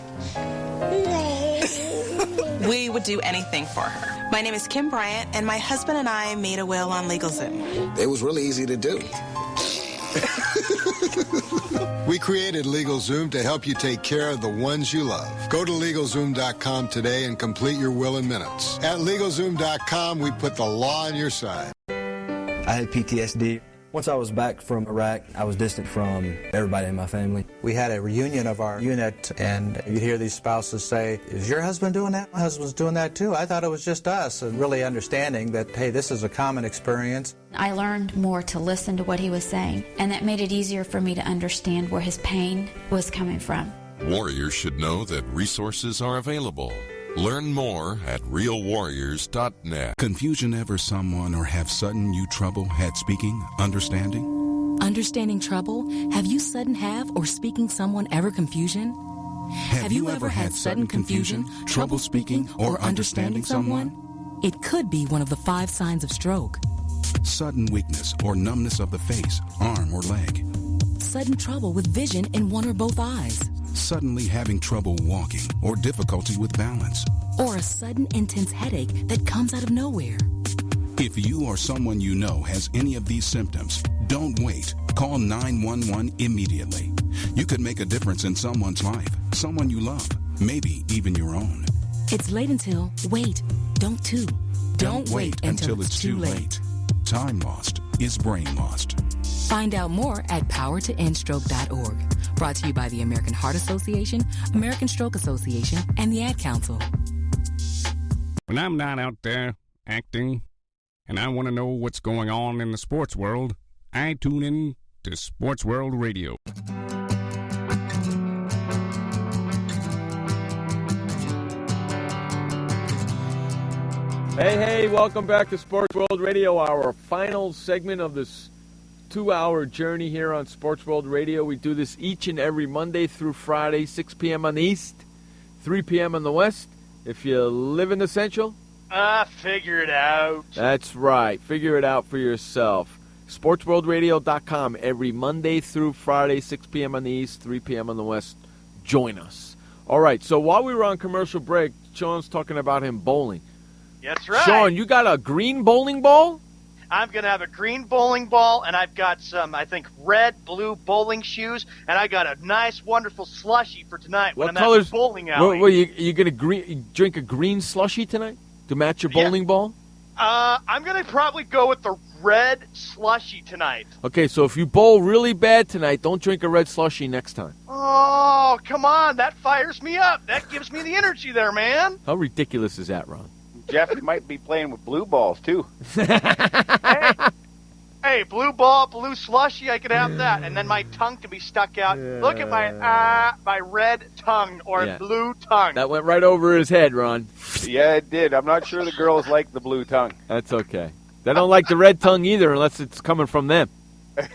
[SPEAKER 17] We would do anything for her. My name is Kim Bryant, and my husband and I made a will on LegalZoom.
[SPEAKER 18] It was really easy to do.
[SPEAKER 16] We created LegalZoom to help you take care of the ones you love. Go to LegalZoom.com today and complete your will in minutes. At LegalZoom.com, we put the law on your side.
[SPEAKER 19] I had PTSD. Once I was back from Iraq, I was distant from everybody in my family.
[SPEAKER 20] We had a reunion of our unit, and you'd hear these spouses say, "Is your husband doing that? My husband's doing that too. I thought it was just us." And really understanding that, hey, this is a common experience.
[SPEAKER 21] I learned more to listen to what he was saying, and that made it easier for me to understand where his pain was coming from.
[SPEAKER 23] Warriors should know that resources are available. Learn more at realwarriors.net.
[SPEAKER 24] Confusion ever someone or have sudden you trouble had speaking, understanding?
[SPEAKER 25] Understanding trouble? Have you sudden have or speaking someone ever confusion?
[SPEAKER 24] Have you ever had sudden confusion, trouble speaking, or understanding someone?
[SPEAKER 25] It could be one of the 5 signs of stroke.
[SPEAKER 24] Sudden weakness or numbness of the face, arm, or leg.
[SPEAKER 25] Sudden trouble with vision in one or both eyes.
[SPEAKER 24] Suddenly having trouble walking or difficulty with balance.
[SPEAKER 25] Or a sudden intense headache that comes out of nowhere.
[SPEAKER 24] If you or someone you know has any of these symptoms, don't wait. Call 911 immediately. You could make a difference in someone's life, someone you love, maybe even your own.
[SPEAKER 25] It's late until, wait, don't too.
[SPEAKER 24] Don't wait until it's too late. Time lost is brain lost.
[SPEAKER 25] Find out more at powertoendstroke.org. Brought to you by the American Heart Association, American Stroke Association, and the Ad Council.
[SPEAKER 26] When I'm not out there acting and I want to know what's going on in the sports world, I tune in to Sports World Radio.
[SPEAKER 5] Hey, welcome back to Sports World Radio, our final segment of this 2-hour journey here on Sports World Radio. We do this each and every Monday through Friday, 6 p.m. on the East, 3 p.m. on the West. If you live in the Central,
[SPEAKER 6] figure it out.
[SPEAKER 5] That's right. Figure it out for yourself. SportsWorldRadio.com every Monday through Friday, 6 p.m. on the East, 3 p.m. on the West. Join us. All right, so while we were on commercial break, Sean's talking about him bowling.
[SPEAKER 6] That's right.
[SPEAKER 5] Sean, you got a green bowling ball?
[SPEAKER 6] I'm going to have a green bowling ball, and I've got some, I think, red, blue bowling shoes, and I got a nice, wonderful slushie for tonight when I'm at the bowling alley.
[SPEAKER 5] What, you going to drink a green slushie tonight to match your bowling ball?
[SPEAKER 6] I'm going to probably go with the red slushie tonight.
[SPEAKER 5] Okay, so if you bowl really bad tonight, don't drink a red slushie next time.
[SPEAKER 6] Oh, come on. That fires me up. That gives me the energy there, man.
[SPEAKER 5] How ridiculous is that, Ron?
[SPEAKER 14] Jeff, you might be playing with blue balls, too.
[SPEAKER 6] Hey, blue ball, blue slushie, I could have that. And then my tongue can be stuck out. Look at my red tongue or blue tongue.
[SPEAKER 5] That went right over his head, Ron.
[SPEAKER 14] Yeah, it did. I'm not sure the girls like the blue tongue.
[SPEAKER 5] That's okay. They don't like the red tongue either unless it's coming from them.
[SPEAKER 6] Or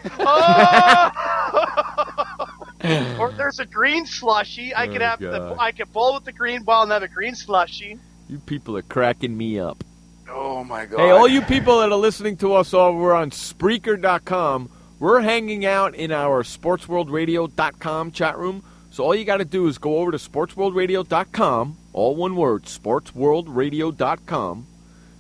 [SPEAKER 6] there's a green slushie. I could have I could bowl with the green ball and have a green slushie.
[SPEAKER 5] You people are cracking me up.
[SPEAKER 14] Oh, my God.
[SPEAKER 5] Hey, all you people that are listening to us over on Spreaker.com, we're hanging out in our SportsWorldRadio.com chat room. So all you got to do is go over to SportsWorldRadio.com, all one word, SportsWorldRadio.com.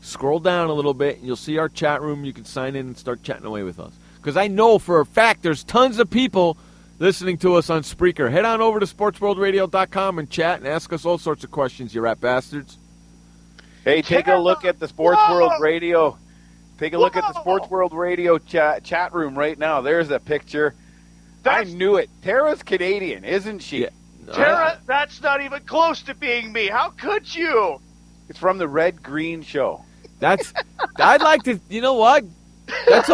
[SPEAKER 5] Scroll down a little bit, and you'll see our chat room. You can sign in and start chatting away with us. Because I know for a fact there's tons of people listening to us on Spreaker. Head on over to SportsWorldRadio.com and chat and ask us all sorts of questions, you rat bastards.
[SPEAKER 14] Hey, take a look at the Sports World Radio. Take a look at the Sports World Radio chat room right now. There's a picture. I knew it. Tara's Canadian, isn't she?
[SPEAKER 5] Yeah.
[SPEAKER 6] Tara, that's not even close to being me. How could you?
[SPEAKER 14] It's from the Red Green Show.
[SPEAKER 5] I'd like to, you know what? That's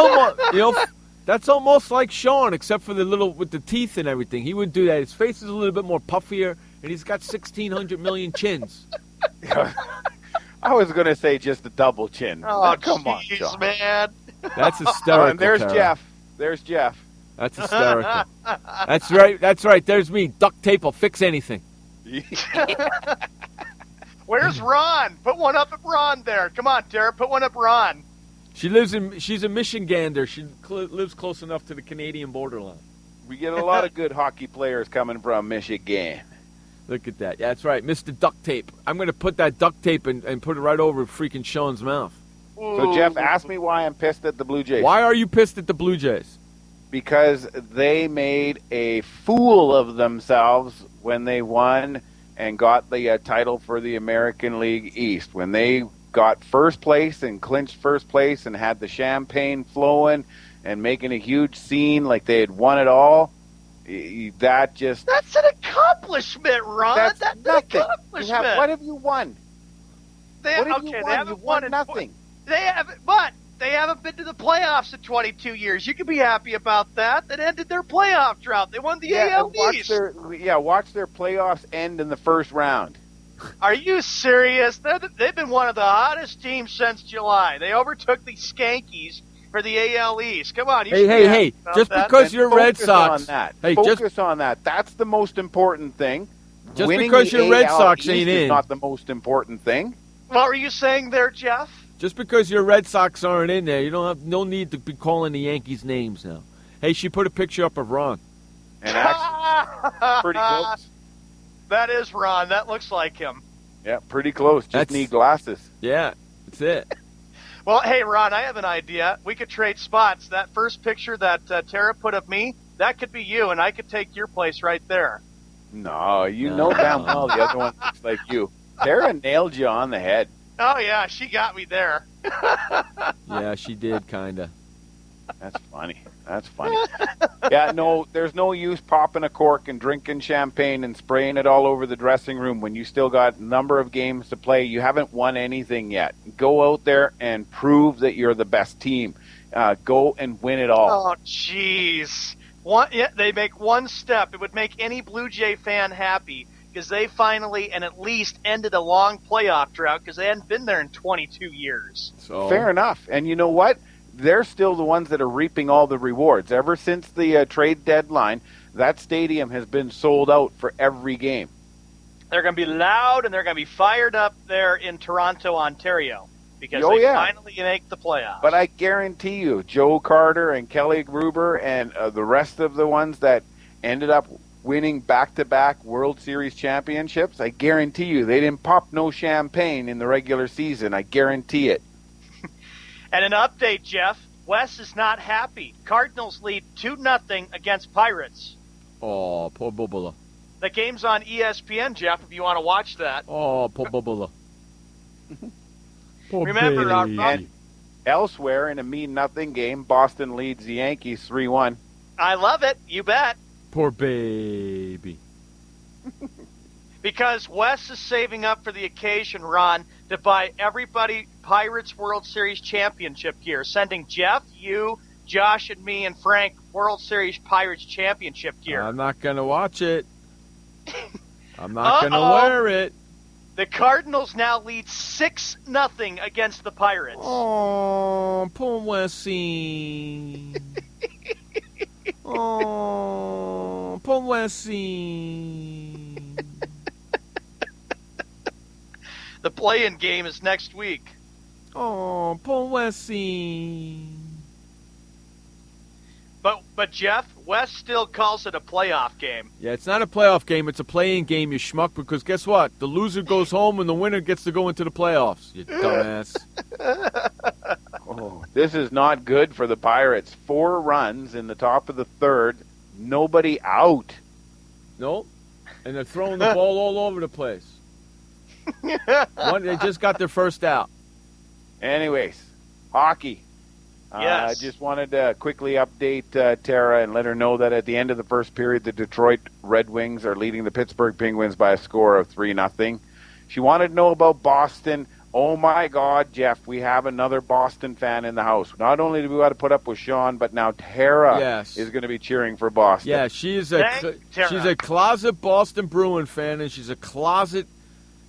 [SPEAKER 5] almost like Sean, except for with the teeth and everything. He would do that. His face is a little bit more puffier, and he's got 1,600 million chins.
[SPEAKER 14] I was going to say just a double chin.
[SPEAKER 6] Oh,
[SPEAKER 14] come on, Sean.
[SPEAKER 6] Man.
[SPEAKER 5] That's hysterical.
[SPEAKER 14] And there's
[SPEAKER 5] Tara.
[SPEAKER 14] Jeff. There's Jeff.
[SPEAKER 5] That's hysterical. That's right. That's right. There's me. Duct tape will fix anything.
[SPEAKER 6] Where's Ron? Put one up at Ron there. Come on, Tara. Put one up Ron.
[SPEAKER 5] She's a Michigander. She lives close enough to the Canadian borderline.
[SPEAKER 14] We get a lot of good hockey players coming from Michigan.
[SPEAKER 5] Look at that. Yeah, that's right. Mr. Duct Tape. I'm going to put that duct tape and put it right over freaking Sean's mouth.
[SPEAKER 14] So, Jeff, ask me why I'm pissed at the Blue Jays.
[SPEAKER 5] Why are you pissed at the Blue Jays?
[SPEAKER 14] Because they made a fool of themselves when they won and got the title for the American League East. When they got first place and clinched first place and had the champagne flowing and making a huge scene like they had won it all, that's
[SPEAKER 6] an accomplishment, Ron. That's
[SPEAKER 14] nothing.
[SPEAKER 6] An accomplishment.
[SPEAKER 14] What have you won?
[SPEAKER 6] They haven't won
[SPEAKER 14] nothing.
[SPEAKER 6] They haven't been to the playoffs in 22 years. You can be happy about that. That ended their playoff drought. They won the AL East.
[SPEAKER 14] Watch their playoffs end in the first round.
[SPEAKER 6] Are you serious? They've been one of the hottest teams since July. They overtook the Skankies for the AL East. Come on.
[SPEAKER 5] Hey, just because you're Red Sox.
[SPEAKER 14] Focus on that. That's the most important thing.
[SPEAKER 5] Just
[SPEAKER 14] Winning
[SPEAKER 5] because
[SPEAKER 14] the
[SPEAKER 5] your Red
[SPEAKER 14] AL
[SPEAKER 5] Sox
[SPEAKER 14] East
[SPEAKER 5] ain't
[SPEAKER 14] is
[SPEAKER 5] in.
[SPEAKER 14] not the most important thing.
[SPEAKER 6] What were you saying there, Jeff?
[SPEAKER 5] Just because your Red Sox aren't in there, you don't have no need to be calling the Yankees names now. Hey, she put a picture up of Ron.
[SPEAKER 14] And actually, pretty close.
[SPEAKER 6] That is Ron. That looks like him.
[SPEAKER 14] Yeah, pretty close. Just need glasses.
[SPEAKER 5] Yeah, that's it.
[SPEAKER 6] Well, hey, Ron, I have an idea. We could trade spots. That first picture that Tara put of me, that could be you, and I could take your place right there.
[SPEAKER 14] No, you know damn well the other one looks like you. Tara nailed you on the head.
[SPEAKER 6] Oh, yeah, she got me there.
[SPEAKER 5] Yeah, she did, kind of.
[SPEAKER 14] That's funny. Yeah, no, there's no use popping a cork and drinking champagne and spraying it all over the dressing room when you still got a number of games to play. You haven't won anything yet. Go out there and prove that you're the best team. Go and win it all.
[SPEAKER 6] Oh, jeez. They make one step. It would make any Blue Jay fan happy because they finally and at least ended a long playoff drought because they hadn't been there in 22 years.
[SPEAKER 14] So fair enough. And you know what? They're still the ones that are reaping all the rewards. Ever since the trade deadline, that stadium has been sold out for every game.
[SPEAKER 6] They're going to be loud and they're going to be fired up there in Toronto, Ontario, because they finally make the playoffs.
[SPEAKER 14] But I guarantee you, Joe Carter and Kelly Gruber and the rest of the ones that ended up winning back-to-back World Series championships, I guarantee you they didn't pop no champagne in the regular season. I guarantee it.
[SPEAKER 6] And an update, Jeff. Wes is not happy. Cardinals lead 2-0 against Pirates.
[SPEAKER 5] Oh, poor Bubala.
[SPEAKER 6] The game's on ESPN, Jeff, if you want to watch that.
[SPEAKER 5] Oh, poor Bubala.
[SPEAKER 6] Remember,
[SPEAKER 14] and elsewhere in a 0-0 game, Boston leads the Yankees 3-1.
[SPEAKER 6] I love it. You bet.
[SPEAKER 5] Poor baby.
[SPEAKER 6] Because Wes is saving up for the occasion, Ron, to buy everybody Pirates World Series championship gear, sending Jeff, you, Josh, and me, and Frank World Series Pirates championship gear.
[SPEAKER 5] I'm not going to watch it. I'm not going to wear it.
[SPEAKER 6] The Cardinals now lead 6-0 against the Pirates.
[SPEAKER 5] Oh, poor Wessie. Oh, poor Wessie.
[SPEAKER 6] The play-in game is next week.
[SPEAKER 5] Oh, poor Wessie.
[SPEAKER 6] But Jeff, Wes still calls it a playoff game.
[SPEAKER 5] Yeah, it's not a playoff game. It's a play-in game, you schmuck, because guess what? The loser goes home and the winner gets to go into the playoffs, you dumbass.
[SPEAKER 14] Oh, this is not good for the Pirates. 4 runs in the top of the third. Nobody out.
[SPEAKER 5] Nope. And they're throwing the ball all over the place. They just got their first out.
[SPEAKER 14] Anyways, hockey.
[SPEAKER 6] Yes.
[SPEAKER 14] I just wanted to quickly update Tara and let her know that at the end of the first period, the Detroit Red Wings are leading the Pittsburgh Penguins by a score of 3-0. She wanted to know about Boston. Oh, my God, Jeff, we have another Boston fan in the house. Not only do we got to put up with Sean, but now Tara is going to be cheering for Boston.
[SPEAKER 5] Yeah, she's a closet Boston Bruin fan, and she's a closet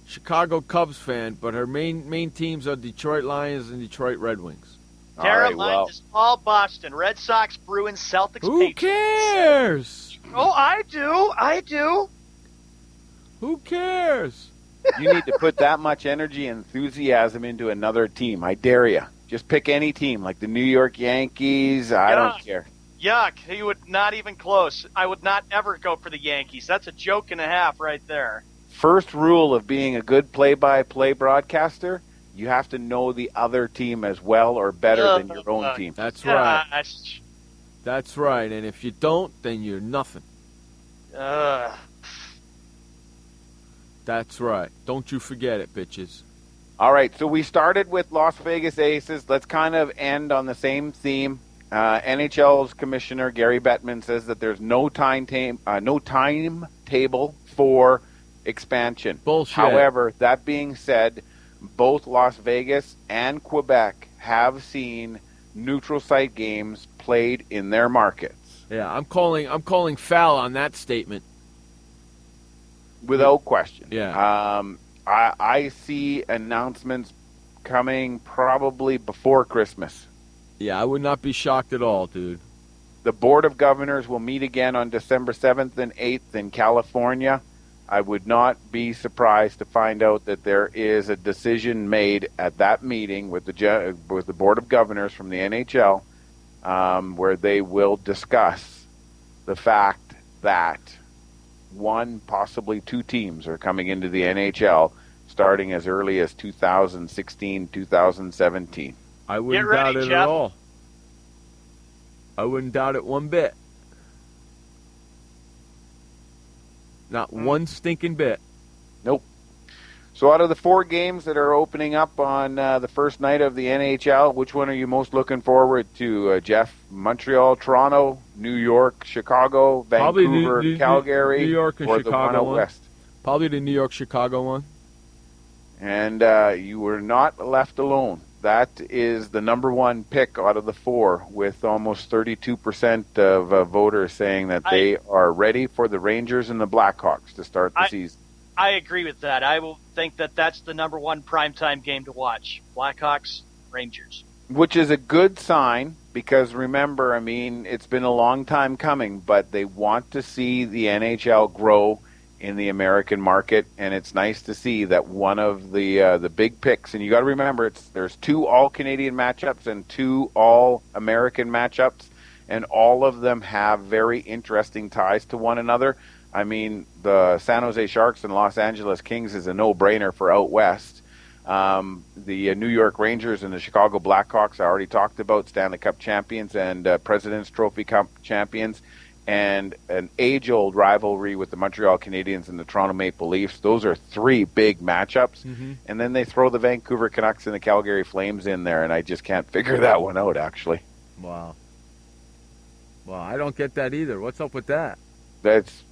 [SPEAKER 5] Chicago Cubs fan, but her main teams are Detroit Lions and Detroit Red Wings.
[SPEAKER 6] Tara Line is all Boston. Red Sox, Bruins, Celtics,
[SPEAKER 5] Who
[SPEAKER 6] Patriots.
[SPEAKER 5] cares?
[SPEAKER 6] Oh, I do.
[SPEAKER 5] Who cares?
[SPEAKER 14] You need to put that much energy and enthusiasm into another team. I dare you. Just pick any team, like the New York Yankees. I don't care.
[SPEAKER 6] Yuck. You would not even close. I would not ever go for the Yankees. That's a joke and a half right there.
[SPEAKER 14] First rule of being a good play-by-play broadcaster, you have to know the other team as well or better than your own team.
[SPEAKER 5] That's right. That's right. And if you don't, then you're nothing. That's right. Don't you forget it, bitches.
[SPEAKER 14] All right, so we started with Las Vegas Aces. Let's kind of end on the same theme. NHL's commissioner, Gary Bettman, says that there's no timetable for expansion.
[SPEAKER 5] Bullshit.
[SPEAKER 14] However, that being said, both Las Vegas and Quebec have seen neutral site games played in their markets.
[SPEAKER 5] Yeah, I'm calling foul on that statement.
[SPEAKER 14] Without question.
[SPEAKER 5] Yeah.
[SPEAKER 14] I see announcements coming probably before Christmas.
[SPEAKER 5] Yeah, I would not be shocked at all, dude.
[SPEAKER 14] The Board of Governors will meet again on December 7th and 8th in California. I would not be surprised to find out that there is a decision made at that meeting with the Board of Governors from the NHL where they will discuss the fact that one, possibly 2 teams are coming into the NHL starting as early as 2016, 2017.
[SPEAKER 5] I wouldn't doubt it at all. I wouldn't doubt it one bit. Not one stinking bit.
[SPEAKER 14] Nope. So out of the 4 games that are opening up on the first night of the NHL, which one are you most looking forward to, Jeff? Montreal, Toronto, New York, Chicago, Vancouver, Calgary,
[SPEAKER 5] New York and
[SPEAKER 14] or
[SPEAKER 5] Chicago
[SPEAKER 14] the one out west?
[SPEAKER 5] Probably the New York-Chicago one.
[SPEAKER 14] And you were not left alone. That is the number 1 pick out of the 4, with almost 32% of voters saying that they are ready for the Rangers and the Blackhawks to start the season.
[SPEAKER 6] I agree with that. I will think that that's the number 1 primetime game to watch. Blackhawks, Rangers.
[SPEAKER 14] Which is a good sign, because remember, I mean, it's been a long time coming, but they want to see the NHL grow in the American market, and it's nice to see that one of the big picks, and you got to remember there's 2 all-Canadian matchups and 2 all-American matchups, and all of them have very interesting ties to one another. I mean, the San Jose Sharks and Los Angeles Kings is a no-brainer for out west. The New York Rangers and the Chicago Blackhawks, I already talked about, Stanley Cup champions and President's Trophy Cup champions, and an age-old rivalry with the Montreal Canadiens and the Toronto Maple Leafs. Those are 3 big matchups. Mm-hmm. And then they throw the Vancouver Canucks and the Calgary Flames in there, and I just can't figure that one out, actually.
[SPEAKER 5] Wow. Well, I don't get that either. What's up with that?
[SPEAKER 14] That's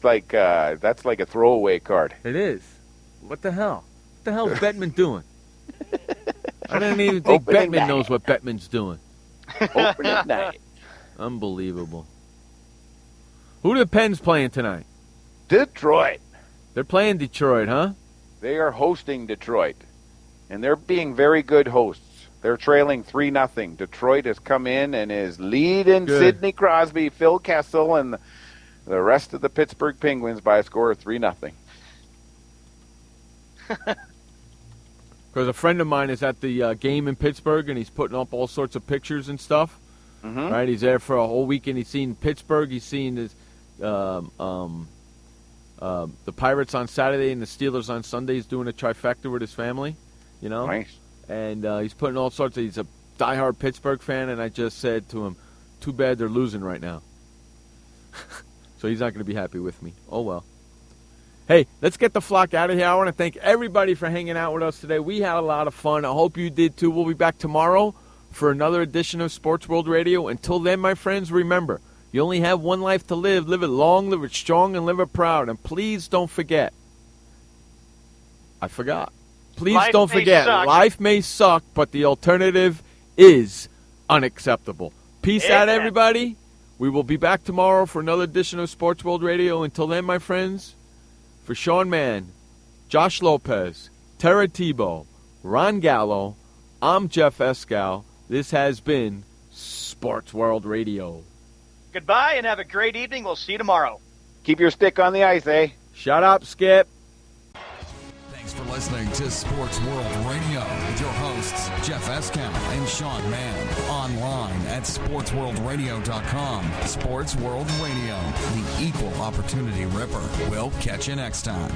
[SPEAKER 14] like a throwaway card.
[SPEAKER 5] It is. What the hell? What the hell is Bettman doing? I don't even think Bettman knows what Bettman's doing.
[SPEAKER 14] Opening night.
[SPEAKER 5] Unbelievable. Who are the Pens playing tonight?
[SPEAKER 14] Detroit.
[SPEAKER 5] They're playing Detroit, huh?
[SPEAKER 14] They are hosting Detroit, and they're being very good hosts. They're trailing 3-0. Detroit has come in and is leading Sidney Crosby, Phil Kessel, and the rest of the Pittsburgh Penguins by a score of 3-0.
[SPEAKER 5] Because a friend of mine is at the game in Pittsburgh, and he's putting up all sorts of pictures and stuff. Mm-hmm. Right, he's there for a whole weekend. He's seen Pittsburgh. He's seen his, the Pirates on Saturday and the Steelers on Sunday. He's doing a trifecta with his family, you know.
[SPEAKER 14] Nice.
[SPEAKER 5] And he's putting all sorts of. He's a diehard Pittsburgh fan, and I just said to him, "Too bad they're losing right now." So he's not going to be happy with me. Oh well. Hey, let's get the flock out of here. I want to thank everybody for hanging out with us today. We had a lot of fun. I hope you did too. We'll be back tomorrow for another edition of Sports World Radio. Until then, my friends, remember, you only have one life to live. Live it long, live it strong, and live it proud. And please don't forget. I forgot. Please don't forget. Life may suck, but the alternative is unacceptable. Peace out, everybody. We will be back tomorrow for another edition of Sports World Radio. Until then, my friends, for Sean Mann, Josh Lopez, Tara Tebow, Ron Gallo, I'm Jeff Escal. This has been Sports World Radio.
[SPEAKER 6] Goodbye and have a great evening. We'll see you tomorrow.
[SPEAKER 14] Keep your stick on the ice, eh?
[SPEAKER 5] Shut up, Skip.
[SPEAKER 24] Thanks for listening to Sports World Radio with your hosts, Jeff Escal and Sean Mann. Online at SportsWorldRadio.com. Sports World Radio, the equal opportunity ripper. We'll catch you next time.